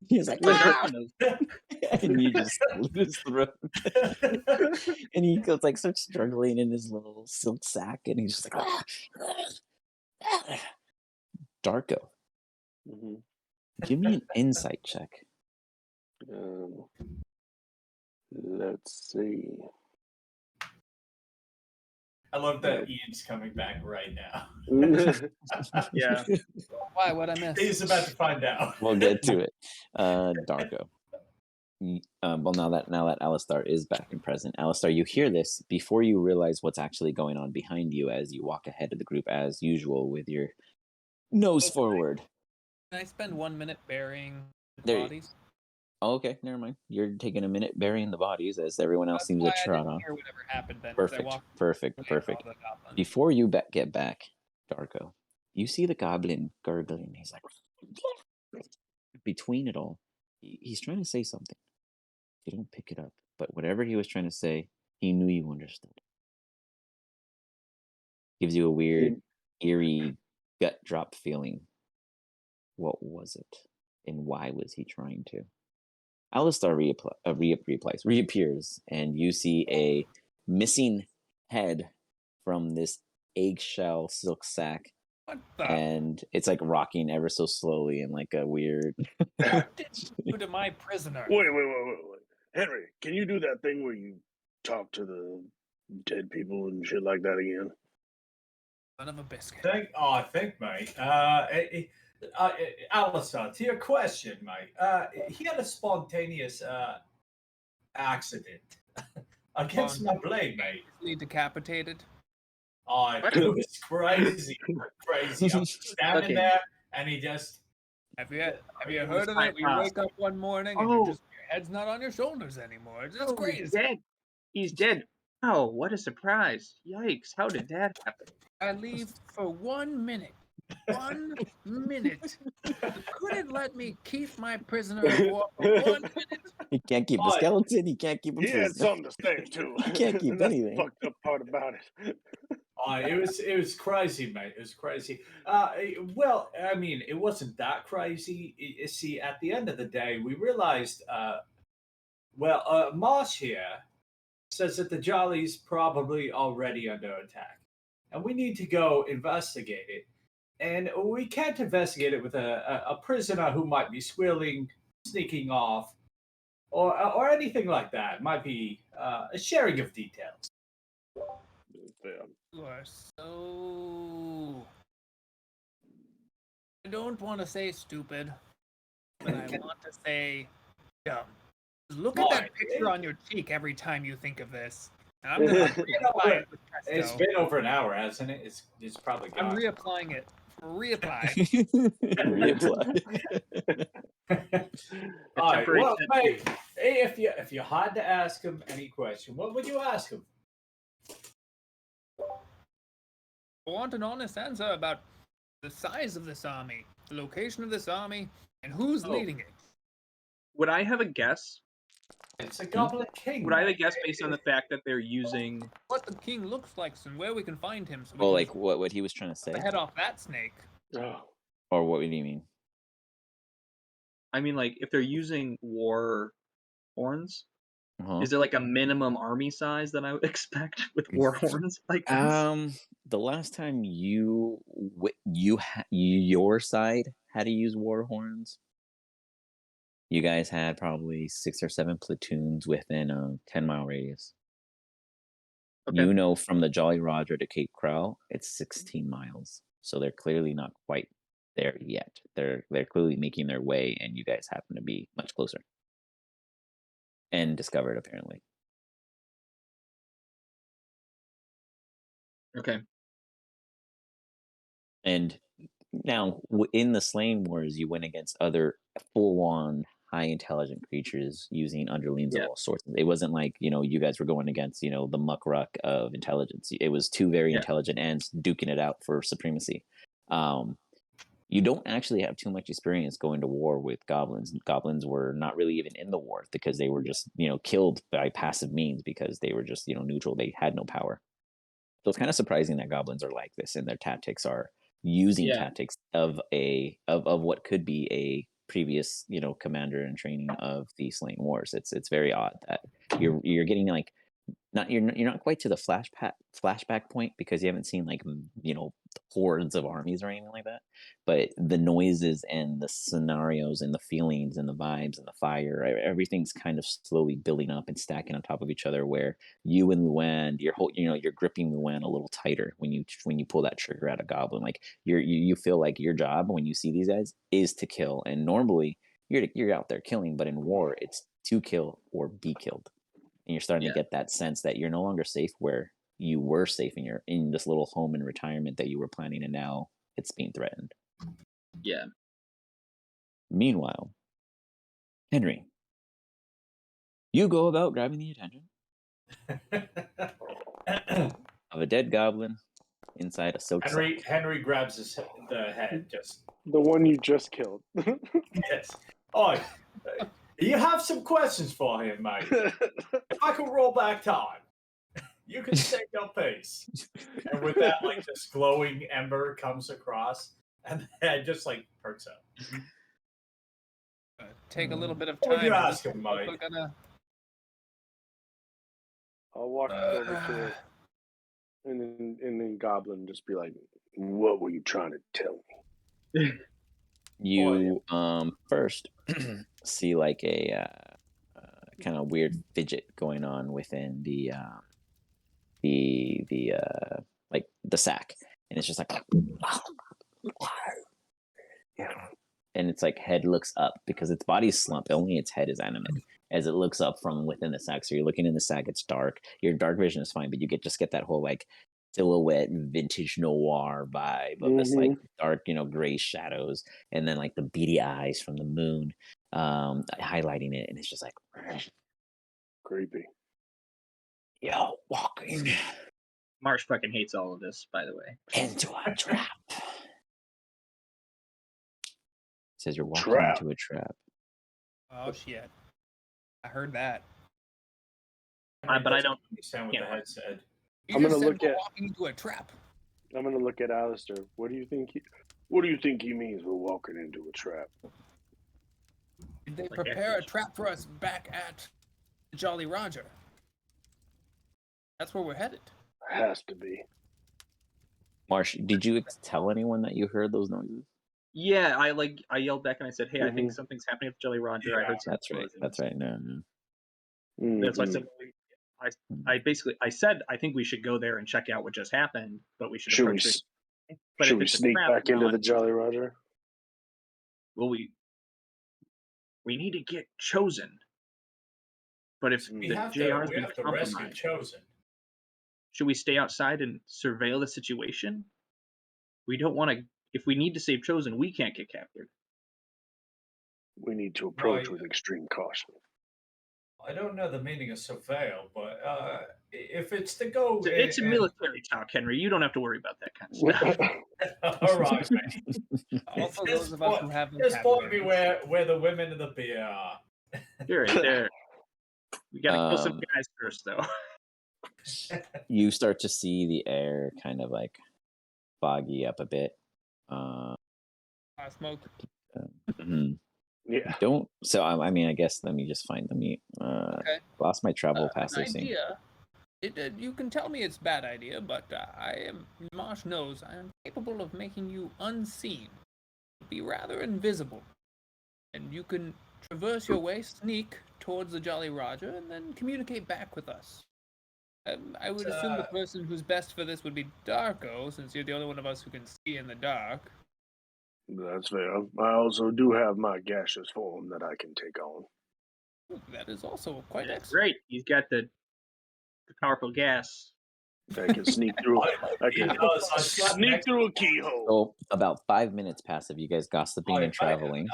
He's like, and you just slit his throat. And he goes like starts struggling in his little silk sack, and he's just like, Darko. Mm-hmm. Give me an insight check. Let's see. I love that Ian's coming back right now. Yeah. Why? What I missed? He's about to find out. We'll get to it. Darko. Well, now that Alistar is back and present, Alistar, you hear this before you realize what's actually going on behind you as you walk ahead of the group as usual with your nose forward. Can I spend 1 minute burying the There bodies? Oh, okay, never mind. You're taking a minute burying the bodies as everyone else seems to trot off. Hear whatever happened then. 'cause I walked Perfect. away from all the goblins. Before you get back, Darko, you see the goblin gurgling. He's like, between it all, he's trying to say something. You don't pick it up, but whatever he was trying to say, he knew you understood. Gives you a weird, eerie gut drop feeling. What was it, and why was he trying to? Alistar reappears, and you see a missing head from this eggshell silk sack, What the? and it's like rocking ever so slowly in like a weird. What did you do to my prisoner? Wait. Henry, can you do that thing where you talk to the dead people and shit like that again? Son of a biscuit. I think, mate. Alistar, to your question, mate. He had a spontaneous accident against my blade, mate. Decapitated. Oh, it was crazy. I'm standing there, and he just. Have you heard of it? You wake up one morning and your head's not on your shoulders anymore. It's just crazy. He's dead. Oh, what a surprise. Yikes. How did that happen? I leave for 1 minute. 1 minute. You couldn't let me keep my prisoner of war for 1 minute. He can't keep the skeleton. He can't keep him. He had something to say too. He can't keep anything. That's the fucked up part about it. It was crazy, mate. It was crazy. Well, I mean, it wasn't that crazy. You see, at the end of the day, we realized. Marsh here says that the Jolly's probably already under attack, and we need to go investigate it. And we can't investigate it with a prisoner who might be sneaking off, or anything like that. It might be a sharing of details. You are so... I don't want to say stupid, but I want to say dumb. Look at that picture on your cheek every time you think of this. I'm gonna reapply it with Presto. It's been over an hour, hasn't it? It's probably gone. I'm reapplying it. Reapply. All right. Well, mate, if you had to ask him any question, what would you ask him? I want an honest answer about the size of this army, the location of this army, and who's leading it. Would I have a guess? It's a Goblin King. Would I have a guess based on the fact that they're using what the king looks like and where we can find him? So well, like what he was trying to say. Head off that snake. Or what do you mean? I mean, like, if they're using war horns, is there like a minimum army size that I would expect with war horns like this? The last time your side had to use war horns, you guys had probably 6 or 7 platoons within a 10-mile radius. Okay. You know, from the Jolly Roger to Cape Crowell, it's 16 miles. So they're clearly not quite there yet. They're clearly making their way, and you guys happen to be much closer. And discovered, apparently. Okay. And now, in the Slain Wars, you went against other full-on high intelligent creatures using underlings of all sorts. It wasn't like, you guys were going against, the muck ruck of intelligence. It was two very intelligent ants duking it out for supremacy. You don't actually have too much experience going to war with goblins. Goblins were not really even in the war because they were just, killed by passive means because they were just, neutral. They had no power. So it's kind of surprising that goblins are like this, and their tactics are using tactics of what could be a previous, commander in training of the Slain Wars. It's very odd that you're getting like you're not quite to the flashback point because you haven't seen like hordes of armies or anything like that, but the noises and the scenarios and the feelings and the vibes and the fire, everything's kind of slowly building up and stacking on top of each other, where you and Luan, you're gripping Luan a little tighter when you pull that trigger at a goblin. Like you feel like your job when you see these guys is to kill, and normally you're out there killing, but in war it's to kill or be killed. And you're starting to get that sense that you're no longer safe where you were safe in this little home in retirement that you were planning, and now it's being threatened. Yeah. Meanwhile, Henry, you go about grabbing the attention of a dead goblin inside a silk sack. Henry grabs the head, just the one you just killed. Yes. Oh, you have some questions for him, mate. If I could roll back time, you can take your pace. And with that, like this glowing ember comes across, and the head just like perks up. Take a little bit of What time. would you ask him, Mike? I'll walk over to it, and then Goblin just be like, "What were you trying to tell me?" You first see like a kind of weird fidget going on within the like the sack, and it's just like, and it's like head looks up because its body's slumped, only its head is animate as it looks up from within the sack. So you're looking in the sack, it's dark. Your dark vision is fine, but you just get that whole like silhouette vintage noir vibe of this like dark, gray shadows, and then like the beady eyes from the moon highlighting it, and it's just like creepy. You're walking Marsh fucking hates all of this, by the way. into a trap. Says you're walking into a trap. Oh shit! I heard that. But I don't understand what the head said. I'm gonna look at walking into a trap. I'm gonna look at Alistair. What do you think he means we're walking into a trap? Did they prepare a trap for us back at Jolly Roger? That's where we're headed. Has to be. Marsh, did you tell anyone that you heard those noises? Yeah, I yelled back and I said, "Hey, I think something's happening with Jolly Roger." I heard some. That's right. No. That's why I said. I said I think we should go there and check out what just happened, but we should. Should we sneak back into the Jolly Roger? Well, we need to get Chosen. But if the JR's been compromised, Chosen. Should we stay outside and surveil the situation? We don't want to. If we need to save Chosen, we can't get captured. We need to approach with extreme caution. I don't know the meaning of surveil, but if it's to go... It's a military talk, Henry. You don't have to worry about that kind of stuff. All right, man. Also, those of us who have just point me where the women and the beer are. You're right there. We got to kill some guys first, though. You start to see the air kind of like foggy up a bit. Smoke. Yeah. So I mean, I guess let me just find the meat. Okay. Lost my travel passive scene. You can tell me it's a bad idea, but Marsh knows I am capable of making you unseen, be rather invisible, and you can traverse your way, sneak towards the Jolly Roger, and then communicate back with us. I would assume the person who's best for this would be Darko, since you're the only one of us who can see in the dark. That's fair. I also do have my gaseous form that I can take on. That is also quite That's excellent. great. He's got the powerful gas. I can sneak through. I He can does. I slept sneak next through a keyhole. So about 5 minutes pass of you guys gossiping and traveling.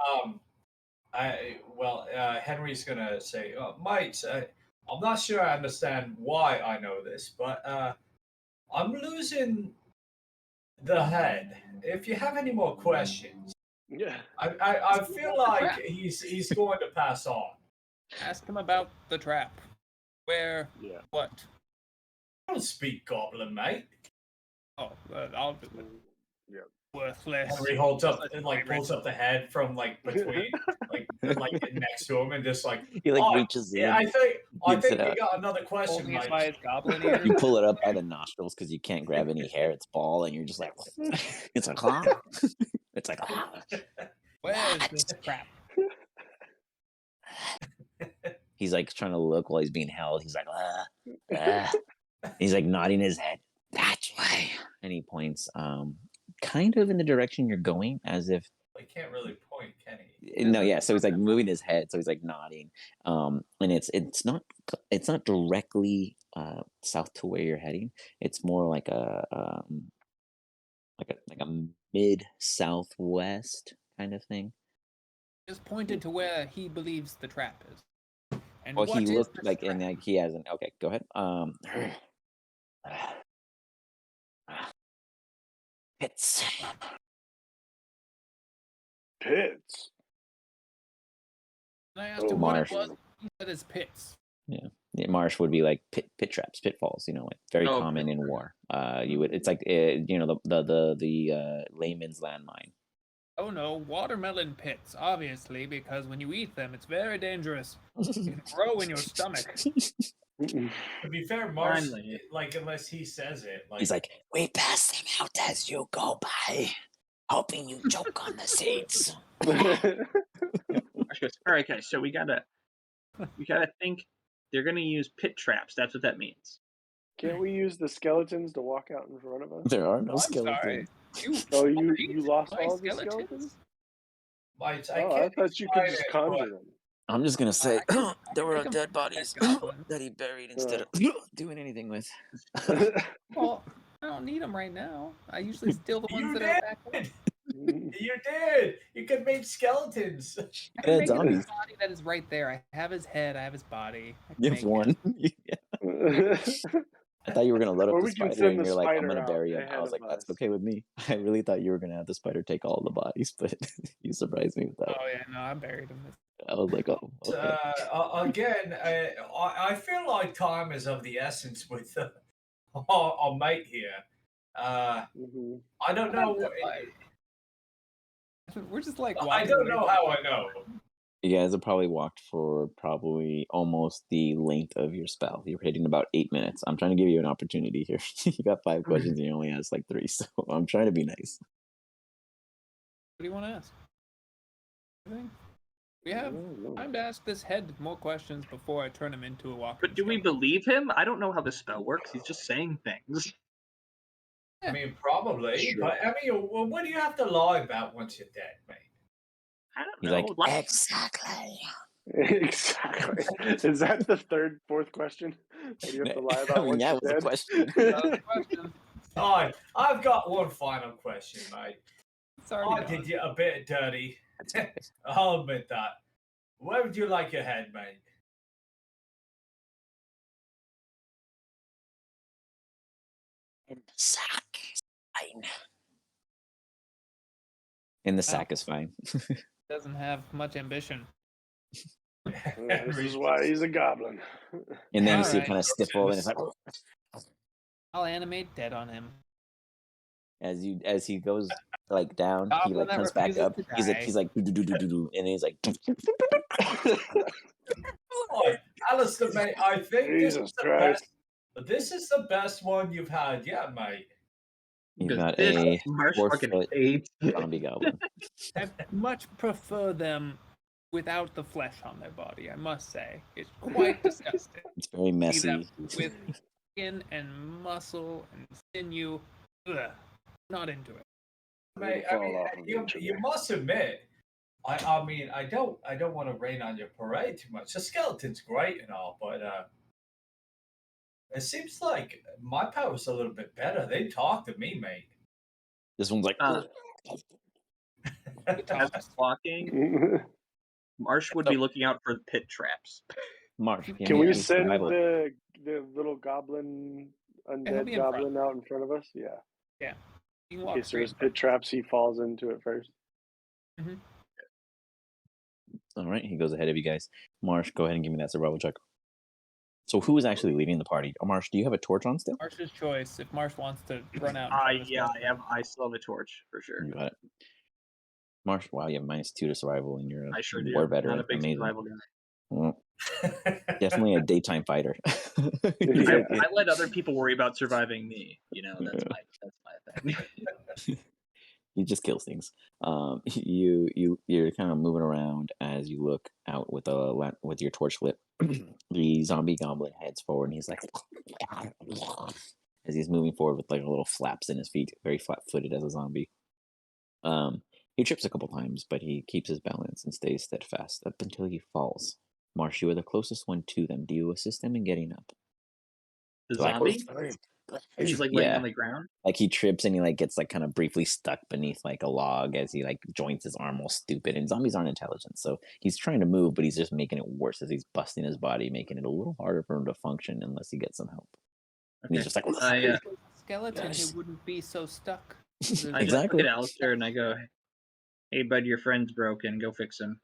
Henry's gonna say, mate, I'm not sure I understand why I know this, but I'm losing the head. If you have any more questions, Yeah. I feel like he's going to pass on. Ask him about the trap. Where? Yeah. What? I don't speak Goblin, mate. Oh, I'll do it. Yeah. Worthless. Henry holds up and pulls up the head from between next to him and just He reaches in. Yeah, I think it you out. got another question, Holding it mate. by his goblin ear. You pull it up by the nostrils because you can't grab any hair. It's ball, and you're just like, it's like, it's like, Where is this trap? He's trying to look while he's being held. He's like, he's nodding his head that way, and he points, kind of in the direction you're going, as if. He can't really point, can he? No, yeah. So he's moving his head, so he's nodding, and it's not directly south to where you're heading. It's more like a mid southwest kind of thing. Just pointed to where he believes the trap is. And well, what he is looked this like, trap? and he hasn't. Okay, go ahead. Pits. Pits. And I asked him what Marsh. it was. He said it's pits. Yeah, marsh would be pit traps, pitfalls. Very common in war. You would. It's the layman's landmine. Oh no, watermelon pits, obviously, because when you eat them, it's very dangerous. It can grow in your stomach. To be fair, Marsh, unless he says it, he's we pass them out as you go by, hoping you choke on the seeds. Marsh goes, all right, guys, so we gotta think they're gonna use pit traps. That's what that means. Can't we use the skeletons to walk out in front of us? There are no I'm skeletons. Sorry. You lost all the skeletons? I thought you could just conjure them. I'm just gonna say there were dead bodies that he buried instead of doing anything with. Well, I don't need them right now. I usually steal the ones that are back up. You did. You could make skeletons. I can make his body that is right there. I have his head. I have his body. You have one. I thought you were gonna load up the spider, and you're like, I'm gonna bury him. I was like, that's okay with me. I really thought you were gonna have the spider take all the bodies, but you surprised me with that. Oh yeah, no, I buried him. I was like, oh, okay. Again, I feel like time is of the essence with our mate here. I don't know. We're just I don't know how I know. You guys have probably walked for almost the length of your spell. You're hitting about 8 minutes. I'm trying to give you an opportunity here. You got 5 questions and you only asked 3, so I'm trying to be nice. What do you want to ask? Anything? We have time to ask this head more questions before I turn him into a walker. But do we believe him? I don't know how this spell works. He's just saying things. I mean, probably. Sure. But I mean, what do you have to lie about once you're dead, mate? I don't He's know. Exactly. Exactly. Is that the fourth question? What do you have to lie about once you're dead? The question. All right, I've got one final question, mate. Sorry, I did you a bit dirty. I'll admit that. Where would you like your head, mate? In the sack. Fine. In the sack is fine. Doesn't have much ambition. This is why he's a goblin. And then you see it kind of stifle, and it's like. I'll animate dead on him. As he goes down, he comes back up. He's like do, and he's like. Alistair, mate, I think this is the best one you've had yet, mate. You've got a 4-foot zombie goblin. I much prefer them without the flesh on their body, I must say. It's quite disgusting. It's very messy. With skin and muscle and sinew. Ugh, not into it. You must admit, I mean, I don't want to rain on your parade too much. The skeleton's great and all, but it seems like my power's a little bit better. They talk to me, mate. This one's like, as it's walking, Marsh would be looking out for pit traps. Marsh, can we send the little goblin, undead goblin out in front of us? Yeah. Yeah. In case there's pit traps, he falls into it first. Mm-hmm. All right, he goes ahead of you guys. Marsh, go ahead and give me that survival check. So who is actually leading the party? Oh, Marsh, do you have a torch on still? Marsh's choice. If Marsh wants to run out. Yeah, I still have a torch for sure. You got it. Marsh, wow, you have -2 to survival, and you're I sure war do. veteran. Not a big Amazing. survival guy. Well, definitely a daytime fighter. I let other people worry about surviving me. You know, that's my thing. He just kills things. You're kind of moving around as you look out with your torch lit. The zombie goblin heads forward, and he's like, as he's moving forward with like a little flaps in his feet, very flat-footed as a zombie. He trips a couple times, but he keeps his balance and stays steadfast up until he falls. Marsh, you are the closest one to them. Do you assist him in getting up? The zombie? He's like laying on the ground? Like he trips and he like gets like kind of briefly stuck beneath like a log as he like joints his arm all stupid. And zombies aren't intelligent, so he's trying to move, but he's just making it worse as he's busting his body, making it a little harder for him to function unless he gets some help. And he's just like, skeleton, he wouldn't be so stuck. I just look at Alistair and I go, "Hey, bud, your friend's broken. Go fix him."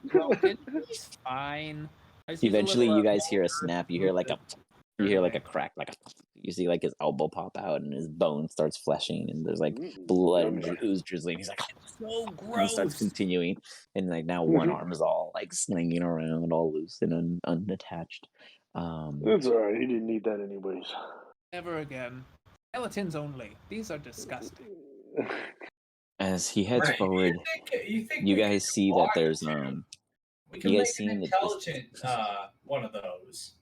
Broken? He's fine. Eventually, you guys hear a snap. You hear like a crack, you see like his elbow pop out and his bone starts fleshing, and there's like blood and ooze drizzling. He's like, so gross. He starts continuing, and like now one arm is all like slinging around, all loose and unattached. That's all right. He didn't need that anyways. Never again. Skeletons only. These are disgusting. As he heads forward, you guys see that there's we can make an intelligent one of those.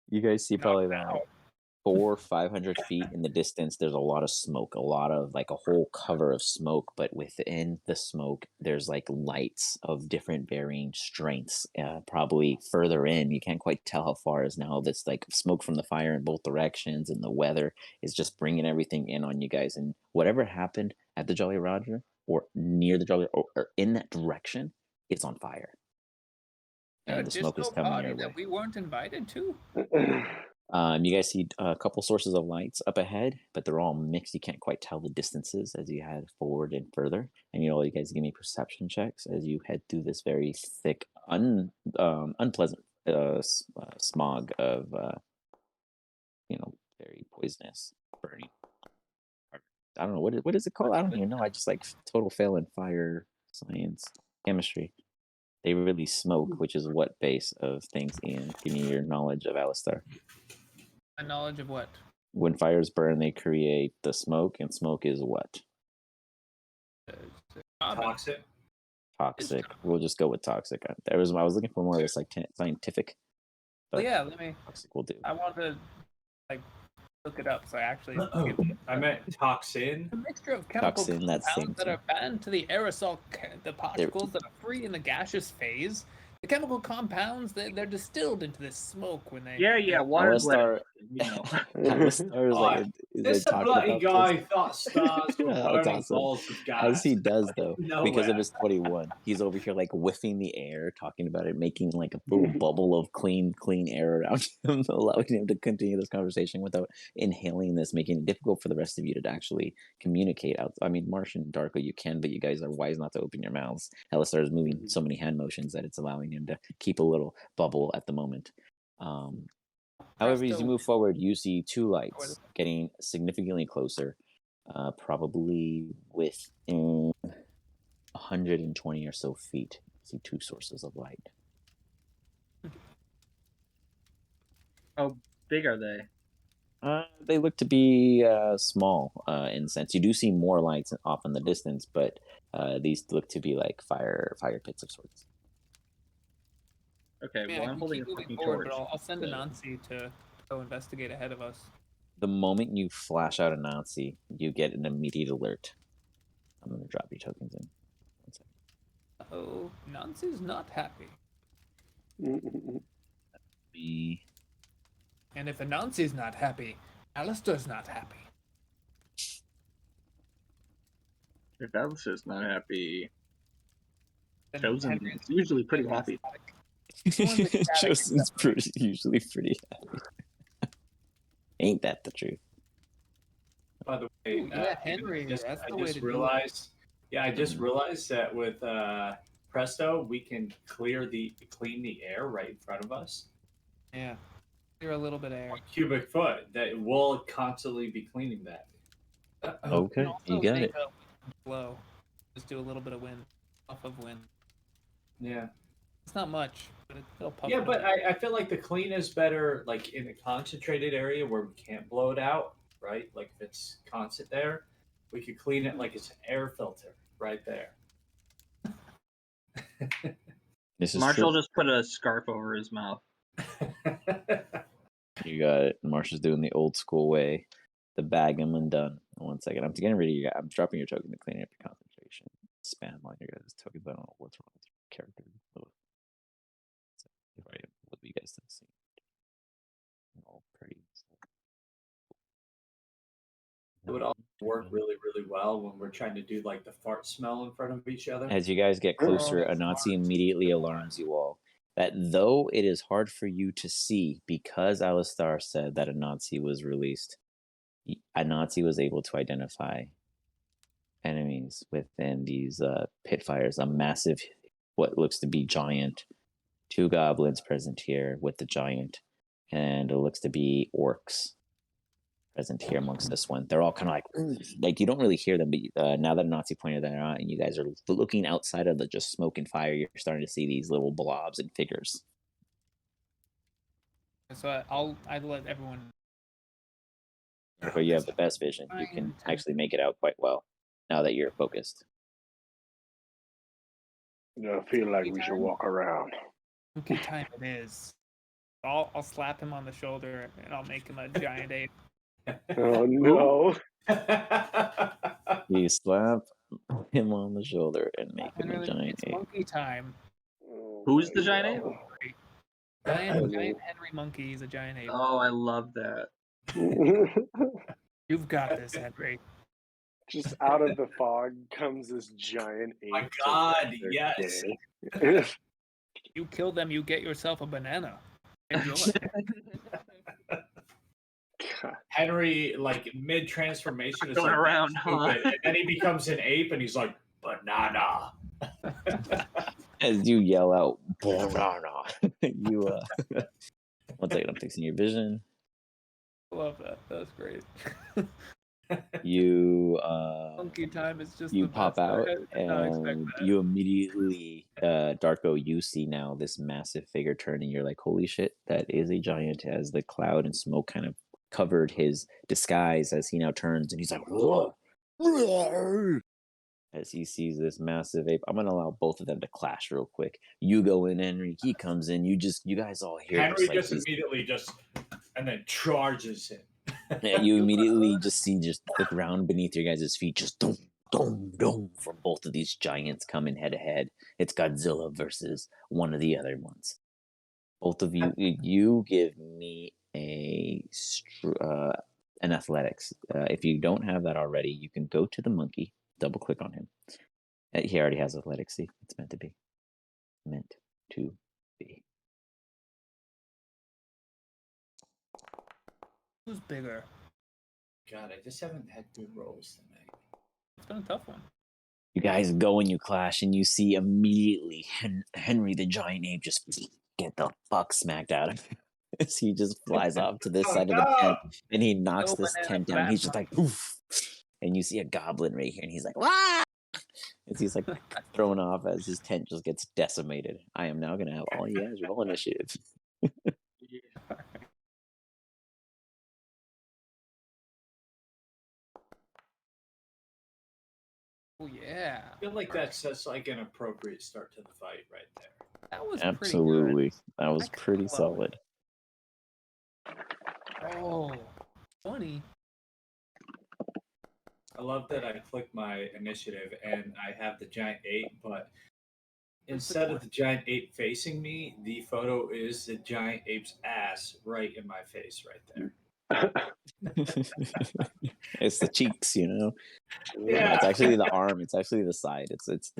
You guys see probably about 400 or 500 feet in the distance. There's a lot of smoke, a lot of like a whole cover of smoke, but within the smoke, there's like lights of different varying strengths. Probably further in, you can't quite tell how far is now. This like smoke from the fire in both directions, and the weather is just bringing everything in on you guys. And whatever happened at the Jolly Roger or near the Jolly or in that direction, it's on fire. And the smoke is coming your way. That we weren't invited to. You guys see a couple sources of lights up ahead, but they're all mixed. You can't quite tell the distances as you head forward and further. And you guys give me perception checks as you head through this very thick, unpleasant smog of, very poisonous burning. I don't know what is it called. I don't even know. I just like total fail in fire science, chemistry. They really smoke, which is what base of things, Ian? Give me your knowledge of Alistair. A knowledge of what? When fires burn, they create the smoke, and smoke is what? Toxic. Toxic. We'll just go with toxic. I was looking for more of this like scientific. Well, yeah, let me. Toxic will do. I want to look it up. So I actually. I meant toxin. A mixture of chemical compounds that are bound to the aerosol, the particles that are free in the gaseous phase. The chemical compounds, they're distilled into this smoke when they... Yeah, water Alistair, this bloody guy thought stars were burning balls of gas. As he does, though, because of his 21, he's over here like whiffing the air, talking about it, making like a little bubble of clean air around him, allowing him to continue this conversation without inhaling this, making it difficult for the rest of you to actually communicate out. I mean, Marsh and Darko, you can, but you guys are wise not to open your mouths. Alistair is moving so many hand motions that it's allowing him to keep a little bubble at the moment. However, as you move forward, you see two lights getting significantly closer, probably within 120 or so feet. You see two sources of light. How big are they? They look to be small in sense. You do see more lights off in the distance, but these look to be like fire pits of sorts. Okay, Yeah, well, I I'm can holding a keep moving fucking forward, torch. but I'll send so- Anansi to go investigate ahead of us. The moment you flash out a Nazi, you get an immediate alert. I'm gonna drop your tokens in. 1 second. Oh, Nancy's not happy. Be And if Anansi's not happy, Alistair's not happy. If Alistair's not happy, Then Chosen Henry's is usually pretty happy. Someone's ecstatic Joseph's except usually pretty happy. Ain't that the truth? By the way, Ooh, yeah, Henry, that's the way to do it. realized. Yeah, I just Mhm. realized that with Presto, we can clean the air right in front of us. Yeah. Clear a little bit of air. 1 cubic foot. That will constantly be cleaning that. Okay, And also you got make it. a blow. Just do a little bit of wind. Off of wind. Yeah. It's not much, but it'll puff Yeah, it but up. I feel like the clean is better like in a concentrated area where we can't blow it out, right? Like if it's constant there, we could clean it like it's an air filter right there. This is Marshall true. just put a scarf over his mouth. You got it. Marshall's doing the old school way. The bag them and done. 1 second. I'm getting rid of you. I'm dropping your token to clean up your concentration. Spam on your guys' tokens. I don't know what's wrong with your character. So, if I what you guys didn't see. All pretty. It would all work really, really well when we're trying to do like the fart smell in front of each other. As you guys get closer, Oh, Anansi immediately alarms you all that though it is hard for you to see because Alistar said that Anansi was released, Anansi was able to identify enemies within these pit fires. A massive, what looks to be giant, 2 goblins present here with the giant, and it looks to be orcs present here amongst this one. They're all kind of like you don't really hear them, but now that Nazi pointed that out, and you guys are looking outside of the just smoke and fire, you're starting to see these little blobs and figures. So I'd let everyone. But you have the best vision. You can actually make it out quite well now that you're focused. I feel like we should walk around. Monkey time it is. I'll slap him on the shoulder and I'll make him a giant ape. Oh no! You slap him on the shoulder and make him a giant It's ape. monkey time. Oh Who's my the giant God. ape? Giant Henry monkey. He's a giant ape. Oh, I love that. You've got this, Henry. Just out of the fog comes this giant ape. My God, yes. You kill them, you get yourself a banana. Enjoy. Henry, like mid transformation, is Going like around, stupid, huh? and then he becomes an ape, and he's like banana. As you yell out, banana, you 1 second, I'm fixing your vision. I love that. That's great. You Monkey time is just you the pop best. out I did not expect and that. you immediately Darko, you see now this massive figure turn and you're like, holy shit, that is a giant, as the cloud and smoke kind of covered his disguise as he now turns and he's like, "Whoa." As he sees this massive ape. I'm gonna allow both of them to clash real quick. You go in, Henry, he comes in, you guys all hear Henry just like immediately and then charges him. you immediately just see just the ground beneath your guys' feet just dum dum dum from both of these giants coming head to head. It's Godzilla versus one of the other ones. Both of you, you give me an athletics. If you don't have that already, you can go to the monkey, double click on him. He already has athletics. See, it's meant to be. Meant to be. Who's bigger? God, I just haven't had good rolls tonight. It's been a tough one. You guys go and you clash, and you see immediately Henry the giant ape just get the fuck smacked out of him. As he just flies off to this side of the tent, and he knocks No this banana tent for down. that He's just like, oof. And you see a goblin right here, and he's like, wah! As he's like thrown off as his tent just gets decimated. I am now going to have all you guys roll initiative. Oh yeah. I feel like that's like an appropriate start to the fight right there. That was Absolutely. That was I could pretty blow it. solid. Oh, 20. I love that I click my initiative and I have the giant ape, but instead of the giant ape facing me, the photo is the giant ape's ass right in my face, right there. It's the cheeks, you know. Yeah. It's actually the arm. It's actually the side. It's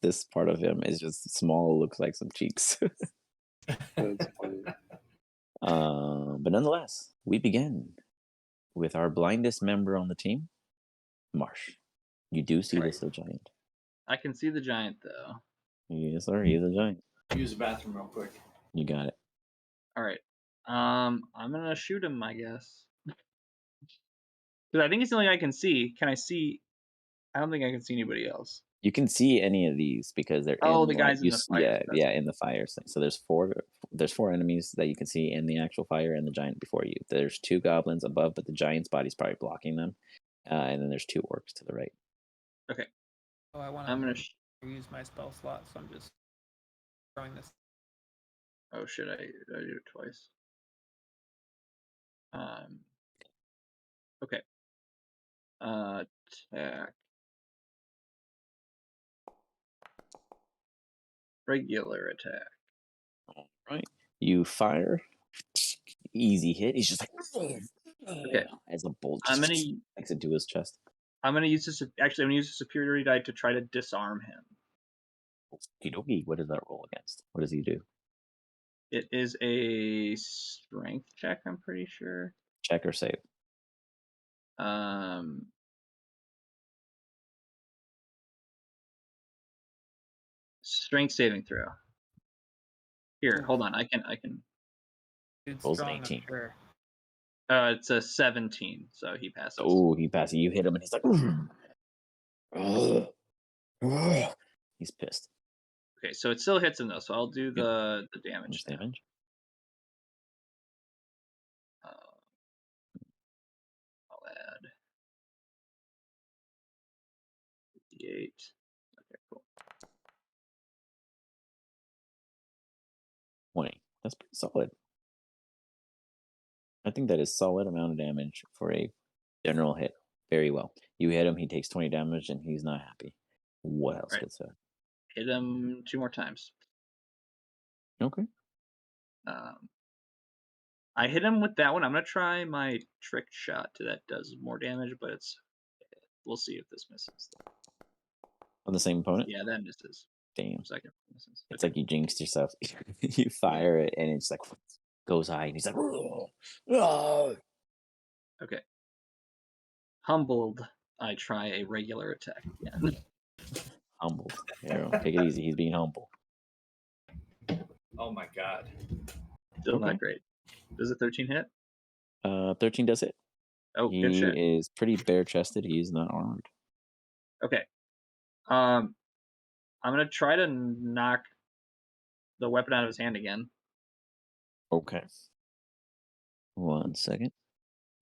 this part of him is just small. Looks like some cheeks. That's funny. But nonetheless, we begin with our blindest member on the team, Marsh. You do see this giant. I can see the giant though. Yes, sir. He's a giant. Use the bathroom real quick. You got it. All right. I'm gonna shoot him, I guess. Because I think it's the only I can see. Can I see? I don't think I can see anybody else. You can see any of these because they're Oh, in the guys in the fire. yeah, That's yeah, in the fire. So there's four enemies that you can see in the actual fire and the giant before you. There's 2 goblins above, but the giant's body's probably blocking them. And then there's 2 orcs to the right. Okay. Oh, I want I'm gonna. use my spell slot, so I'm just throwing this. Oh shit! I did it twice. Okay. Attack. Regular attack. All right. You fire. Easy hit. He's just like Okay. as a bolt I'm gonna. takes into his chest. I'm gonna use this. Actually, I'm gonna use a superiority die to try to disarm him. Okie what does that roll against? What does he do? It is a strength check. I'm pretty sure. Check or save? Strength saving throw. Here, hold on. I can. It's Rolls an strong, 18. Sure. It's a 17, so he passes. Oh, he passes. You hit him, and he's like, he's pissed. Okay, so it still hits him though. So I'll do the damage. Damage. I'll add 58. Okay, cool. 20. That's pretty solid. I think that is solid amount of damage for a general hit. Very well. You hit him, he takes 20 damage, and he's not happy. What else Right. gets that? Hit him 2 more times. Okay. I hit him with that one. I'm gonna try my trick shot that does more damage, but we'll see if this misses. On the same opponent? Yeah, that misses. Damn. Second misses. It's like you jinxed yourself. You fire it, and it's like goes high, and he's like, Okay. Humbled, I try a regular attack again. humbled. Take it easy. He's being humble. Oh my god. Still not great. Does a 13 hit? 13 does hit. Oh, good shit. He is pretty bare chested. He's not armored. Okay. I'm gonna try to knock the weapon out of his hand again. Okay. 1 second.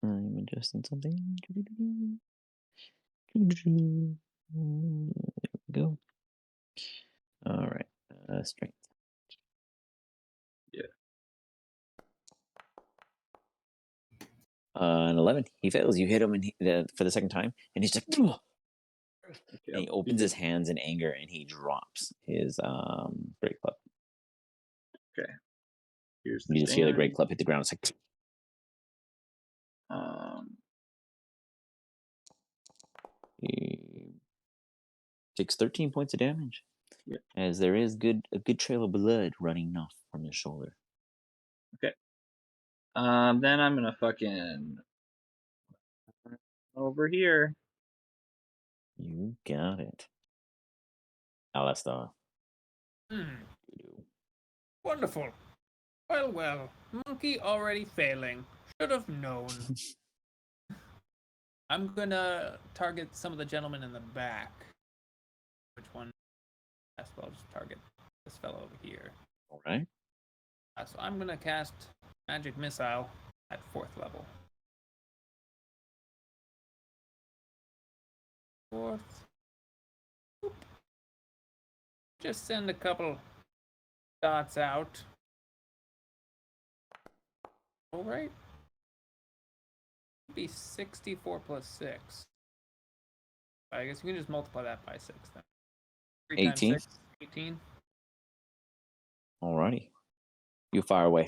I'm adjusting something. There we go. All right. Strength. Yeah. An 11. He fails. You hit him for the second time, and he's like, and he opens his hands in anger, and he drops his great club. Okay. Here's you just hear the great club hit the ground. It's like. He takes 13 points of damage, as there is a good trail of blood running off from his shoulder. Okay. Then I'm gonna fucking over here. You got it. Alastar. Wonderful. Well, monkey already failing. Should have known. I'm gonna target some of the gentlemen in the back. Which one? I'll just target this fellow over here. All right. So I'm gonna cast Magic Missile at 4th level. 4th. Oop. Just send a couple dots out. All right. Be 64 plus 6. I guess you can just multiply that by 6 then. 3 times 18. 6, 18. Alrighty. You fire away.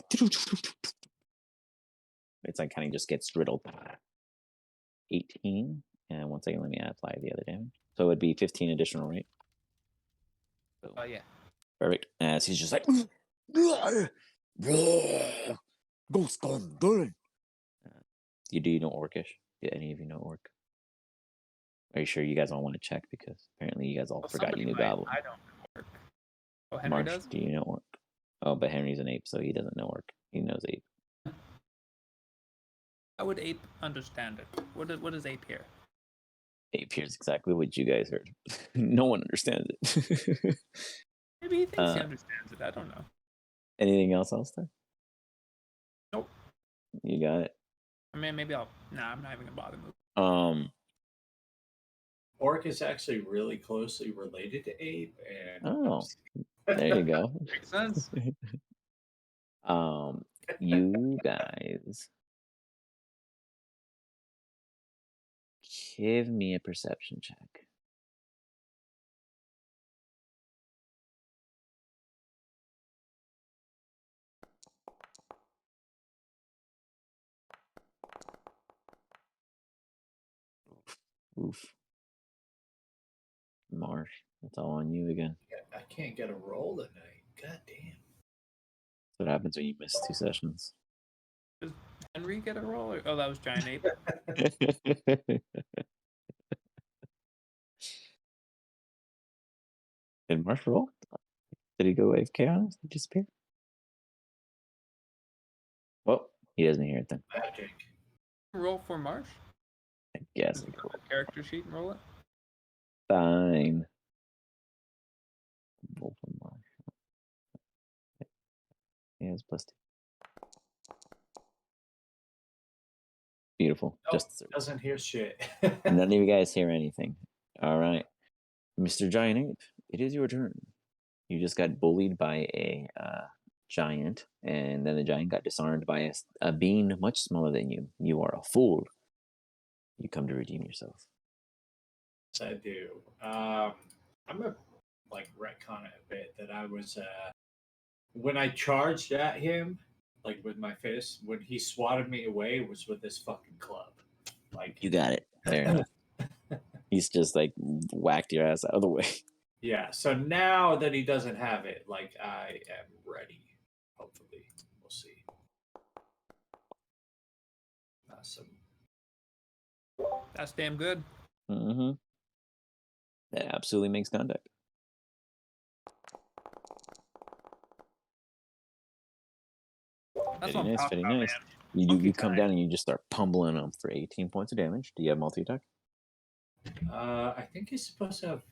It's like kind of just gets riddled. 18. And 1 second, let me apply the other damage. So it'd be 15 additional, right? Oh, yeah. Perfect. As he's just like, Ghost gone done. You know Orcish? Do any of you know Orc? Are you sure you guys all want to check? Because apparently you guys all forgot you knew Goblin. I don't know Orc. Oh, Henry Marsh, does? do you know Orc? Oh, but Henry's an ape, so he doesn't know Orc. He knows ape. How would ape understand it? What is ape here? Ape here's exactly what you guys heard. No one understands it. Maybe he thinks he understands it. I don't know. Anything else, Alistair? Nope. You got it. I mean, maybe I'll. Nah, I'm not even gonna bother moving. Orc is actually really closely related to ape, and Oh, there you go. Makes sense. You guys give me a perception check. Oof. Marsh, it's all on you again. I can't get a roll tonight. God damn. That's what happens when you miss 2 sessions. Does Henry get a roll? Oh, that was Giant Ape. Did Marsh roll? Did he go AFK on us? Did he disappear? Well, he doesn't hear it then. Magic. Roll for Marsh? I guess. Just go to the character sheet and roll it? Fine. Roll for Marsh. He has +2. Beautiful. Nope, Just doesn't hear shit. none of you guys hear anything. All right. Mr. Giant Ape, it is your turn. You just got bullied by a giant, and then the giant got disarmed by a being much smaller than you. You are a fool. You come to redeem yourself. Yes, I do. I'm gonna retcon it a bit that I was when I charged at him, like with my fist, when he swatted me away, it was with this fucking club. Like You got it. Fair enough. He's just like whacked your ass out of the way. Yeah. So now that he doesn't have it, like I am ready. Hopefully, we'll see. Awesome. That's damn good. Mm-hmm. That absolutely makes contact. That's Very what I'm nice, talking very about, nice. man. You come down and you just start pummeling them for 18 points of damage. Do you have multi-attack? I think he's supposed to have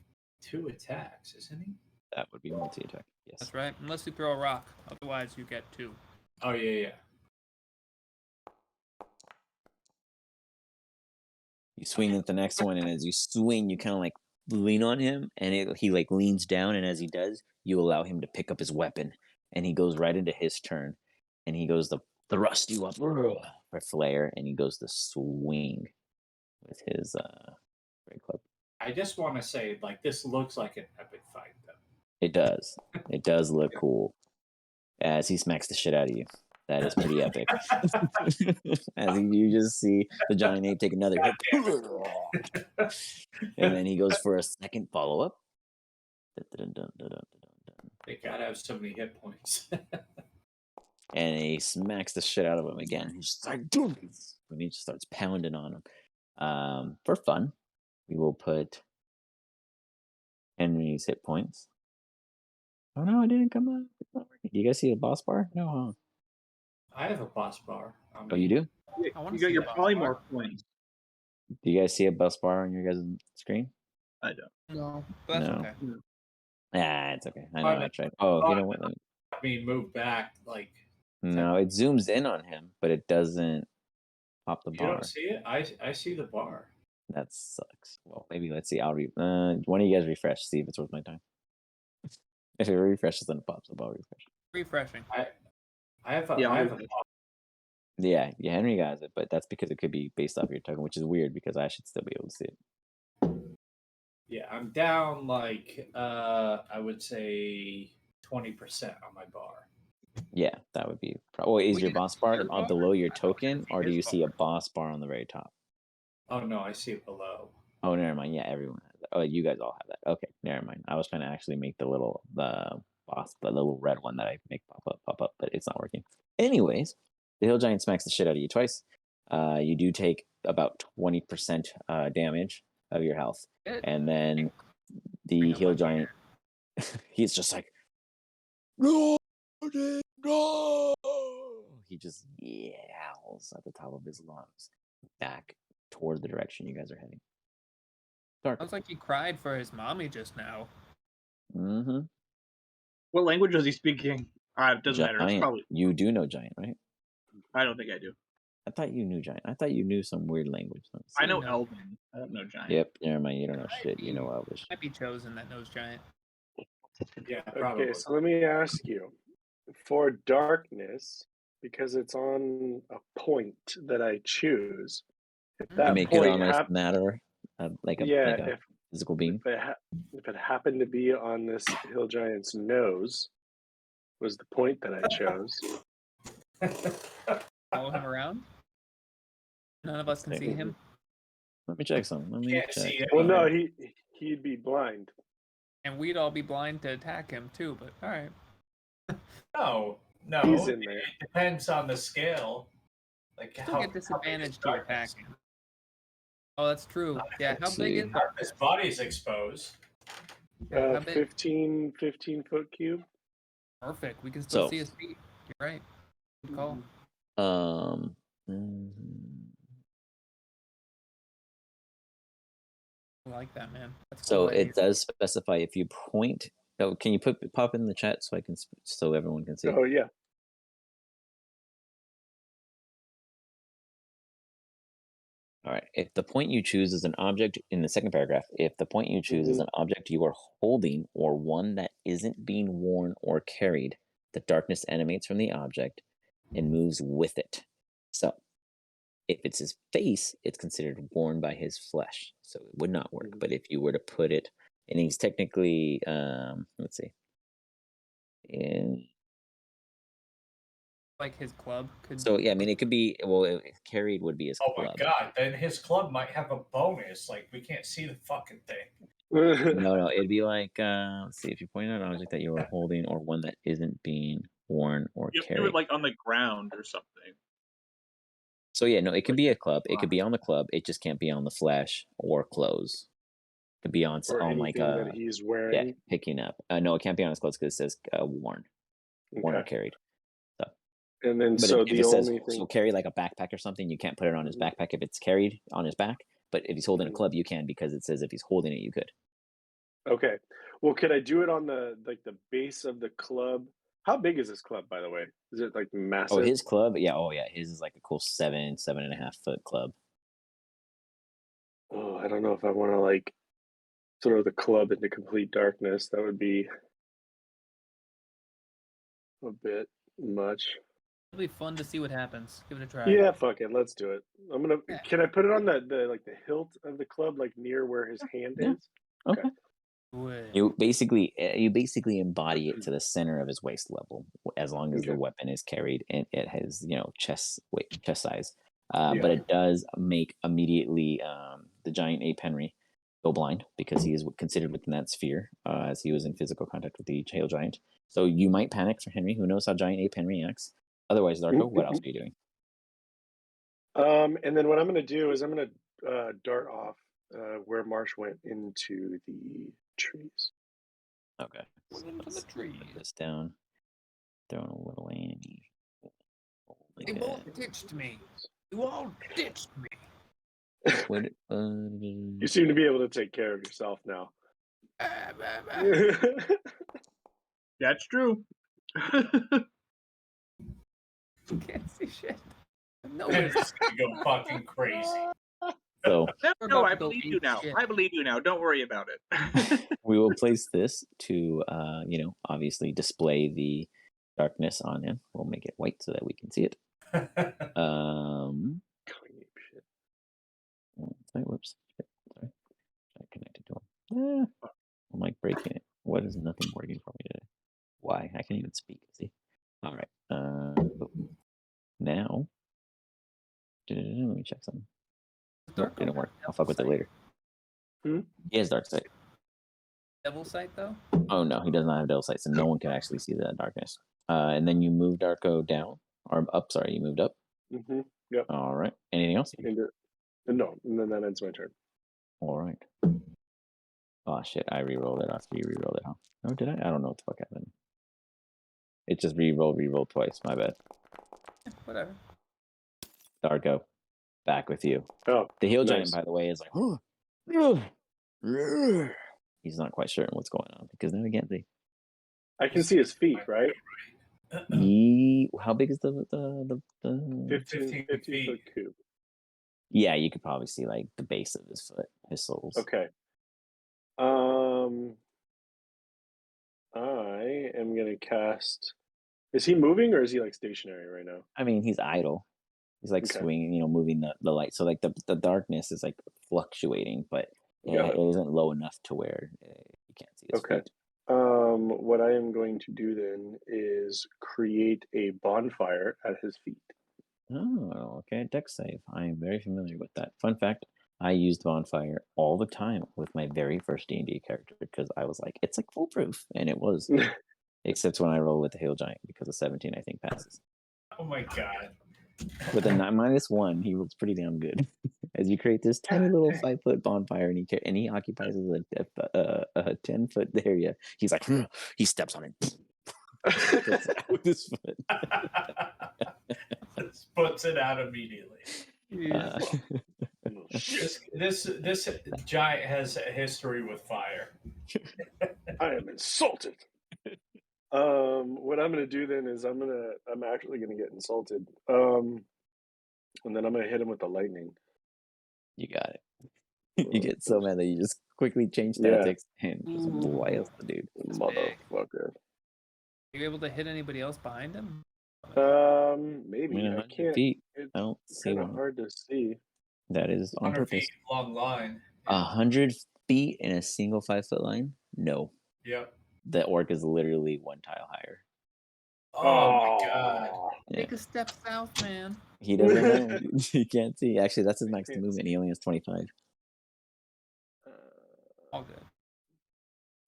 2 attacks, isn't he? That would be multi-attack. Yes. That's right. Unless you throw a rock. Otherwise, you get 2. Oh yeah. You swing at the next one, and as you swing, you kind of like lean on him, and he like leans down, and as he does, you allow him to pick up his weapon, and he goes right into his turn, and he goes to thrust you up for flair, and he goes to swing with his great club. I just want to say, like, this looks like an epic fight, though. It does. It does look cool. As he smacks the shit out of you. That is pretty epic. As you just see the giant ape take another hit. And then he goes for a second follow-up. They gotta have so many hit points. And he smacks the shit out of him again. He's just like, dude. And he just starts pounding on him. For fun, we will put Henry's hit points. Oh no, it didn't come up. Do you guys see a boss bar? No, huh? I have a boss bar. Oh, you do? You I wanna got see your that. polymorph points. Do you guys see a bus bar on your guys' screen? I don't. No. But that's No. okay. Ah, it's okay. I know. Oh, I no. tried. Oh, you know what? I mean, move back. Like, No, it zooms in on him, but it doesn't pop the you bar. don't see it? I see the bar. That sucks. Well, maybe let's see. I'll one of you guys refresh, see if it's worth my time. If it refreshes, then it pops up. I'll refresh. Refreshing. I have a, Yeah, I have a Yeah, Henry got it, but that's because it could be based off your token, which is weird because I should still be able to see it. Yeah, I'm down like I would say 20% on my bar. Yeah, that would be. Is We your did boss bar your bar? below your I thought we token, didn't see or do his you see a bar. boss bar on the very top? Oh no, I see it below. Oh, never mind. Yeah, everyone has that. Oh, you guys all have that. Okay, never mind. I was trying to actually make the boss, the little red one that I make pop up, but it's not working. Anyways, the hill giant smacks the shit out of you twice. You do take about 20% damage of your health, and then the hill giant, he's just like, no, no. He just yells at the top of his lungs back toward the direction you guys are heading. Dark. Sounds like he cried for his mommy just now. Mm-hmm. What language was he speaking? It doesn't matter. It's probably. You do know giant, right? I don't think I do. I thought you knew giant. I thought you knew some weird language. I know Elven. I don't know giant. Yep, never mind. You don't know shit. You know Elvish. Might be chosen that knows giant. Yeah, probably. Okay, so let me ask you, for darkness, because it's on a point that I choose, if You that make it point almost matter, like a physical being. if it happened to be on this hill giant's nose, was the point that I chose. Follow him around. None of us can see him. Let me check some. Let me check. Well, no, he'd be blind. And we'd all be blind to attack him too, but all right. No, He's in there. It depends on the scale. Like Still get disadvantage to attack him. Oh, that's true. Yeah, how big is his body's exposed? 15 foot cube. Perfect. We can still see his feet. You're right. Good call. I like that, man. That's so cool. it does specify if you point. Oh, can you pop in the chat so everyone can see? Oh yeah. All right. If the point you choose is an object in the second paragraph, if the point you choose is an object you are holding or one that isn't being worn or carried, the darkness emanates from the object and moves with it. So if it's his face, it's considered worn by his flesh. So it would not work. But if you were to put it, and he's technically, let's see, in. Like his club could. So yeah, I mean, it could be. Well, carried would be his club. Oh my god! Then his club might have a bonus. Like we can't see the fucking thing. No, it'd be like. Let's see. If you point out an object that you are holding or one that isn't being worn or you carried. do it like on the ground or something. So yeah, no, it could be a club. It could be on the club. It just can't be on the flesh or clothes. It could be on like that he's wearing. Yeah, picking up. No, it can't be on his clothes because it says worn or carried. And then, but so if the it only says, thing. So carry like a backpack or something, you can't put it on his backpack if it's carried on his back. But if he's holding a club, you can because it says if he's holding it, you could. Okay. Well, could I do it on the base of the club? How big is this club, by the way? Is it like massive? Oh, his club? Yeah. Oh, yeah. His is like a cool 7.5 foot club. Oh, I don't know if I want to like throw the club into complete darkness. That would be a bit much. It'll be fun to see what happens. Give it a try. Yeah, fuck it. Let's do it. I'm gonna. Yeah. Can I put it on the hilt of the club, like near where his hand is? Okay. You basically embody it to the center of his waist level, as long as the weapon is carried and it has chest size. But it does make immediately the giant ape Henry go blind because he is considered within that sphere as he was in physical contact with the hail giant. So you might panic for Henry. Who knows how giant ape Henry acts? Otherwise, Darko, what else are you doing? And then what I'm going to do is I'm going to dart off where Marsh went into the trees. Okay. Into the trees. Put this down. Throwing a little Annie. They both ditched me. You all ditched me. What? You seem to be able to take care of yourself now. That's true. Can't see shit. No, it's just gonna go fucking crazy. So No, I about to go believe eat you now. shit. I believe you now. Don't worry about it. we will place this to, obviously display the darkness on him. We'll make it white so that we can see it. Shit. Sorry, whoops. Sorry. I connected to him. I'm like breaking it. What is nothing working for me today? Why? I can't even speak. See? All right. Now, let me check something. Nope, didn't work. I'll fuck with it later. He has dark sight. Devil sight though? Oh no, he does not have devil sight, so no one can actually see that darkness. And then you move Darko down or up. Sorry, you moved up. Mm-hmm. Yep. All right. Anything else? No, and then that ends my turn. All right. Oh shit! I re-rolled it after you re-rolled it, huh? Oh, did I? I don't know what the fuck happened. It just re-rolled twice. My bad. Whatever. Darko, back with you. Oh, The heel nice. giant, by the way, is like, he's not quite certain what's going on because now he can't see. I can see his feet, right? How big is the 15 foot cube. Yeah, you could probably see like the base of his foot, his soles. Okay. I am gonna cast. Is he moving or is he like stationary right now? I mean, he's idle. He's like Okay. swinging, moving the light. So like the darkness is like fluctuating, but it isn't low enough to where you can't see his feet. What I am going to do then is create a bonfire at his feet. Oh, okay. Dex save. I am very familiar with that. Fun fact: I used bonfire all the time with my very first D&D character because I was like, it's like foolproof, and it was. Except when I roll with the hail giant because a 17 I think passes. Oh my god! With a -1, he rolls pretty damn good. As you create this tiny little 5-foot bonfire, and he occupies a 10-foot area. He's like, he steps on it. With his foot. Puts it out immediately. This giant has a history with fire. I am insulted. What I'm gonna do then is I'm actually gonna get insulted. And then I'm gonna hit him with the lightning. You got it. You get so mad that you just quickly change tactics and just blast the dude. Motherfucker. Are you able to hit anybody else behind him? Maybe I 100 can't. feet. It's I don't see kind of one. hard to see. That is on 100 purpose. feet long line. 100 feet in a single 5-foot line? No. Yep. The orc is literally 1 tile higher. Oh my god. Take a step south, man. He doesn't know. He can't see. Actually, that's his max movement. He only has 25. All good.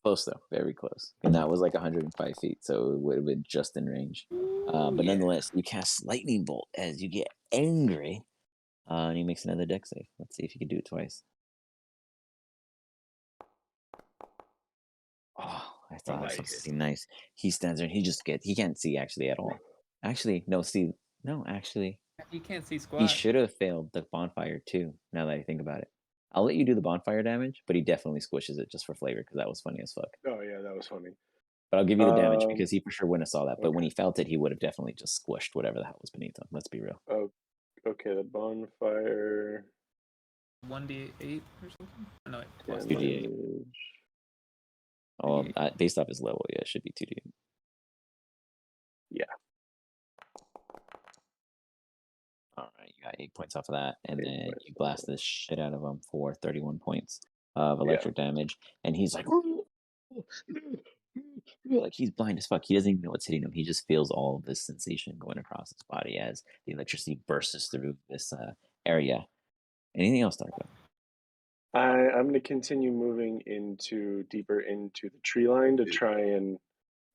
Close though, very close. And that was like 105 feet, so it would have been just in range. But nonetheless, you cast lightning bolt as you get angry, and he makes another dex save. Let's see if he can do it twice. Oh, I thought I was supposed to see nice. He stands there and he can't see actually at all. Actually, no, actually. He can't see squat. He should have failed the bonfire too, now that I think about it. I'll let you do the bonfire damage, but he definitely squishes it just for flavor because that was funny as fuck. Oh yeah, that was funny. But I'll give you the damage because he for sure wouldn't have saw that. But when he felt it, he would have definitely just squished whatever the hell was beneath him. Let's be real. Oh, okay. The bonfire. 1d8 or something? No, wait, plus 2d8. Oh, based off his level, yeah, it should be 2d8. Yeah. All right, you got 8 points off of that, and then you blast the shit out of him for 31 points of electric damage, and he's like, like he's blind as fuck. He doesn't even know what's hitting him. He just feels all of this sensation going across his body as the electricity bursts through this area. Anything else, Darko? I'm going to continue moving deeper into the tree line to try and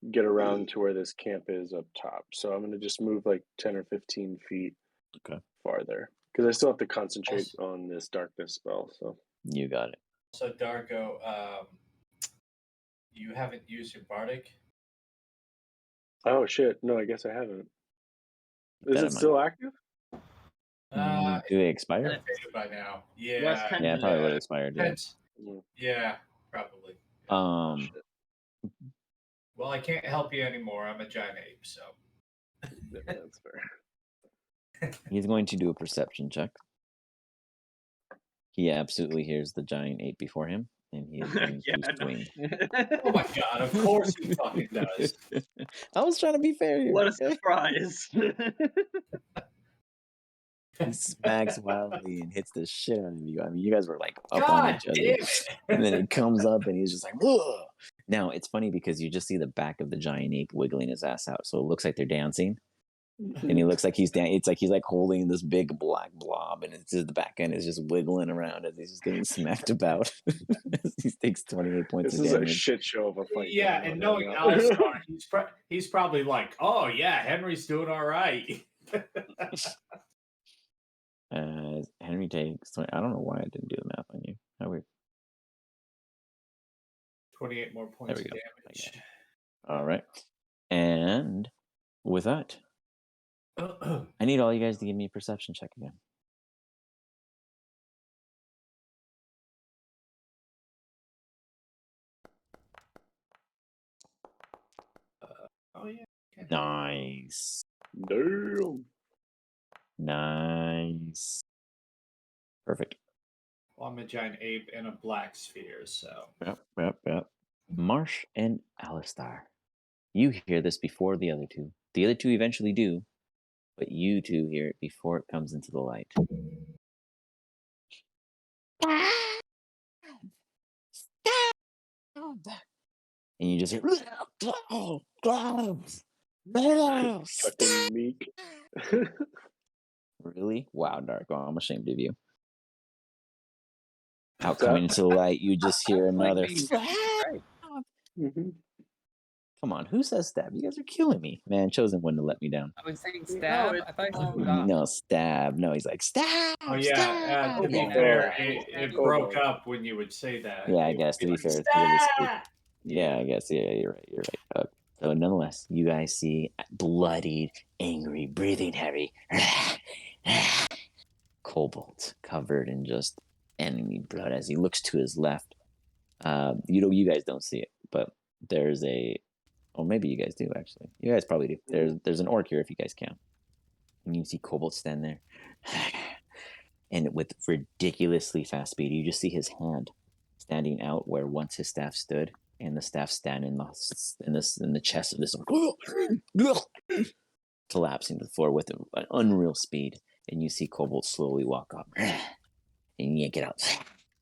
get around to where this camp is up top. So I'm going to just move like 10 or 15 feet farther because I still have to concentrate on this darkness spell. So you got it. So Darko, you haven't used your bardic? Oh shit! No, I guess I haven't. Is it still active? Do they expire? By now, yeah. Yeah, it probably would have expired. Yeah. Yeah, probably. Well, I can't help you anymore. I'm a giant ape, so. Yeah, that's fair. He's going to do a perception check. He absolutely hears the giant ape before him, and he is going Yeah, to swing. Oh my god! Of course he fucking does. I was trying to be fair here. What a Okay? surprise. He smacks wildly and hits the shit out of you. I mean, you guys were like up on God each other. damn it! And then he comes up and he's just like, whoa. Now, it's funny because you just see the back of the giant ape wiggling his ass out. So it looks like they're dancing. And he looks like he's dancing. It's like he's like holding this big black blob, and it's just the back end is just wiggling around as he's just getting smacked about. He takes 28 points This of is a damage. shit show of a fight. Yeah, going and on knowing right now. Alistar, he's probably like, "Oh yeah, Henry's doing all right." Henry takes 20. I don't know why I didn't do the math on you. How weird. 28 more points of we go. damage. All right. And with that, I need all you guys to give me a perception check again. Oh yeah. Okay. Nice. Damn. Nice. Perfect. Well, I'm a giant ape in a black sphere, so. Yep. Marsh and Alistar. You hear this before the other two. The other two eventually do, but you two hear it before it comes into the light. And you just hear, Fucking meek. really? Wow, Dark. Oh, I'm ashamed of you. Out coming into the light, you just hear another. Mhm. Come on, who says stab? You guys are killing me. Man, Chosen wouldn't have let me down. I was saying stab. it- I thought you said stop. No, stab. No, he's like, stab. Oh yeah. To be Yeah. fair, Yeah. it Go broke on. up when you would say that. Yeah, I It guess, would to be like, fair, because of the speed. "Stab!" Yeah, I guess. Yeah, you're right. So nonetheless, you guys see bloodied, angry, breathing heavy Cobalt covered in just enemy blood as he looks to his left. You guys don't see it, but there's maybe you guys do actually. You guys probably do. There's an orc here if you guys can. And you see Cobalt stand there. And with ridiculously fast speed, you just see his hand standing out where once his staff stood, and the staff stand in the chest of this one, collapsing to the floor with an unreal speed. And you see Cobalt slowly walk up and yank it out.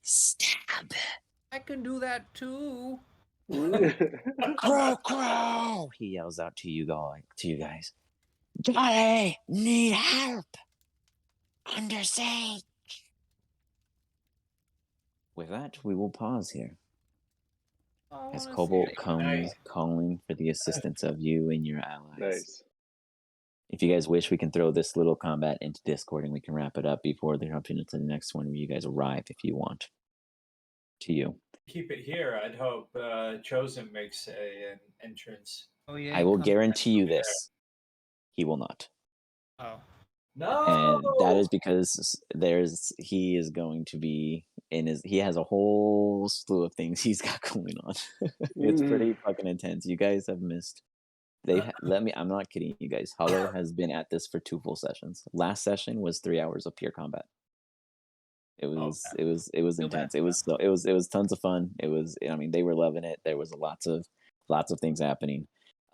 Stab. I can do that too. Crow! He yells out to you guys. I need help. Under siege. With that, we will pause here. As Cobalt comes calling for the assistance of you and your allies. Nice. If you guys wish, we can throw this little combat into Discord and we can wrap it up before they jump into the next one where you guys arrive if you want. To you. Keep it here. I'd hope Chosen makes an entrance. Oh yeah. I will guarantee you this. He will not. Oh. No. And that is because he is going to be he has a whole slew of things he's got going on. It's pretty fucking intense. You guys have missed. I'm not kidding you guys. Hollow has been at this for 2 full sessions. Last session was 3 hours of pure combat. It was intense. It was tons of fun. They were loving it. There was lots of things happening.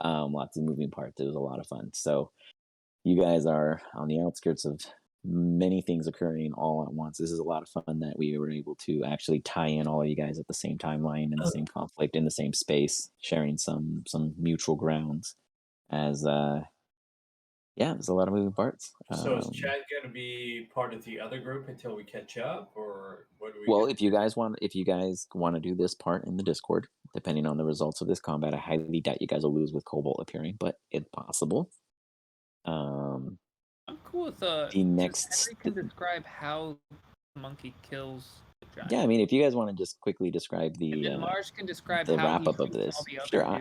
Lots of moving parts. It was a lot of fun. So you guys are on the outskirts of many things occurring all at once. This is a lot of fun that we were able to actually tie in all of you guys at the same timeline, in the same conflict, in the same space, sharing some mutual grounds. As there's a lot of moving parts. So is Chad going to be part of the other group until we catch up, or what do we? Well, if you guys want to do this part in the Discord, depending on the results of this combat, I highly doubt you guys will lose with Cobalt appearing, but it's possible. I'm cool with the next. Henry can describe how the monkey kills the giant. Yeah, I mean, if you guys want to just quickly describe the Marsh can describe the how wrap up of this, sure.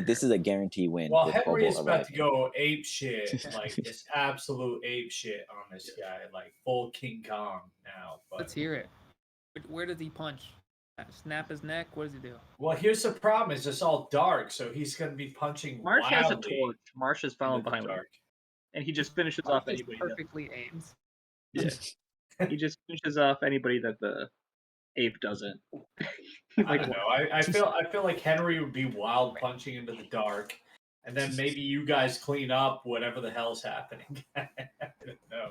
This is a guarantee win. Well, with Henry Cobalt is about arriving. to go ape shit, like just absolute ape shit on this guy, like full King Kong now. But... Let's hear it. Where does he punch? Snap his neck? What does he do? Well, here's the problem: is it's all dark, so he's going to be punching. Marsh has a wildly torch. Marsh is following into the behind him, dark. and he just finishes off Just anybody. perfectly aims. Yeah. He just finishes off anybody that the ape doesn't. I don't know. I feel like Henry would be wild punching into the dark, and then maybe you guys clean up whatever the hell's happening. I don't know.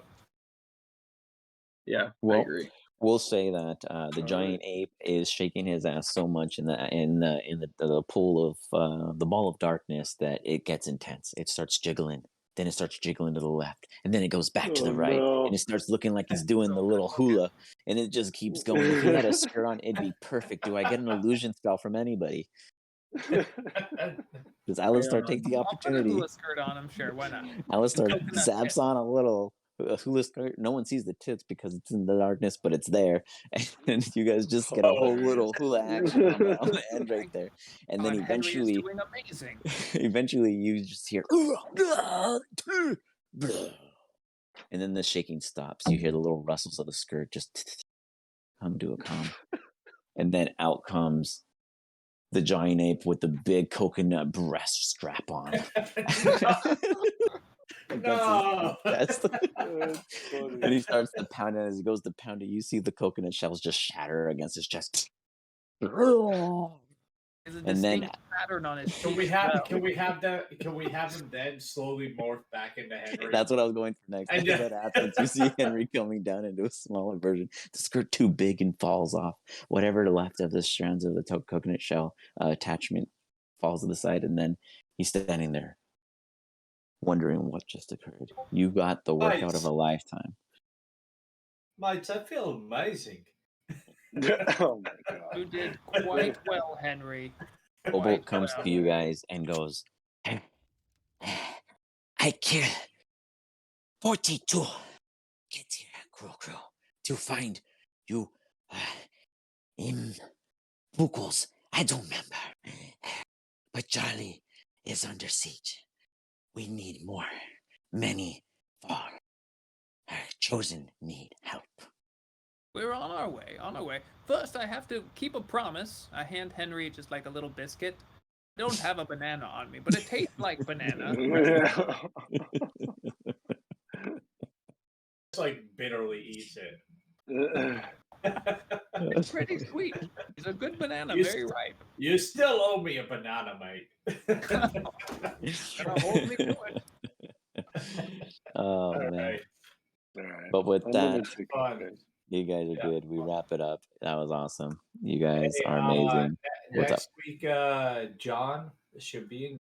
Yeah, I Well, agree. we'll say that the giant ape is shaking his ass so much in the pool of the ball of darkness that it gets intense. It starts jiggling. Then it starts jiggling to the left, and then it goes back to the right, and it starts looking like he's doing the little hula, and it just keeps going. If he had a skirt on, it'd be perfect. Do I get an illusion spell from anybody? Does Alistar take the I'll put a opportunity? hula skirt on him, sure, why not? Alistar Coconut zaps tits. on a hula skirt. No one sees the tits because it's in the darkness, but it's there. And you guys just get a whole little hula action on the end right there. And then Henry is eventually, doing amazing. eventually you just hear, and then the shaking stops. You hear the little rustles of the skirt just come to a calm. And then out comes the giant ape with the big coconut breast strap on. No. And he starts to pound it. As he goes to pound it, you see the coconut shells just shatter against his chest. There's a And then distinct pattern on his Can cheek we as have well. him then slowly morph back into Henry? that's what I was going for next. And That's what happens. You see Henry coming down into a smaller version. The skirt too big and falls off. Whatever left of the strands of the coconut shell attachment falls to the side, and then he's standing there, wondering what just occurred. You got the workout of a lifetime. Mates, I feel amazing. Oh my god. You did quite well, Henry. Bobo comes to you guys and goes, I killed 42 kids here, crew, to find you in Bukos. I don't remember. But Charlie is under siege. We need more. Many far. Our chosen need help. We're on our way. First, I have to keep a promise. I hand Henry just like a little biscuit. I don't have a banana on me, but it tastes like banana. It's like bitterly eats it. It's pretty sweet. It's a good banana, very ripe. You still owe me a banana, mate. Gonna hold me to it. oh, All man. right. But with that, Fun. you guys are Yeah. good. We wrap it up. That was awesome. You guys are amazing. What's up? Next week, John should be in